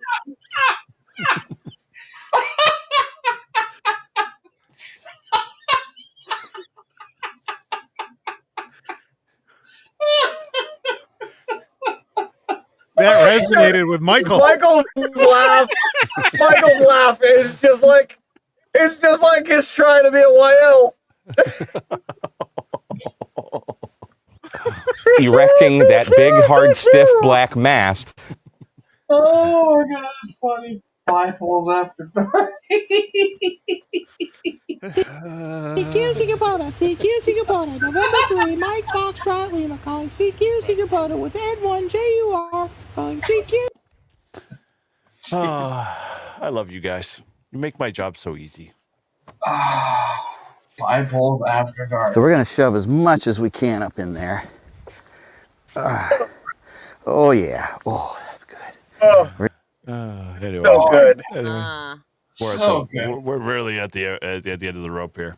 That resonated with Michael. Michael's laugh is just like he's trying to be a YL. Erecting that big, hard, stiff black mast. Oh my God, it's funny. Bipoles after dark. CQ Singapore, November 3, Mike Foxtrot, Lima calling CQ Singapore with N1JUR calling CQ. Oh, I love you guys. You make my job so easy. Bipoles after dark. So we're going to shove as much as we can up in there. Oh, yeah. Oh, that's good. Anyway. So good. Anyway. We're really at the end of the rope here.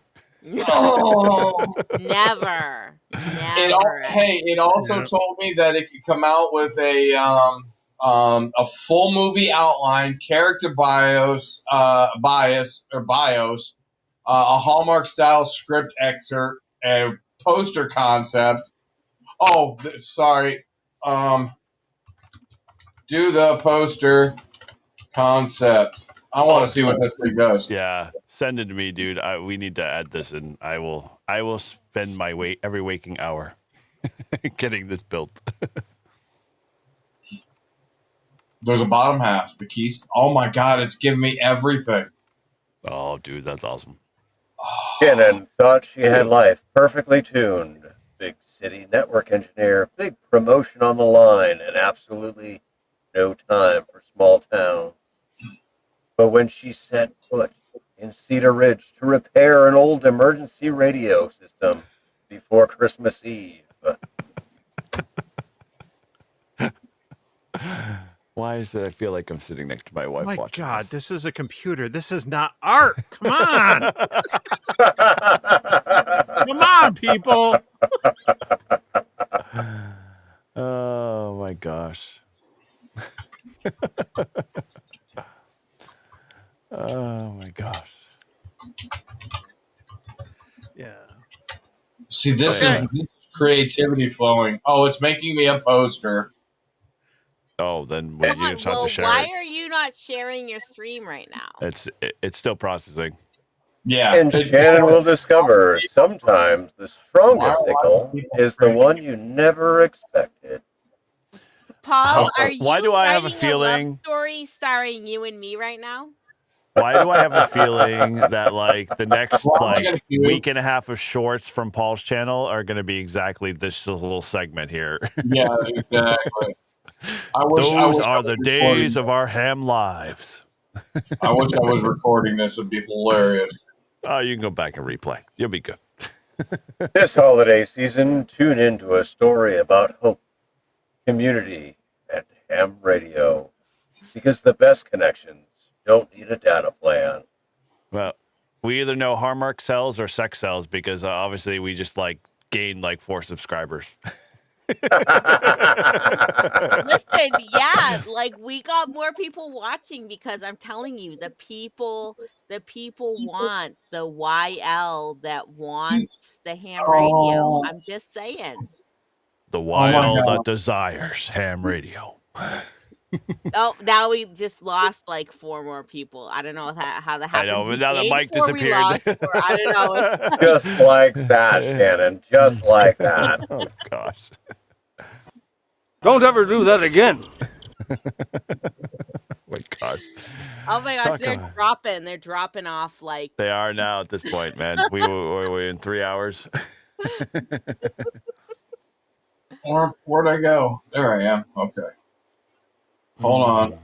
Oh, Never. It also told me that it could come out with a full movie outline, character bios, a Hallmark style script excerpt, a poster concept. Oh, sorry. Do the poster concept. I want to see what this thing does. Yeah, send it to me, dude. We need to add this, and I will spend my every waking hour getting this built. There's a bottom half. The keys. Oh my God, it's giving me everything. Oh, dude, that's awesome. Shannon thought she had life perfectly tuned. Big city network engineer, big promotion on the line, and absolutely no time for small towns. But when she set foot in Cedar Ridge to repair an old emergency radio system before Christmas Eve. Why is it I feel like I'm sitting next to my wife watching God, this? this is a computer. This is not art. Come on. Come on, people. Oh, my gosh. Oh, my gosh. Yeah. See, this is creativity flowing. Oh, it's making me a poster. Oh, then you just have to share why it. are you not sharing your stream right now? It's still processing. Yeah. And Shannon will discover sometimes the strongest signal is the one you never expected. Paul, are you Why do I have a writing feeling? love story starring you and me right now? Why do I have a feeling that like the next week and a half of shorts from Paul's channel are going to be exactly this little segment here? Yeah, exactly. Those are the days of our ham lives. I wish I was recording this. It'd be hilarious. Oh, you can go back and replay. You'll be good. This holiday season, tune into a story about hope, community, and ham radio. Because the best connections don't need a data plan. Well, we either know Hallmark sells or sex sells because obviously we just gained 4 subscribers. Listen, yeah, we got more people watching because I'm telling you, the people want the YL that wants the ham radio. I'm just saying. The YL that desires ham radio. Oh, now we just lost 4 more people. I don't know how that happened. I know, but now the mic disappeared. I don't know. Just like that, Shannon. Just like that. Oh, gosh. Don't ever do that again. My gosh. Oh my gosh, they're dropping. They're dropping off They are now at this point, man. We're in 3 hours. Where'd I go? There I am. Okay. Hold on.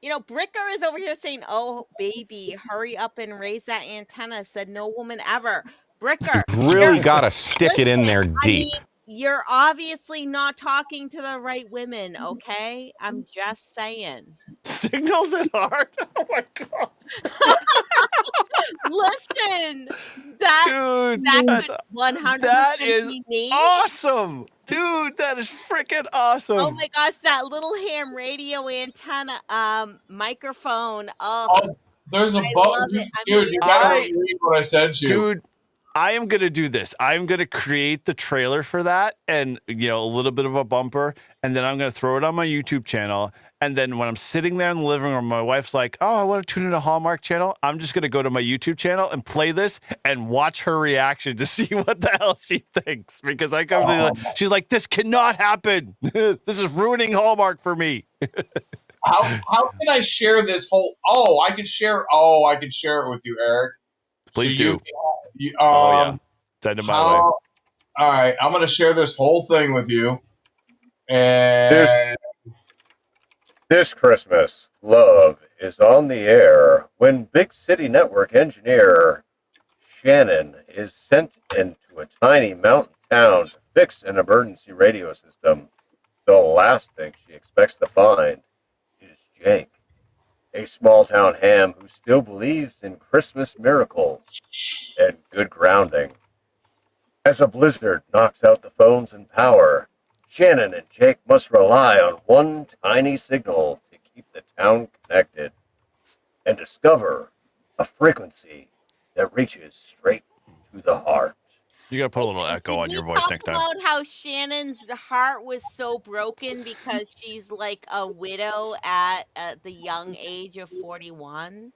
You know, Bricker is over here saying, "Oh, baby, hurry up and raise that antenna," said no woman ever. Bricker, Really got to stick it in there I mean, deep. you're obviously not talking to the right women, okay? I'm just saying. Signals it hard. Oh my god. Listen, Dude, that could 100% that is be me. awesome. Dude, that is freaking awesome. Oh my gosh, that little ham radio antenna microphone. Oh, there's a I button. love it. Dude, you gotta read what I sent you. Dude, I am gonna do this. I'm gonna create the trailer for that, and a little bit of a bumper, and then I'm gonna throw it on my YouTube channel. And then when I'm sitting there in the living room, my wife's like, "Oh, I want to tune in a Hallmark channel." I'm just gonna go to my YouTube channel and play this and watch her reaction to see what the hell she thinks. Because she's like, "This cannot happen. This is ruining Hallmark for me." How can I share this whole? I can share it with you, Eric. Please so do. Yeah. Send it my way. All right, I'm gonna share this whole thing with you. And this Christmas, love is on the air when Big City Network engineer Shannon is sent into a tiny mountain town to fix an emergency radio system. The last thing she expects to find is Jake, a small-town ham who still believes in Christmas miracles and good grounding. As a blizzard knocks out the phones and power, Shannon and Jake must rely on one tiny signal to keep the town connected and discover a frequency that reaches straight to the heart. You gotta put a little echo on your voice next time. About how Shannon's heart was so broken because she's like a widow at the young age of 41.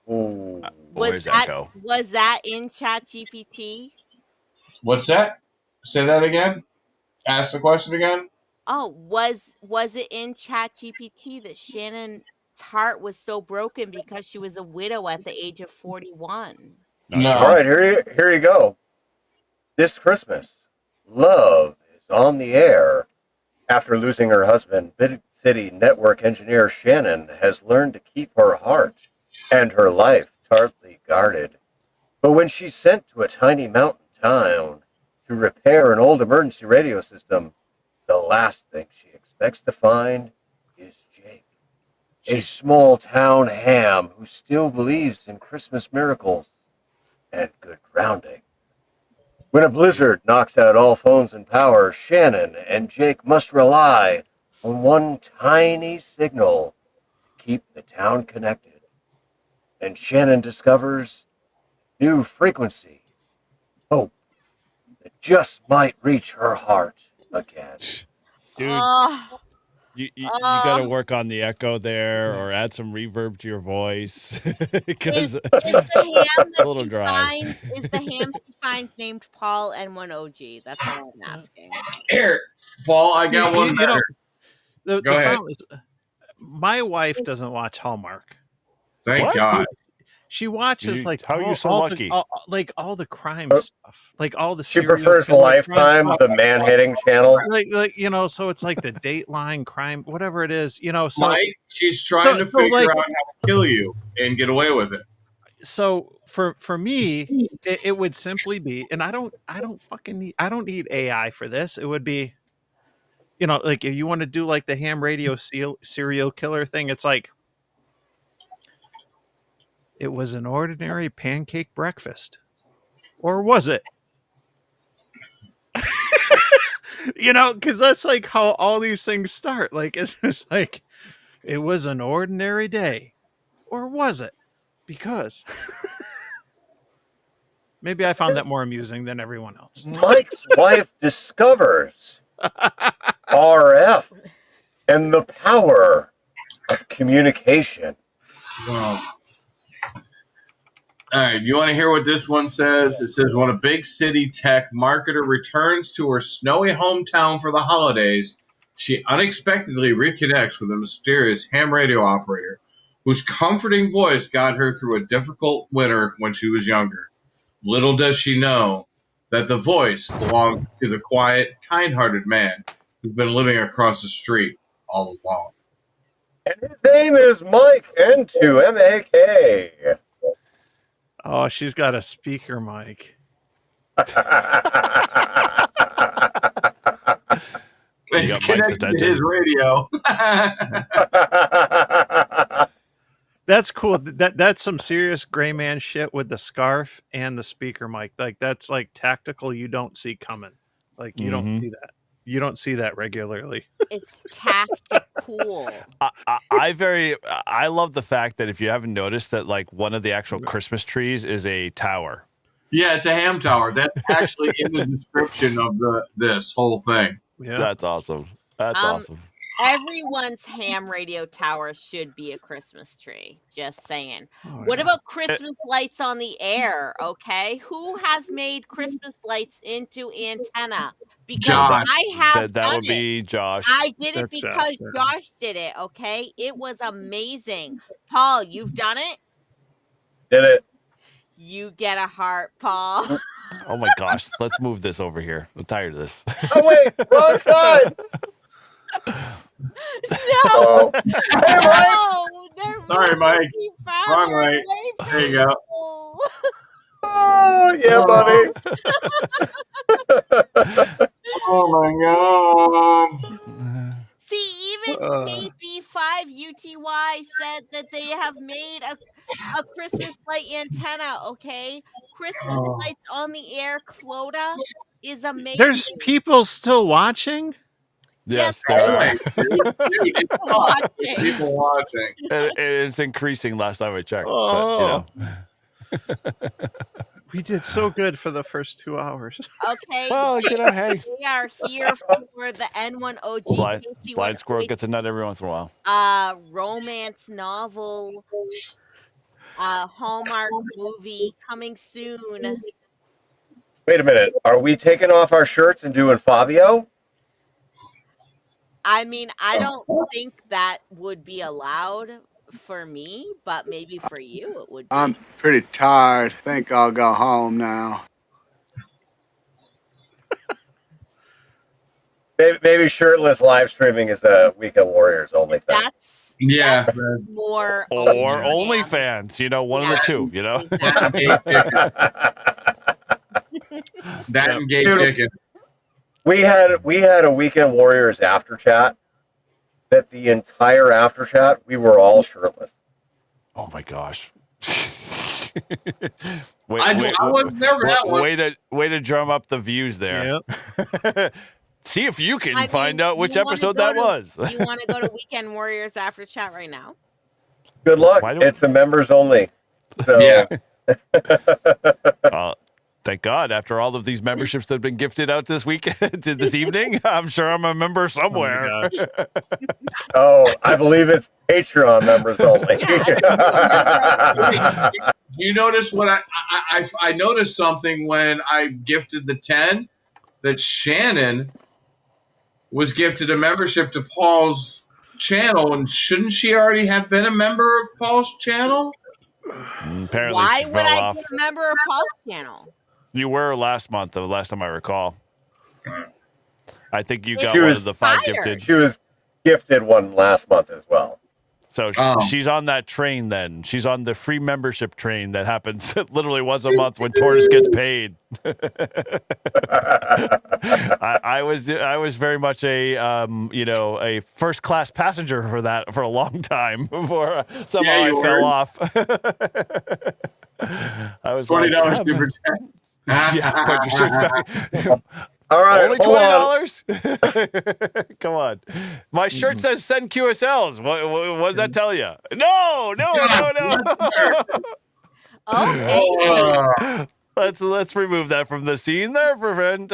Was that in ChatGPT? What's that? Say that again. Ask the question again. Oh, was it in ChatGPT that Shannon's heart was so broken because she was a widow at the age of 41? No. All right, here you go. This Christmas, love is on the air. After losing her husband, Big City Network engineer Shannon has learned to keep her heart and her life tightly guarded. But when she's sent to a tiny mountain town to repair an old emergency radio system, the last thing she expects to find is Jake, a small town ham who still believes in Christmas miracles and good grounding. When a blizzard knocks out all phones and power, Shannon and Jake must rely on one tiny signal to keep the town connected. And Shannon discovers new frequency, hope that just might reach her heart again. Dude, you gotta work on the echo there, or add some reverb to your voice, because it's a little dry. Is the ham she finds named Paul N1NUG? That's all I'm asking. Here, Paul, I got one better. The Go ahead. problem is, my wife doesn't watch Hallmark. Thank God. She watches how are you so lucky? All the crime stuff, like all the. She prefers Lifetime, the man-hating channel. So it's like the Dateline crime, whatever it is, So Mike, she's trying to figure out how to kill you and get away with it. So for me, it would simply be, and I don't need AI for this. It would be, like if you want to do like the ham radio serial killer thing, it's like, it was an ordinary pancake breakfast. Or was it? Because that's like how all these things start. Like, it's just like, it was an ordinary day. Or was it? Because maybe I found that more amusing than everyone else. Mike's wife discovers RF and the power of communication. Wow. All right, you want to hear what this one says? It says, when a big city tech marketer returns to her snowy hometown for the holidays, she unexpectedly reconnects with a mysterious ham radio operator whose comforting voice got her through a difficult winter when she was younger. Little does she know that the voice belonged to the quiet, kind-hearted man who's been living across the street all along. And his name is Mike N2MAK. Oh, she's got a speaker mic. It's connected to his radio. That's cool. That's some serious gray man shit with the scarf and the speaker mic. Like that's like tactical. You don't see coming. Like you don't see that. You don't see that regularly. It's tactical. I love the fact that if you haven't noticed that like one of the actual Christmas trees is a tower. Yeah, it's a ham tower. That's actually in the description of this whole thing. Yeah, that's awesome. That's awesome. Everyone's ham radio tower should be a Christmas tree. Just saying. What about Christmas lights on the air? Okay, who has made Christmas lights into antenna? Because Josh. I have That done would be it. Josh. I did it That's because Josh, Josh did it. Okay, it was amazing. Paul, you've done it. Did it. You get a heart, Paul. Oh my gosh, let's move this over here. I'm tired of this. Oh wait, wrong side. No, no, Sorry, Mike. Wrong way. There you go. Oh yeah, buddy. Oh my god. See, even KP5UTY said that they have made a Christmas light antenna, okay? Christmas lights on the air, Clota, is amazing. There's people still watching. Yes, Yes, there are. Dude, it's watching. people watching. It's increasing last time I checked. Oh. But, We did so good for the first 2 hours. Okay, Well, you know, hey. we are here for the N1NUG blind KC1OHT, squirrel gets a nut every once in a while. romance novel, Hallmark movie coming soon. Wait a minute. Are we taking off our shirts and doing Fabio? I mean, I don't think that would be allowed for me, but maybe for you it would be. I'm pretty tired. Think I'll go home now. Maybe shirtless live streaming is a Weekend Warriors only thing. That's Yeah. more Or OnlyFans, you know, one of the two, you know. Exactly. That and gay Dude. chicken. We had a Weekend Warriors after chat. That the entire after chat we were all shirtless. Oh my gosh. I wasn't there for that one. Way to drum up the views there. Yep. See if you can I find mean, out which you wanna episode go that to- was. You want to go to Weekend Warriors after chat right now? Good luck. Why don't- It's a members only. So Yeah. Thank God, after all of these memberships that have been gifted out this evening, I'm sure I'm a member somewhere. Oh my gosh. oh, I believe it's Patreon members only. You notice what I noticed something when I gifted the 10 that Shannon was gifted a membership to Paul's channel, and shouldn't she already have been a member of Paul's channel? Apparently, Why she would fell I off. be a member of Paul's channel? You were last month, the last time I recall. I think you She got one was of the 5 fired. gifted. She was gifted one last month as well. So Oh. she's on that train then. She's on the free membership train that happens literally once a month when Tortise gets paid. I was very much a first class passenger for that for a long time before somehow Yeah, I you fell were. off. I was $20 like, super chat. yeah, put your shirts back. All right, Only hold on. $20? Come on. My shirt says send QSLs. What does that tell you? No. Okay. Let's remove that from the scene there, friend.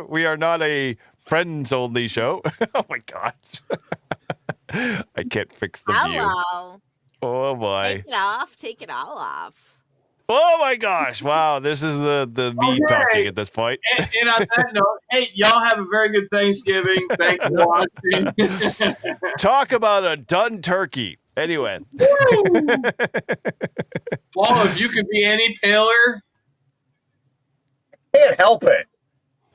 We are not a friends only show. Oh my gosh. I can't fix the view. Hello. Oh boy. Take it off. Take it all off. Oh my gosh. Wow. This is the me Okay. talking at this point. And on that note, hey, y'all have a very good Thanksgiving. Thanks for watching. Talk about a done turkey. Anyway. Paul, if you could be any paler, can't help it.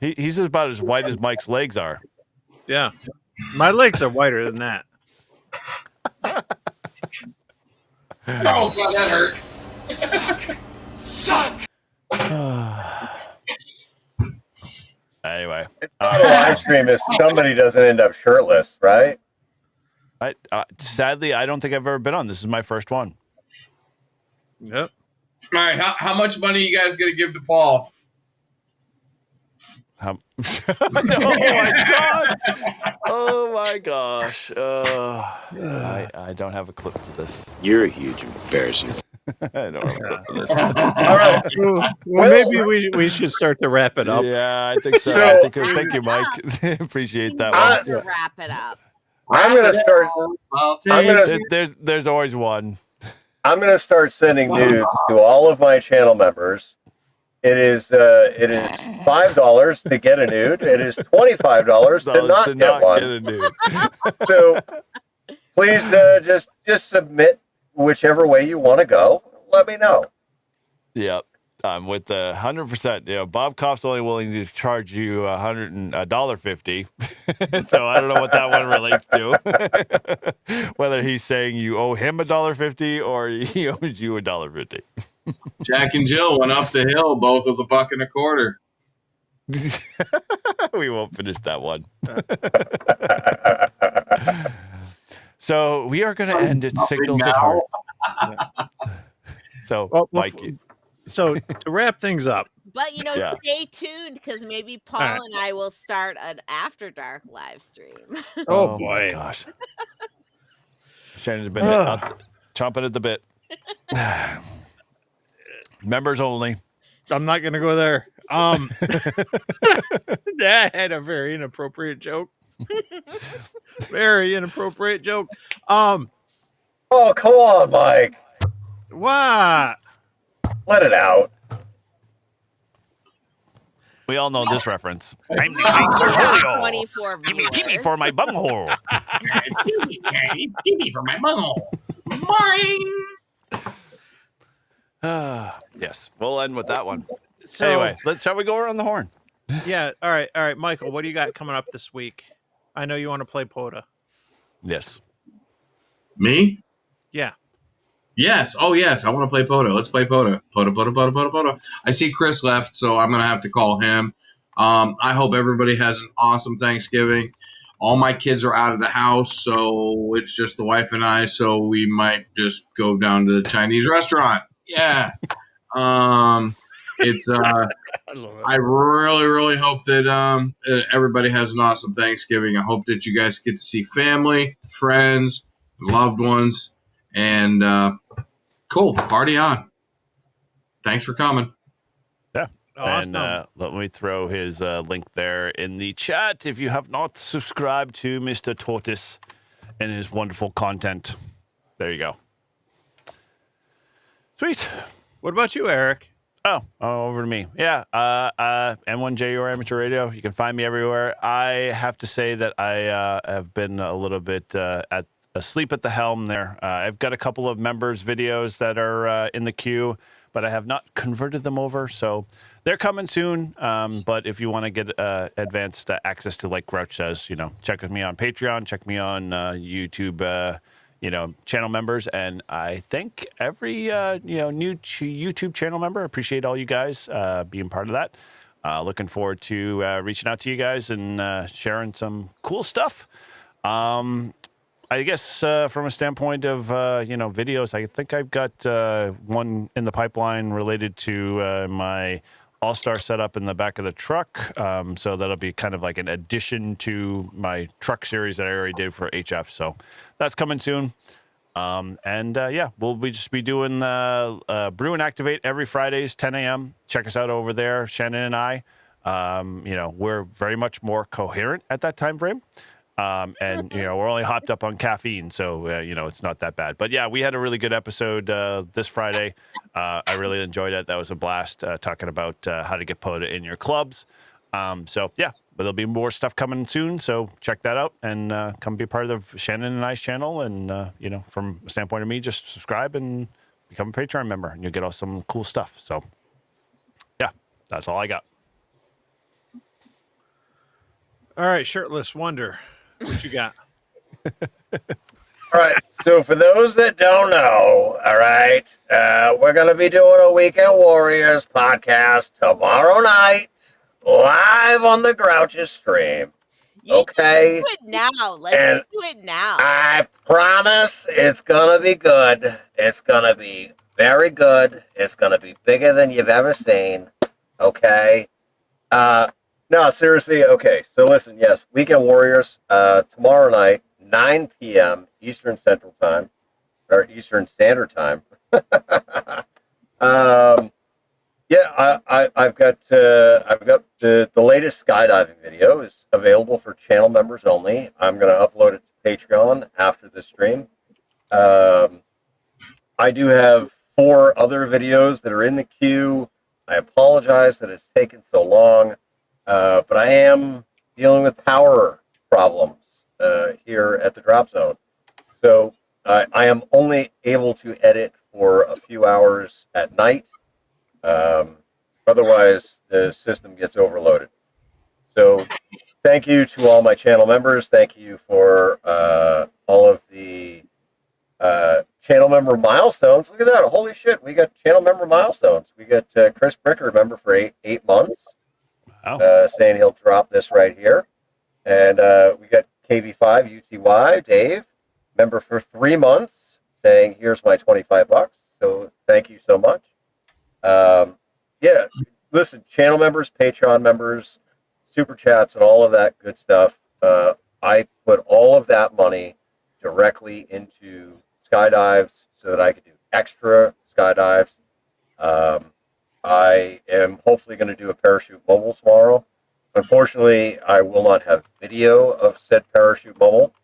He's about as white as Mike's legs are. Yeah. My legs are whiter than that. Oh, God, that hurt. Suck. Anyway. It's not a live stream if somebody doesn't end up shirtless, right? Sadly, I don't think I've ever been on. This is my first one. Yep. All right, how much money you guys going to give to Paul? Oh my God. Oh my gosh. I don't have a clip for this. You're a huge embarrassment. I don't have a clip for this. All right. Well, maybe we should start to wrap it up. Yeah, I think so. Thank you, Mike. Appreciate that Time one. to wrap it up. I'm gonna start. There's always one. I'm gonna start sending nudes to all of my channel members. It is $5 to get a nude. It is $25 to not get one. Get a nude. So please just submit whichever way you want to go. Let me know. Yep. With the 100%, Bob Koff's only willing to charge you $150. So I don't know what that one relates to. Whether he's saying you owe him $1.50 or he owes you $1.50. Jack and Jill went up the hill, both with $1.25. We won't finish that one. So we are going to end at Signals at Heart. So, Mike. So to wrap things up. But, stay tuned because maybe Paul and I will start an After Dark live stream. Oh boy. My gosh. Shannon's been chomping at the bit. Members only. I'm not going to go there. That had a very inappropriate joke. Very inappropriate joke. Oh, come on, Mike. What? Let it out. We all know this reference. I'm the 24 viewers. Give me for my bunghole. Give me for my bunghole. Mine. Yes, we'll end with that one. So, anyway, shall we go around the horn? Yeah. All right. Michael, what do you got coming up this week? I know you want to play POTA. Yes. Me? Yeah. Yes. Oh, yes. I want to play POTA. Let's play POTA. POTA. I see Chris left, so I'm going to have to call him. I hope everybody has an awesome Thanksgiving. All my kids are out of the house, so it's just the wife and I, so we might just go down to the Chinese restaurant. Yeah. It's I really, really hope that everybody has an awesome Thanksgiving. I hope that you guys get to see family, friends, loved ones, and cool. Party on. Thanks for coming. Yeah. Awesome. And let me throw his link there in the chat if you have not subscribed to Mr. Tortise and his wonderful content. There you go. Sweet. What about you, Eric? Oh, over to me. Yeah. N1NUG Amateur Radio. You can find me everywhere. I have to say that I have been a little bit asleep at the helm there. I've got a couple of members' videos that are in the queue, but I have not converted them over. So they're coming soon. But if you want to get advanced access to, like Grouch says, check with me on Patreon, check me on YouTube, channel members. And I thank every, new YouTube channel member. Appreciate all you guys being part of that. Looking forward to reaching out to you guys and sharing some cool stuff. I guess from a standpoint of, videos, I think I've got one in the pipeline related to my all-star setup in the back of the truck. So that'll be kind of like an addition to my truck series that I already did for HF. So that's coming soon. We'll just be doing Brew and Activate every Fridays, 10 a.m. Check us out over there, Shannon and I. We're very much more coherent at that time frame. We're only hopped up on caffeine, so, it's not that bad. But, yeah, we had a really good episode this Friday. I really enjoyed it. That was a blast talking about how to get POTA in your clubs. But there'll be more stuff coming soon, so check that out and come be part of Shannon and I's channel. And, from a standpoint of me, just subscribe and become a Patreon member, and you'll get all some cool stuff. So, yeah, that's all I got. All right, shirtless wonder. What you got? All right. So for those that don't know, all right, we're going to be doing a Weekend Warriors podcast tomorrow night, live on the Grouch's stream. Okay. Do it now. Let's And do it now. I promise it's going to be good. It's going to be very good. It's going to be bigger than you've ever seen. Okay. No, seriously. Okay. So listen, yes, Weekend Warriors, tomorrow night, 9 p.m. Eastern Central Time, or Eastern Standard Time. Yeah, I've got the latest skydiving video is available for channel members only. I'm going to upload it to Patreon after the stream. I do have 4 other videos that are in the queue. I apologize that it's taken so long, but I am dealing with power problems here at the drop zone. So I am only able to edit for a few hours at night. Otherwise, the system gets overloaded. So thank you to all my channel members. Thank you for all of the channel member milestones. Look at that. Holy shit. We got channel member milestones. We got Chris Bricker, member for eight months, saying he'll drop this right here. And we got KB5 UTY, Dave, member for 3 months, saying here's my $25. So thank you so much. Yeah, listen, channel members, Patreon members, super chats, and all of that good stuff. I put all of that money directly into skydives so that I could do extra skydives. I am hopefully going to do a parachute mobile tomorrow. Unfortunately, I will not have video of said parachute mobile,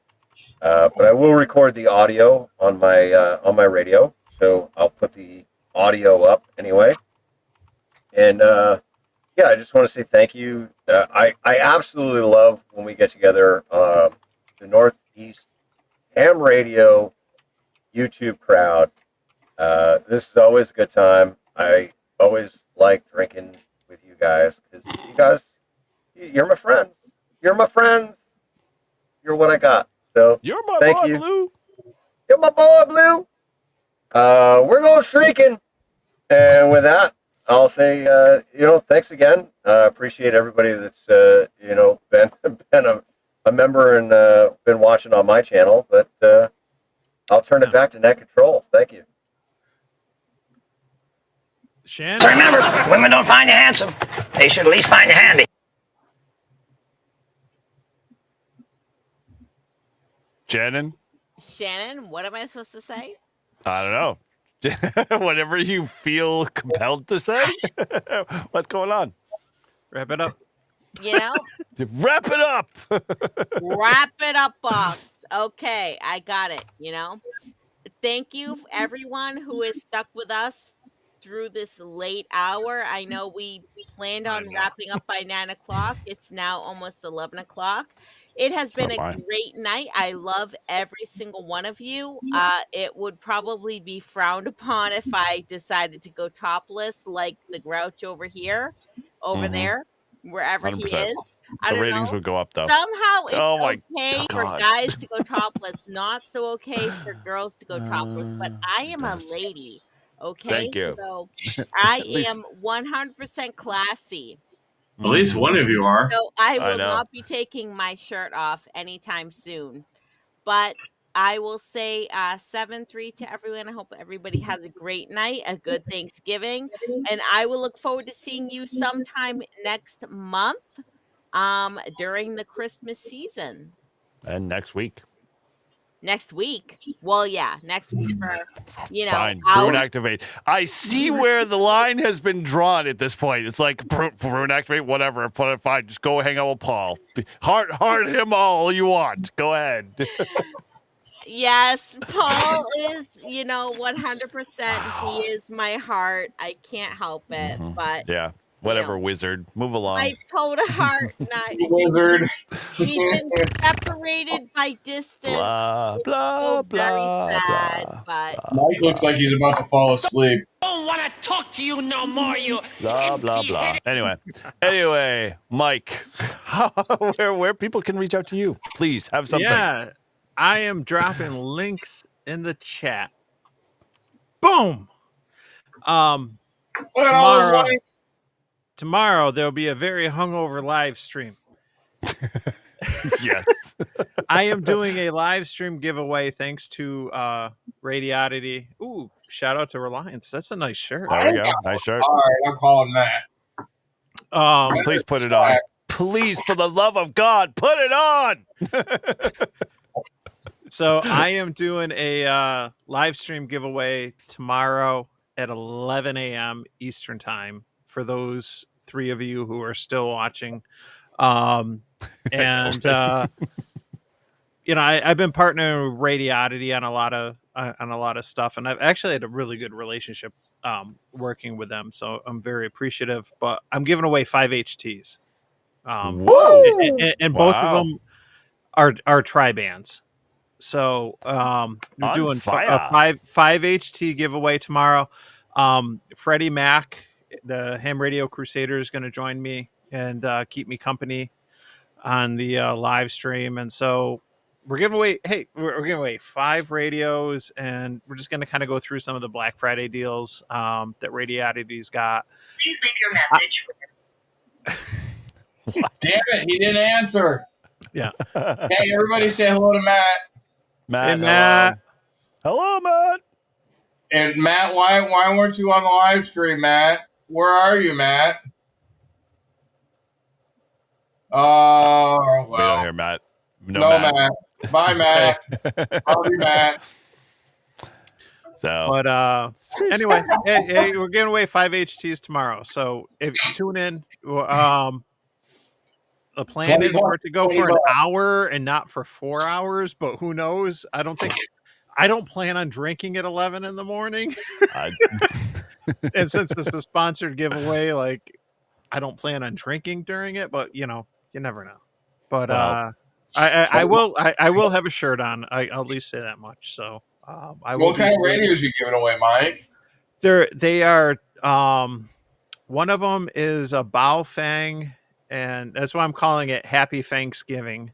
but I will record the audio on my radio. So I'll put the audio up anyway. And yeah, I just want to say thank you. I absolutely love when we get together, the Northeast Ham Radio YouTube crowd. This is always a good time. I always like drinking with you guys because you guys, you're my friends. You're my friends. You're what I got. So you're my thank boy, you. Blue. You're my boy, Blue. We're going streaking. And with that, I'll say, thanks again. Appreciate everybody that's, been a member and been watching on my channel. But I'll turn it back to Net Control. Thank you. Shannon? Remember, women don't find you handsome. They should at least find you handy. Shannon? Shannon, what am I supposed to say? I don't know. Whatever you feel compelled to say. What's going on? Wrap it up. Wrap it up. Wrap it up, box. Okay, I got it. Thank you, everyone who is stuck with us through this late hour. I know we planned on wrapping up by 9 o'clock. It's now almost 11 o'clock. It has been a great night. I love every single one of you. It would probably be frowned upon if I decided to go topless like the Grouch over there, wherever 100%. He is. I don't ratings know. would go up, though. Somehow it's okay for guys to go topless, not so okay for girls to go topless. But I am a lady, okay? Thank you. So I am 100% classy. At least one of you are. So I will not be taking my shirt off anytime soon. But I will say 7-3 to everyone. I hope everybody has a great night, a good Thanksgiving. And I will look forward to seeing you sometime next month during the Christmas season. And next week. Next week? Well, yeah, next week for, Fine. Bruin activate. I see where the line has been drawn at this point. It's like Bruin activate, whatever. Put it fine. Just go hang out with Paul. Heart him all you want. Go ahead. Yes, Paul is, 100%. He is my heart. I can't help it. But yeah. Whatever, wizard. Move along. My POTA heart, wizard. We've been separated by distance. Blah, blah, It's so very blah, sad, blah, but Mike looks like he's about to fall asleep. Don't want to talk to you no more, you. blah, blah, blah. Anyway, Mike, where people can reach out to you? Please have something. Yeah, I am dropping links in the chat. Boom. Look at all those links. Tomorrow there'll be a very hungover live stream. Yes. I am doing a live stream giveaway thanks to Radiodity. Ooh, shout out to Reliance. That's a nice shirt. There we go. Nice shirt. All right, I'm calling that. Please put it on. Please, for the love of God, put it on. So I am doing a live stream giveaway tomorrow at 11 a.m. Eastern time for those 3 of you who are still watching. And you know, I've been partnering with Radiodity on a lot of stuff, and I've actually had a really good relationship working with them, so I'm very appreciative. But I'm giving away 5 HTs, and both of them are tri-bands. So we're doing a 5 HT giveaway tomorrow. Freddie Mac, the Ham Radio Crusader, is going to join me and keep me company on the live stream, and so we're giving away 5 radios, and we're just going to kind of go through some of the Black Friday deals that Radiodity's got. Please leave your message. Damn it, he didn't answer. Yeah. Hey, everybody say hello to Matt. Matt, hey, Matt. Hello, Matt. And Matt, why weren't you on the live stream, Matt? Where are you, Matt? Well. We don't hear Matt. No, Matt. Bye, Matt. Love you, Matt. So, but anyway, hey, we're giving away 5 HTs tomorrow. So if you tune in, the plan is for it to go for an hour and not for 4 hours. But who knows? I don't plan on drinking at 11 in the morning. And since this is a sponsored giveaway, like I don't plan on drinking during it. But you know, you never know. But I will have a shirt on. I'll at least say that much. So what kind of radios are you giving away, Mike? They are. One of them is a Baofeng, and that's why I'm calling it Happy Thanksgiving.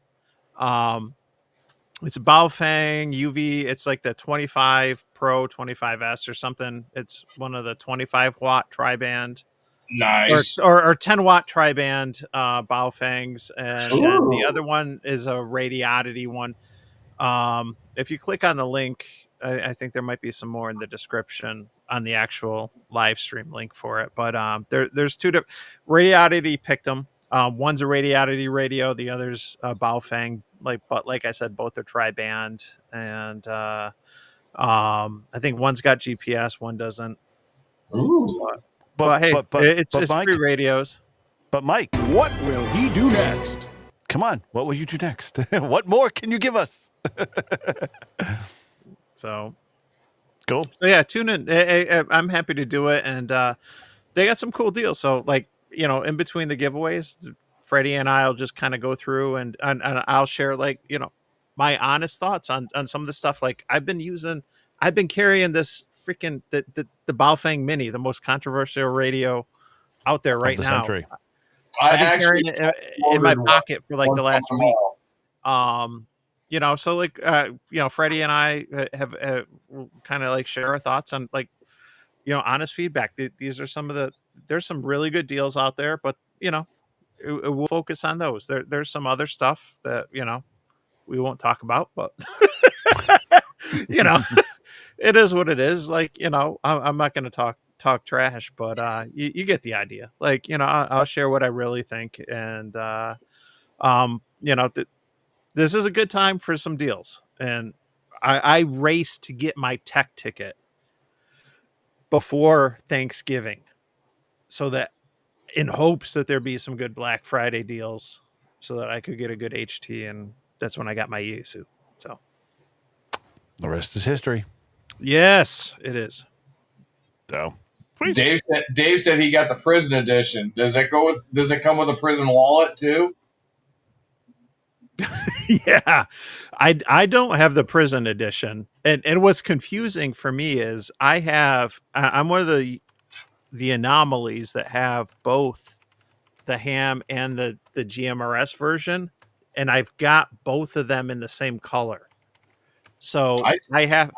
It's a Baofeng UV. It's like the 25 Pro 25S or something. It's one of the 25 watt tri-band. Nice. Or 10 watt tri-band Baofengs, and the other one is a Radiodity one. If you click on the link, I think there might be some more in the description on the actual live stream link for it. But there's 2 different. Radiodity picked them. One's a Radiodity radio, the other's a Baofeng. But like I said, both are tri-band, and I think one's got GPS, one doesn't. Ooh. But hey, it's Mike, 3 radios. But Mike, what will he do next? Come on, what will you do next? What more can you give us? So cool. So yeah, tune in. I'm happy to do it, and they got some cool deals. So like, you know, in between the giveaways, Freddie and I'll just kind of go through and I'll share, like, you know, my honest thoughts on some of the stuff. Like I've been carrying this freaking the Baofeng Mini, the most controversial radio out there right now. Century. I've been carrying it in my pocket for like the last week. You know, so like, you know, Freddie and I have kind of like share our thoughts on, like, you know, honest feedback. These are there's some really good deals out there, but you know, we'll focus on those. There's some other stuff that, you know, we won't talk about, but you know, it is what it is. Like, you know, I'm not going to talk trash, but you get the idea. Like, you know, I'll share what I really think, and you know, this is a good time for some deals. And I raced to get my tech ticket before Thanksgiving, so that in hopes that there'd be some good Black Friday deals, so that I could get a good HT, and that's when I got my Yaesu. So the rest is history. Yes, it is. So Dave said he got the prison edition. Does it come with a prison wallet too? Yeah, I don't have the prison edition, and what's confusing for me is I'm one of the anomalies that have both the ham and the GMRS version, and I've got both of them in the same color. So I have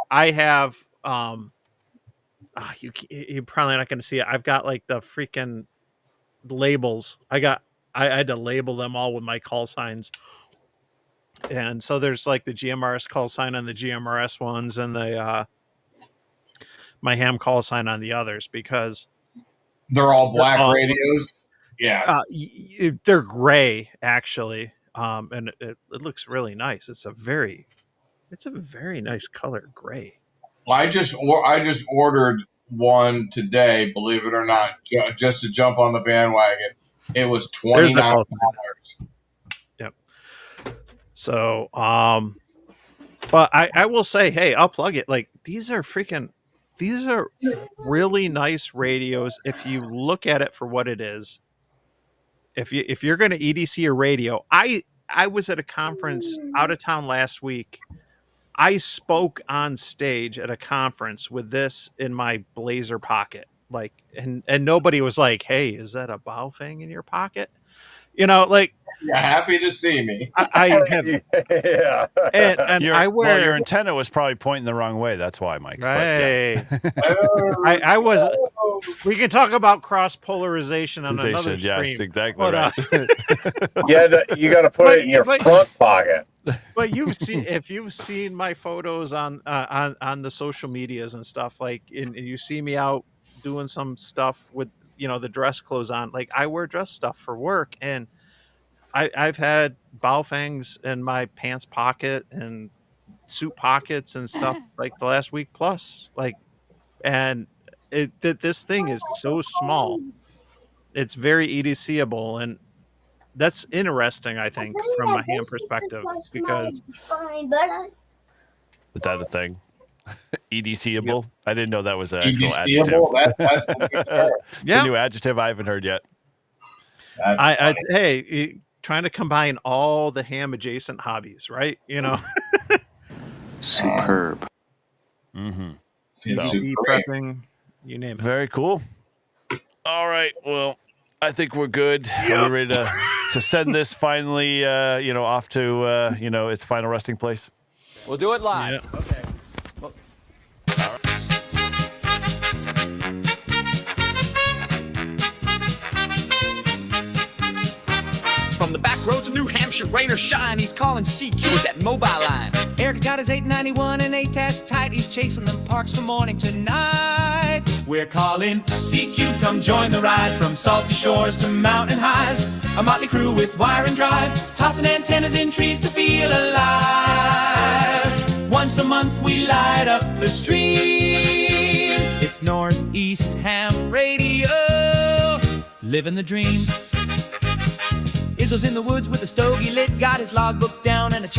you're probably not going to see it. I've got like the freaking labels. I had to label them all with my call signs. And so there's like the GMRS call sign on the GMRS ones and the my ham call sign on the others, because they're all black radios. Yeah, they're gray actually, and it looks really nice. It's a very nice color, gray. Well, I just ordered one today. Believe it or not, just to jump on the bandwagon. It was $29. Yep. So, but I will say, hey, I'll plug it. Like these are really nice radios if you look at it for what it is. If you're going to EDC a radio, I was at a conference out of town last week. I spoke on stage at a conference with this in my blazer pocket, like, and nobody was like, "Hey, is that a Baofeng in your pocket?" You know, like. You're happy to see me. I have, yeah, and I wear. Well, your antenna was probably pointing the wrong way. That's why, Mike. Right. I was. We can talk about cross polarization on another stream. Yes, exactly. But, right. Yeah, you got to put it in your front pocket. But if you've seen my photos on the social medias and stuff, like, and you see me out doing some stuff with the dress clothes on, like I wear dress stuff for work, and I've had Baofengs in my pants pocket and suit pockets and stuff like the last week plus, like, and this thing is so small, it's very EDCable, and that's interesting, I think, from a ham perspective, because is that a thing? EDCable? Yep. I didn't know that was an actual adjective. That's a good term. Yeah. The new adjective I haven't heard yet. Hey, trying to combine all the ham adjacent hobbies, right? Superb. Mm-hmm. Prepping, you name it. Very cool. All right. Well, I think we're good. Are we ready to send this finally, off to, its final resting place? We'll do it live. Yeah. Okay. Well, all right. From the back roads of New Hampshire, rain or shine, he's calling CQ with that mobile line. Eric's got his 891 and A-Task tight. He's chasing them parks from morning to night. We're calling CQ, come join the ride. From salty shores to mountain highs, a motley crew with wire and drive, tossing antennas in trees to feel alive. Once a month we light up the stream. It's Northeast Ham Radio, living the dream. Izzo's in the woods with a stogie lit, got his logbook down and a chair.